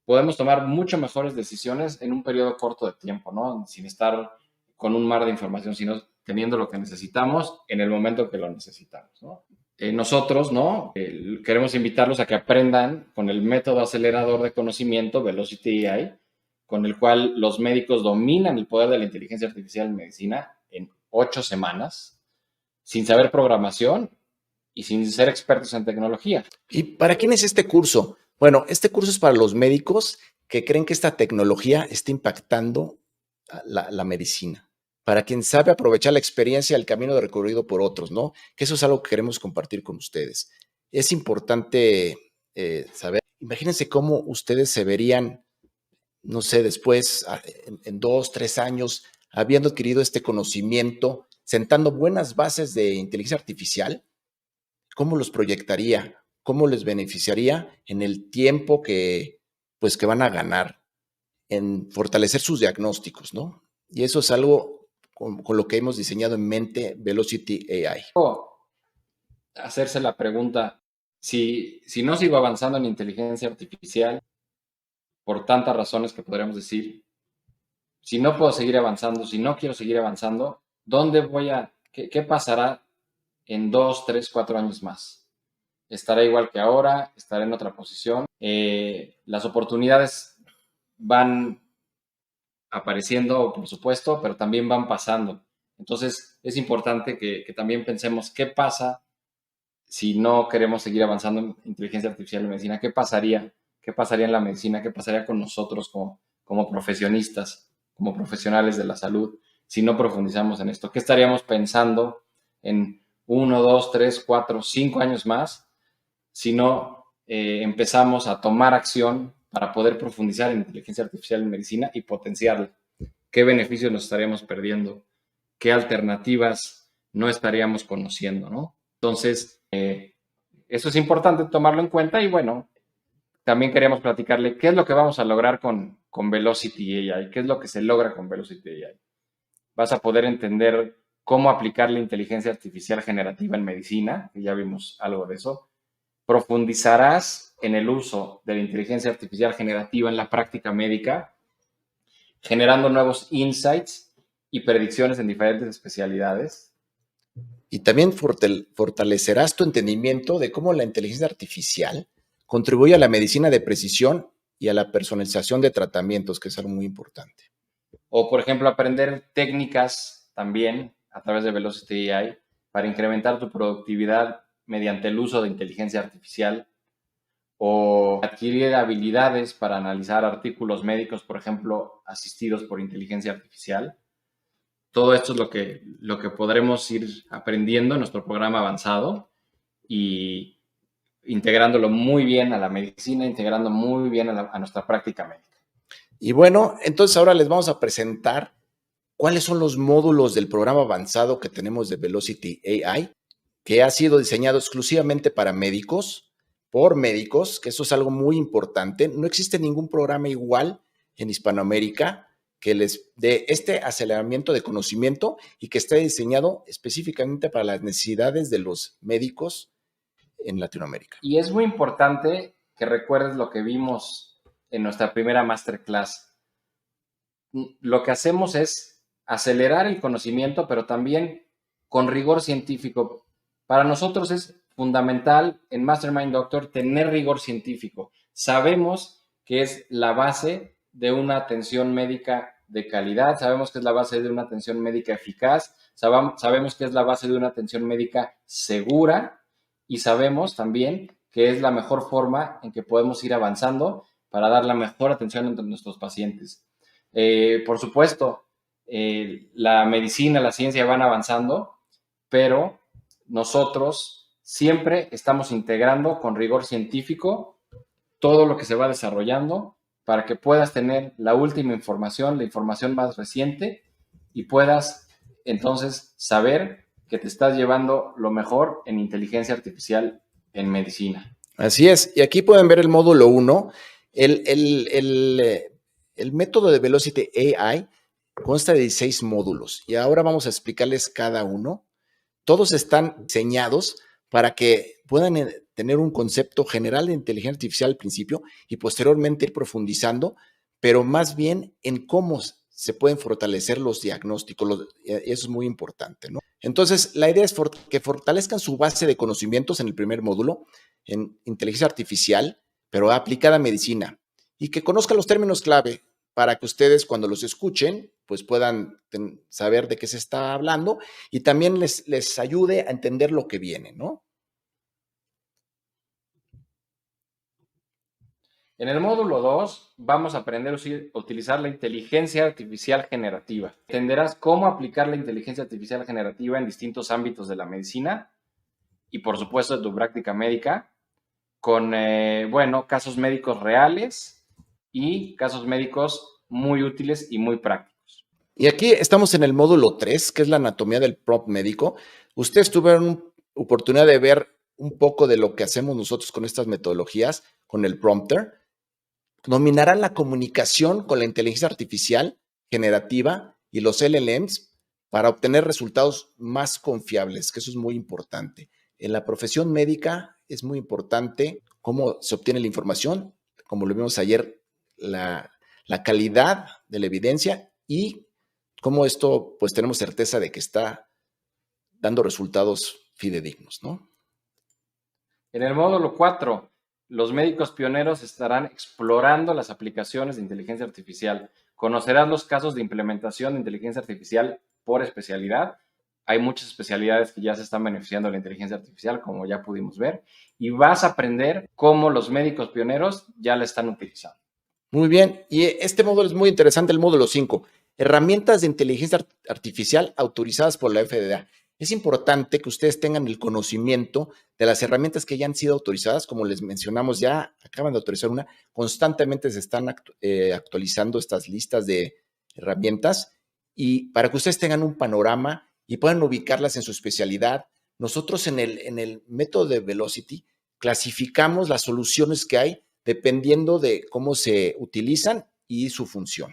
podemos tomar mucho mejores decisiones en un periodo corto de tiempo, ¿no? Sin estar con un mar de información, sino teniendo lo que necesitamos en el momento que lo necesitamos, ¿no? Nosotros, ¿no? Queremos invitarlos a que aprendan con el método acelerador de conocimiento, Velocity AI, con el cual los médicos dominan el poder de la inteligencia artificial en medicina en 8 semanas, sin saber programación y sin ser expertos en tecnología. ¿Y para quién es este curso? Bueno, este curso es para los médicos que creen que esta tecnología está impactando la medicina. Para quien sabe aprovechar la experiencia y el camino recorrido por otros, ¿no? Que eso es algo que queremos compartir con ustedes. Es importante saber, imagínense cómo ustedes se verían, no sé, después, en 2, 3 años, habiendo adquirido este conocimiento, sentando buenas bases de inteligencia artificial. ¿Cómo los proyectaría? ¿Cómo les beneficiaría en el tiempo que van a ganar en fortalecer sus diagnósticos, ¿no? Y eso es algo con lo que hemos diseñado en mente Velocity AI. Hacerse la pregunta, si no sigo avanzando en inteligencia artificial, por tantas razones que podríamos decir, si no puedo seguir avanzando, si no quiero seguir avanzando, ¿dónde qué pasará en 2, 3, 4 años más? ¿Estaré igual que ahora? ¿Estaré en otra posición? Las oportunidades van apareciendo, por supuesto, pero también van pasando. Entonces, es importante que también pensemos qué pasa si no queremos seguir avanzando en inteligencia artificial en medicina. ¿Qué pasaría? ¿Qué pasaría en la medicina? ¿Qué pasaría con nosotros como profesionistas, como profesionales de la salud? si no profundizamos en esto? ¿Qué estaríamos pensando en 1, 2, 3, 4, 5 años más si no empezamos a tomar acción para poder profundizar en inteligencia artificial en medicina y potenciarla? ¿Qué beneficios nos estaríamos perdiendo? ¿Qué alternativas no estaríamos conociendo, ¿no? Entonces, eso es importante tomarlo en cuenta y bueno, también queríamos platicarle qué es lo que vamos a lograr con Velocity AI, qué es lo que se logra con Velocity AI. Vas a poder entender cómo aplicar la inteligencia artificial generativa en medicina, que ya vimos algo de eso. Profundizarás en el uso de la inteligencia artificial generativa en la práctica médica, generando nuevos insights y predicciones en diferentes especialidades. Y también fortalecerás tu entendimiento de cómo la inteligencia artificial contribuye a la medicina de precisión y a la personalización de tratamientos, que es algo muy importante. O, por ejemplo, aprender técnicas también a través de Velocity AI para incrementar tu productividad mediante el uso de inteligencia artificial, o adquirir habilidades para analizar artículos médicos, por ejemplo, asistidos por inteligencia artificial. Todo esto es lo que podremos ir aprendiendo en nuestro programa avanzado y integrándolo muy bien a la medicina, integrando muy bien a nuestra práctica médica. Y bueno, entonces ahora les vamos a presentar cuáles son los módulos del programa avanzado que tenemos de Velocity AI, que ha sido diseñado exclusivamente para médicos, por médicos, que eso es algo muy importante. No existe ningún programa igual en Hispanoamérica que les dé este aceleramiento de conocimiento y que esté diseñado específicamente para las necesidades de los médicos en Latinoamérica. Y es muy importante que recuerdes lo que vimos en nuestra primera masterclass. Lo que hacemos es acelerar el conocimiento, pero también con rigor científico. Para nosotros es fundamental en Mastermind Doctor tener rigor científico. Sabemos que es la base de una atención médica de calidad, sabemos que es la base de una atención médica eficaz, sabemos que es la base de una atención médica segura y sabemos también que es la mejor forma en que podemos ir avanzando para dar la mejor atención a nuestros pacientes. Por supuesto, la medicina, la ciencia van avanzando, pero nosotros siempre estamos integrando con rigor científico todo lo que se va desarrollando para que puedas tener la última información, la información más reciente y puedas entonces saber que te estás llevando lo mejor en inteligencia artificial en medicina. Así es, y aquí pueden ver el módulo 1. El método de Velocity AI consta de 16 módulos y ahora vamos a explicarles cada uno. Todos están diseñados para que puedan tener un concepto general de inteligencia artificial al principio y posteriormente ir profundizando, pero más bien en cómo se pueden fortalecer los diagnósticos. Eso es muy importante, ¿no? Entonces, la idea es que fortalezcan su base de conocimientos en el primer módulo, en inteligencia artificial, pero aplicada a medicina, y que conozcan los términos clave para que ustedes cuando los escuchen, pues puedan saber de qué se está hablando y también les ayude a entender lo que viene, ¿no? En el módulo 2 vamos a aprender a utilizar la inteligencia artificial generativa. Entenderás cómo aplicar la inteligencia artificial generativa en distintos ámbitos de la medicina y por supuesto de tu práctica médica con, casos médicos reales y casos médicos muy útiles y muy prácticos. Y aquí estamos en el módulo 3, que es la anatomía del prompt médico. Ustedes tuvieron oportunidad de ver un poco de lo que hacemos nosotros con estas metodologías, con el prompter. Dominarán la comunicación con la inteligencia artificial generativa y los LLMs para obtener resultados más confiables, que eso es muy importante. En la profesión médica es muy importante cómo se obtiene la información, como lo vimos ayer, la calidad de la evidencia y cómo esto, pues tenemos certeza de que está dando resultados fidedignos, ¿no? En el módulo 4, los médicos pioneros estarán explorando las aplicaciones de inteligencia artificial. Conocerás los casos de implementación de inteligencia artificial por especialidad. Hay muchas especialidades que ya se están beneficiando de la inteligencia artificial, como ya pudimos ver, y vas a aprender cómo los médicos pioneros ya la están utilizando. Muy bien, y este módulo es muy interesante, el módulo 5. herramientas de inteligencia artificial autorizadas por la FDA. Es importante que ustedes tengan el conocimiento de las herramientas que ya han sido autorizadas, como les mencionamos, ya acaban de autorizar una, constantemente se están actualizando estas listas de herramientas y para que ustedes tengan un panorama y puedan ubicarlas en su especialidad. Nosotros en el método de Velocity clasificamos las soluciones que hay dependiendo de cómo se utilizan y su función.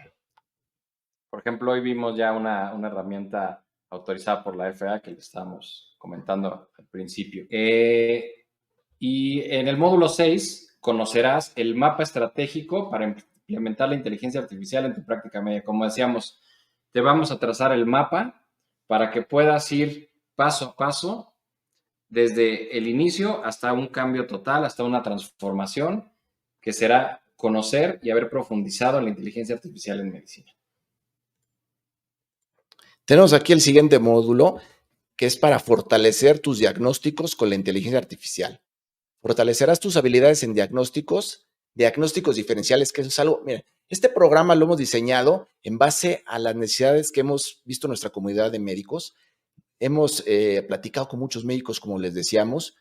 Por ejemplo, hoy vimos ya una herramienta autorizada por la FDA que le estábamos comentando al principio. Y en el módulo 6 conocerás el mapa estratégico para implementar la inteligencia artificial en tu práctica médica. Como decíamos, te vamos a trazar el mapa para que puedas ir paso a paso desde el inicio hasta un cambio total, hasta una transformación que será conocer y haber profundizado en la inteligencia artificial en medicina. Tenemos aquí el siguiente módulo, que es para fortalecer tus diagnósticos con la inteligencia artificial. Fortalecerás tus habilidades en diagnósticos diferenciales, que eso es algo, mira, este programa lo hemos diseñado en base a las necesidades que hemos visto en nuestra comunidad de médicos. Hemos platicado con muchos médicos, como les decíamos,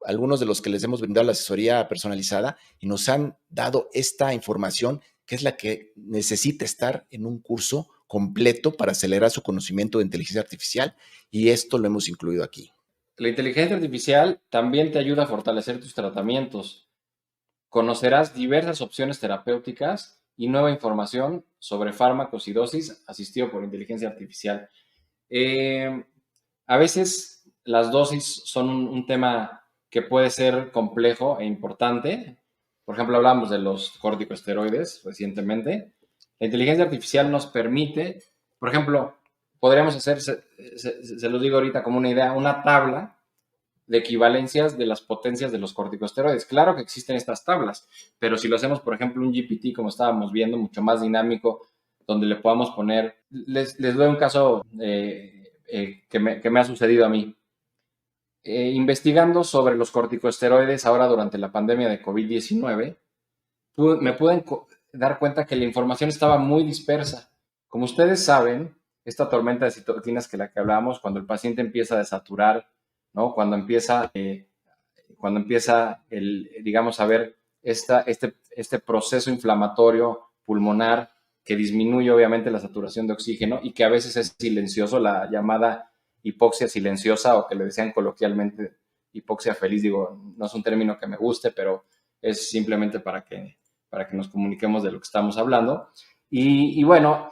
algunos de los que les hemos brindado la asesoría personalizada y nos han dado esta información que es la que necesita estar en un curso completo para acelerar su conocimiento de inteligencia artificial y esto lo hemos incluido aquí. La inteligencia artificial también te ayuda a fortalecer tus tratamientos. Conocerás diversas opciones terapéuticas y nueva información sobre fármacos y dosis asistido por inteligencia artificial. A veces las dosis son un tema que puede ser complejo e importante. Por ejemplo, hablamos de los corticosteroides recientemente. La inteligencia artificial nos permite, por ejemplo, podríamos hacer, se los digo ahorita como una idea, una tabla de equivalencias de las potencias de los corticosteroides. Claro que existen estas tablas, pero si lo hacemos, por ejemplo, un GPT, como estábamos viendo, mucho más dinámico, donde le podamos poner, les doy un caso que me ha sucedido a mí. Investigando sobre los corticosteroides ahora durante la pandemia de COVID-19, me pude dar cuenta que la información estaba muy dispersa. Como ustedes saben, esta tormenta de citoquinas que la que hablábamos, cuando el paciente empieza a desaturar, ¿no? Cuando empieza digamos, a ver este proceso inflamatorio pulmonar que disminuye obviamente la saturación de oxígeno y que a veces es silencioso, la llamada hipoxia silenciosa o que le decían coloquialmente hipoxia feliz. Digo, no es un término que me guste, pero es simplemente para que nos comuniquemos de lo que estamos hablando. Y bueno,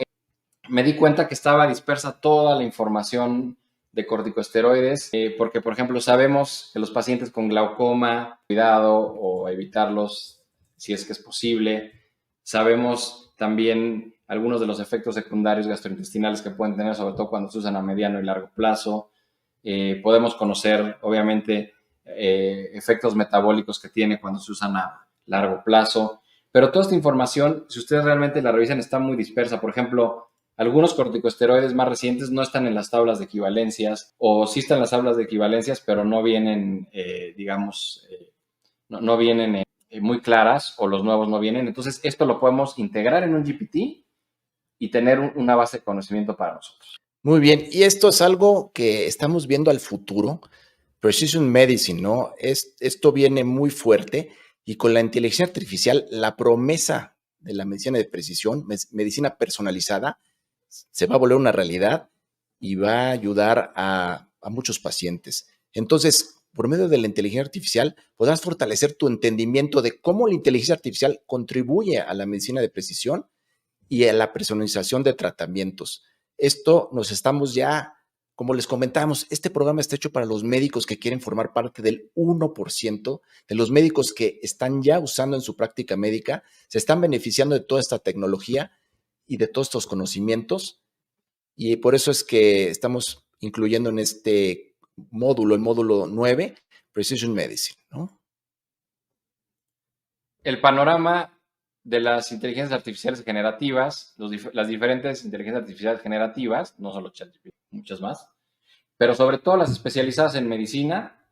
me di cuenta que estaba dispersa toda la información de corticosteroides, porque, por ejemplo, sabemos que los pacientes con glaucoma, cuidado o evitarlos si es que es posible. Sabemos también algunos de los efectos secundarios gastrointestinales que pueden tener, sobre todo cuando se usan a mediano y largo plazo. Podemos conocer, obviamente, efectos metabólicos que tiene cuando se usan a largo plazo. Pero toda esta información, si ustedes realmente la revisan, está muy dispersa. Por ejemplo, algunos corticosteroides más recientes no están en las tablas de equivalencias o sí están en las tablas de equivalencias, pero no vienen, no vienen muy claras o los nuevos no vienen. Entonces, esto lo podemos integrar en un GPT y tener una base de conocimiento para nosotros. Muy bien, y esto es algo que estamos viendo al futuro, Precision Medicine, ¿no? Esto viene muy fuerte y con la inteligencia artificial, la promesa de la medicina de precisión, medicina personalizada, se va a volver una realidad y va a ayudar a muchos pacientes. Entonces, por medio de la inteligencia artificial, podrás fortalecer tu entendimiento de cómo la inteligencia artificial contribuye a la medicina de precisión y a la personalización de tratamientos. Esto nos estamos ya, como les comentamos, este programa está hecho para los médicos que quieren formar parte del 1% de los médicos que están ya usando en su práctica médica, se están beneficiando de toda esta tecnología y de todos estos conocimientos. Y por eso es que estamos incluyendo en este módulo, el módulo 9, Precision Medicine, ¿no? El panorama de las inteligencias artificiales generativas, las diferentes inteligencias artificiales generativas, no solo ChatGPT, muchas más, pero sobre todo las especializadas en medicina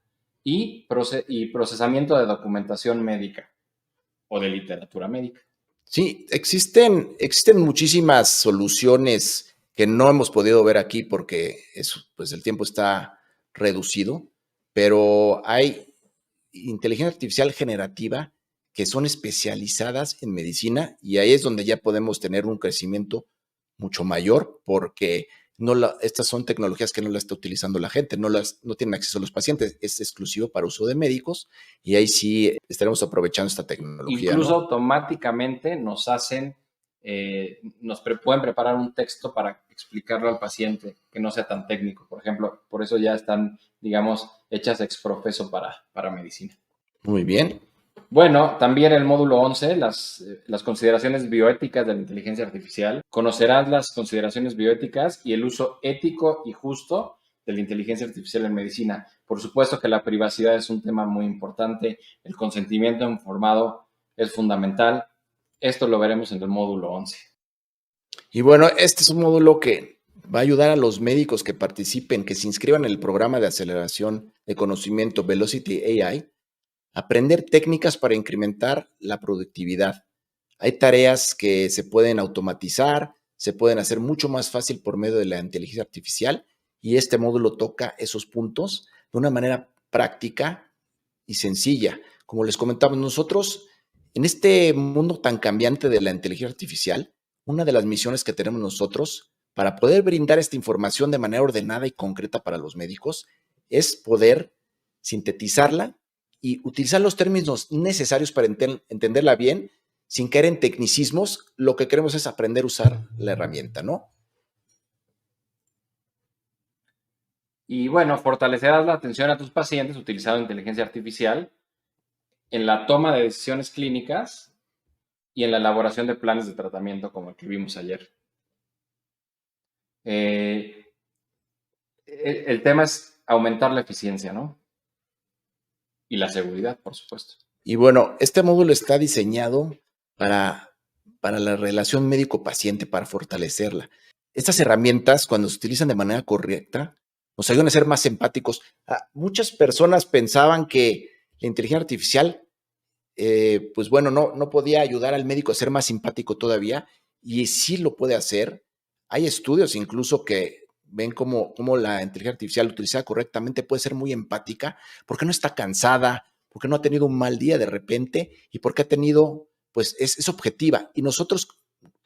y procesamiento de documentación médica o de literatura médica. Sí, existen muchísimas soluciones que no hemos podido ver aquí porque pues el tiempo está reducido, pero hay inteligencia artificial generativa que son especializadas en medicina y ahí es donde ya podemos tener un crecimiento mucho mayor porque estas son tecnologías que no las está utilizando la gente, no tienen acceso a los pacientes, es exclusivo para uso de médicos y ahí sí estaremos aprovechando esta tecnología, Incluso ¿no? automáticamente pueden preparar un texto para explicarlo al paciente que no sea tan técnico. Por ejemplo, por eso ya están, digamos, hechas ex profeso para medicina. Muy bien. Bueno, también el módulo 11, las consideraciones bioéticas de la inteligencia artificial. Conocerás las consideraciones bioéticas y el uso ético y justo de la inteligencia artificial en medicina. Por supuesto que la privacidad es un tema muy importante, el consentimiento informado es fundamental. Esto lo veremos en el módulo 11. Y bueno, este es un módulo que va a ayudar a los médicos que participen, que se inscriban en el programa de aceleración de conocimiento Velocity AI, a aprender técnicas para incrementar la productividad. Hay tareas que se pueden automatizar, se pueden hacer mucho más fácil por medio de la inteligencia artificial y este módulo toca esos puntos de una manera práctica y sencilla. Como les comentamos nosotros, en este mundo tan cambiante de la inteligencia artificial, una de las misiones que tenemos nosotros para poder brindar esta información de manera ordenada y concreta para los médicos es poder sintetizarla y utilizar los términos necesarios para entenderla bien sin caer en tecnicismos. Lo que queremos es aprender a usar la herramienta, ¿no? Y bueno, fortalecerás la atención a tus pacientes utilizando inteligencia artificial en la toma de decisiones clínicas y en la elaboración de planes de tratamiento como el que vimos ayer. El tema es aumentar la eficiencia, ¿no? Y la seguridad, por supuesto. Y bueno, este módulo está diseñado para, para la relación médico-paciente, para fortalecerla. Estas herramientas, cuando se utilizan de manera correcta, nos ayudan a ser más empáticos. Muchas personas pensaban que la inteligencia artificial, pues bueno, no podía ayudar al médico a ser más simpático todavía, y sí lo puede hacer. Hay estudios incluso que ven cómo la inteligencia artificial utilizada correctamente puede ser muy empática, porque no está cansada, porque no ha tenido un mal día de repente y porque ha tenido, pues es objetiva. Y nosotros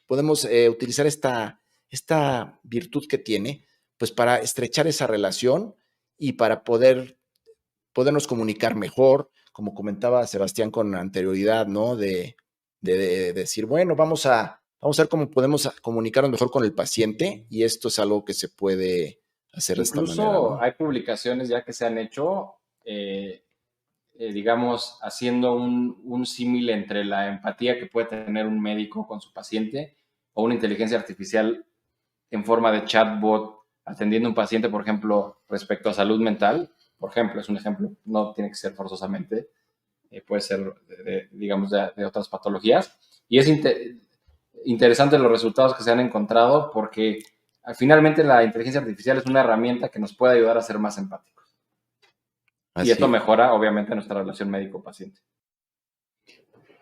podemos utilizar esta virtud que tiene, pues para estrechar esa relación y para podernos comunicar mejor, como comentaba Sebastián con anterioridad, ¿no? De decir, bueno, vamos a ver cómo podemos comunicarnos mejor con el paciente y esto es algo que se puede hacer de esta manera, Incluso ¿no? hay publicaciones ya que se han hecho, digamos, haciendo un símil entre la empatía que puede tener un médico con su paciente o una inteligencia artificial en forma de chatbot atendiendo a un paciente, por ejemplo, respecto a salud mental. Por ejemplo, es un ejemplo, no tiene que ser forzosamente, puede ser, digamos, de otras patologías. Y es interesante los resultados que se han encontrado porque finalmente la inteligencia artificial es una herramienta que nos puede ayudar a ser más empáticos. Y esto Así. mejora, obviamente, nuestra relación médico-paciente.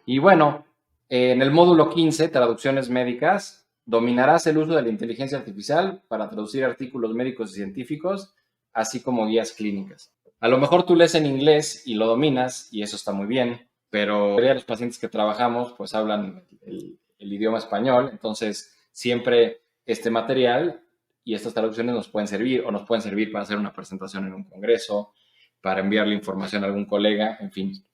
Y bueno, en el módulo 15, traducciones médicas, dominarás el uso de la inteligencia artificial para traducir artículos médicos y científicos, así como guías clínicas. A lo mejor tú lees en inglés y lo dominas, y eso está muy bien, pero la mayoría de los pacientes que trabajamos pues hablan el idioma español, entonces siempre este material y estas traducciones nos pueden servir o nos pueden servir para hacer una presentación en un congreso, para enviarle información a algún colega, en fin.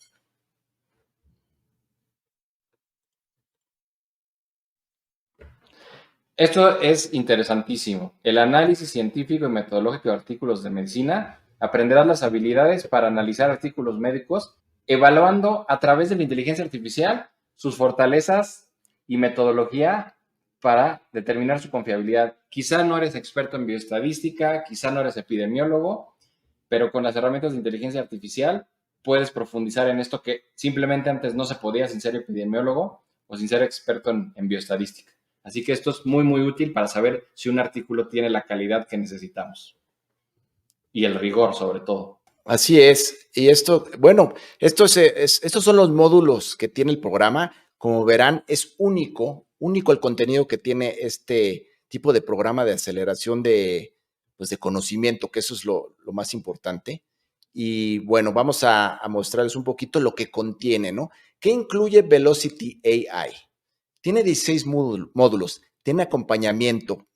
Esto es interesantísimo. El análisis científico y metodológico de artículos de medicina. Aprenderás las habilidades para analizar artículos médicos, evaluando a través de la inteligencia artificial sus fortalezas y metodología para determinar su confiabilidad. Quizá no eres experto en bioestadística, quizá no eres epidemiólogo, pero con las herramientas de inteligencia artificial puedes profundizar en esto que simplemente antes no se podía sin ser epidemiólogo o sin ser experto en bioestadística. Así que esto es muy, muy útil para saber si un artículo tiene la calidad que necesitamos y el rigor sobre todo. Así es. Y esto, bueno, estos son los módulos que tiene el programa. Como verán, es único el contenido que tiene este tipo de programa de aceleración pues de conocimiento, que eso es lo más importante. Y bueno, vamos a mostrarles un poquito lo que contiene, ¿no? ¿Qué incluye Velocity AI? Tiene 16 módulos, tiene acompañamiento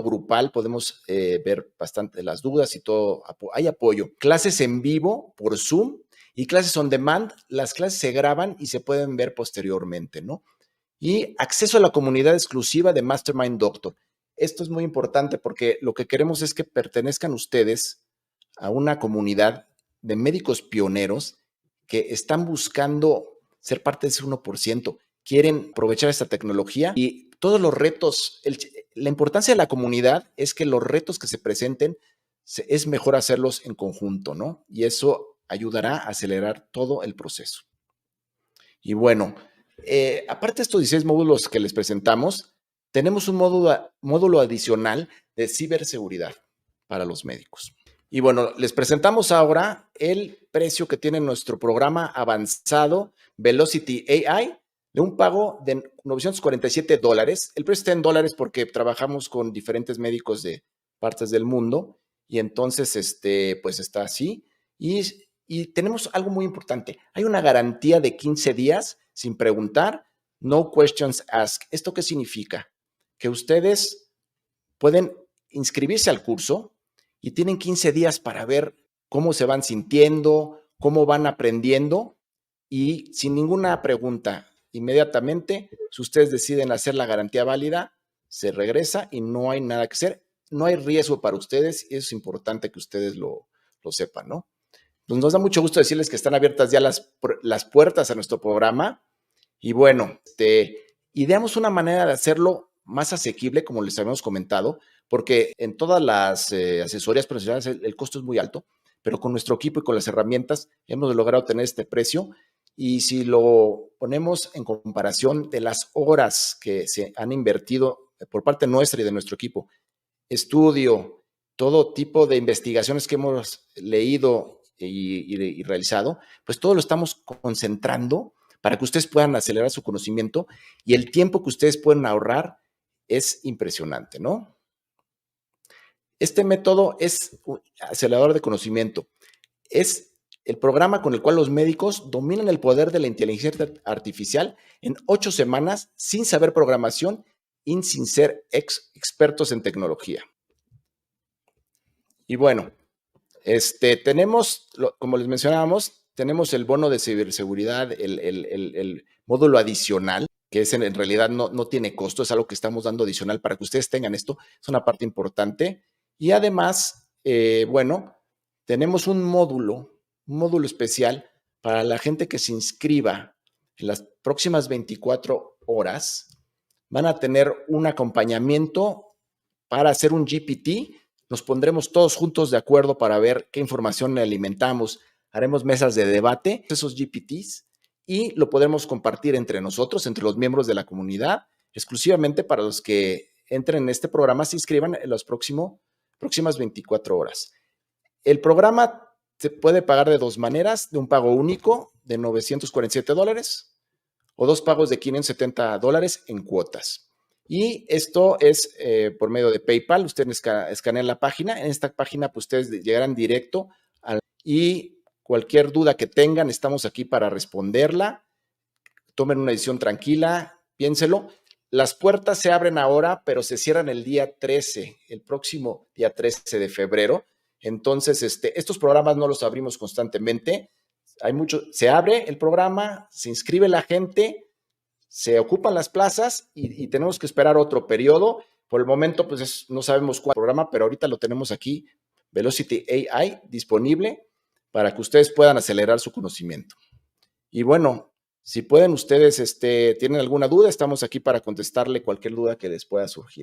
grupal, podemos ver bastante las dudas y todo, hay apoyo. Clases en vivo por Zoom y clases on demand, las clases se graban y se pueden ver posteriormente, ¿no? Y acceso a la comunidad exclusiva de Mastermind Doctor. Esto es muy importante porque lo que queremos es que pertenezcan ustedes a una comunidad de médicos pioneros que están buscando ser parte de ese 1%, quieren aprovechar esta tecnología y todos los retos, la importancia de la comunidad es que los retos que se presenten es mejor hacerlos en conjunto, ¿no? Y eso ayudará a acelerar todo el proceso. Y bueno, aparte de estos 16 módulos que les presentamos, tenemos un módulo adicional de ciberseguridad para los médicos. Y bueno, les presentamos ahora el precio que tiene nuestro programa avanzado Velocity AI de un pago de $947. El precio está en dólares porque trabajamos con diferentes médicos de partes del mundo y entonces pues está así. Y tenemos algo muy importante. Hay una garantía de 15 días sin preguntar, no questions asked. ¿Esto qué significa? Que ustedes pueden inscribirse al curso y tienen 15 días para ver cómo se van sintiendo, cómo van aprendiendo y sin ninguna pregunta, inmediatamente, si ustedes deciden hacer la garantía válida, se regresa y no hay nada que hacer. No hay riesgo para ustedes y eso es importante que ustedes lo sepan, ¿no? Pues nos da mucho gusto decirles que están abiertas ya las puertas a nuestro programa y bueno, ideamos una manera de hacerlo más asequible, como les habíamos comentado, porque en todas las asesorías profesionales el costo es muy alto, pero con nuestro equipo y con las herramientas hemos logrado tener este precio y si lo ponemos en comparación de las horas que se han invertido por parte nuestra y de nuestro equipo, estudio, todo tipo de investigaciones que hemos leído y realizado, pues todo lo estamos concentrando para que ustedes puedan acelerar su conocimiento y el tiempo que ustedes pueden ahorrar es impresionante, ¿no? Este método es un acelerador de conocimiento. Es el programa con el cual los médicos dominan el poder de la inteligencia artificial en 8 semanas sin saber programación y sin ser expertos en tecnología. Y bueno, tenemos, como les mencionábamos, tenemos el bono de ciberseguridad, el módulo adicional, que es en realidad no tiene costo, es algo que estamos dando adicional para que ustedes tengan esto, es una parte importante. Y además, bueno, tenemos un módulo especial para la gente que se inscriba en las próximas 24 horas. Van a tener un acompañamiento para hacer un GPT. Nos pondremos todos juntos de acuerdo para ver qué información le alimentamos. Haremos mesas de debate, esos GPTs, y lo podremos compartir entre nosotros, entre los miembros de la comunidad, exclusivamente para los que entren en este programa, se inscriban en las próximas 24 horas. El programa se puede pagar de dos maneras, de un pago único de $947 o dos pagos de $570 en cuotas. Y esto es por medio de PayPal. Ustedes escanean la página. En esta página, pues ustedes llegarán directo y cualquier duda que tengan, estamos aquí para responderla. Tomen una decisión tranquila, piénselo. Las puertas se abren ahora, pero se cierran el día 13, el próximo día 13 de febrero. Entonces, estos programas no los abrimos constantemente. Se abre el programa, se inscribe la gente, se ocupan las plazas y tenemos que esperar otro periodo. Por el momento, pues no sabemos cuál programa, pero ahorita lo tenemos aquí, Velocity AI, disponible para que ustedes puedan acelerar su conocimiento. Y bueno, si pueden ustedes, tienen alguna duda, estamos aquí para contestarle cualquier duda que les pueda surgir.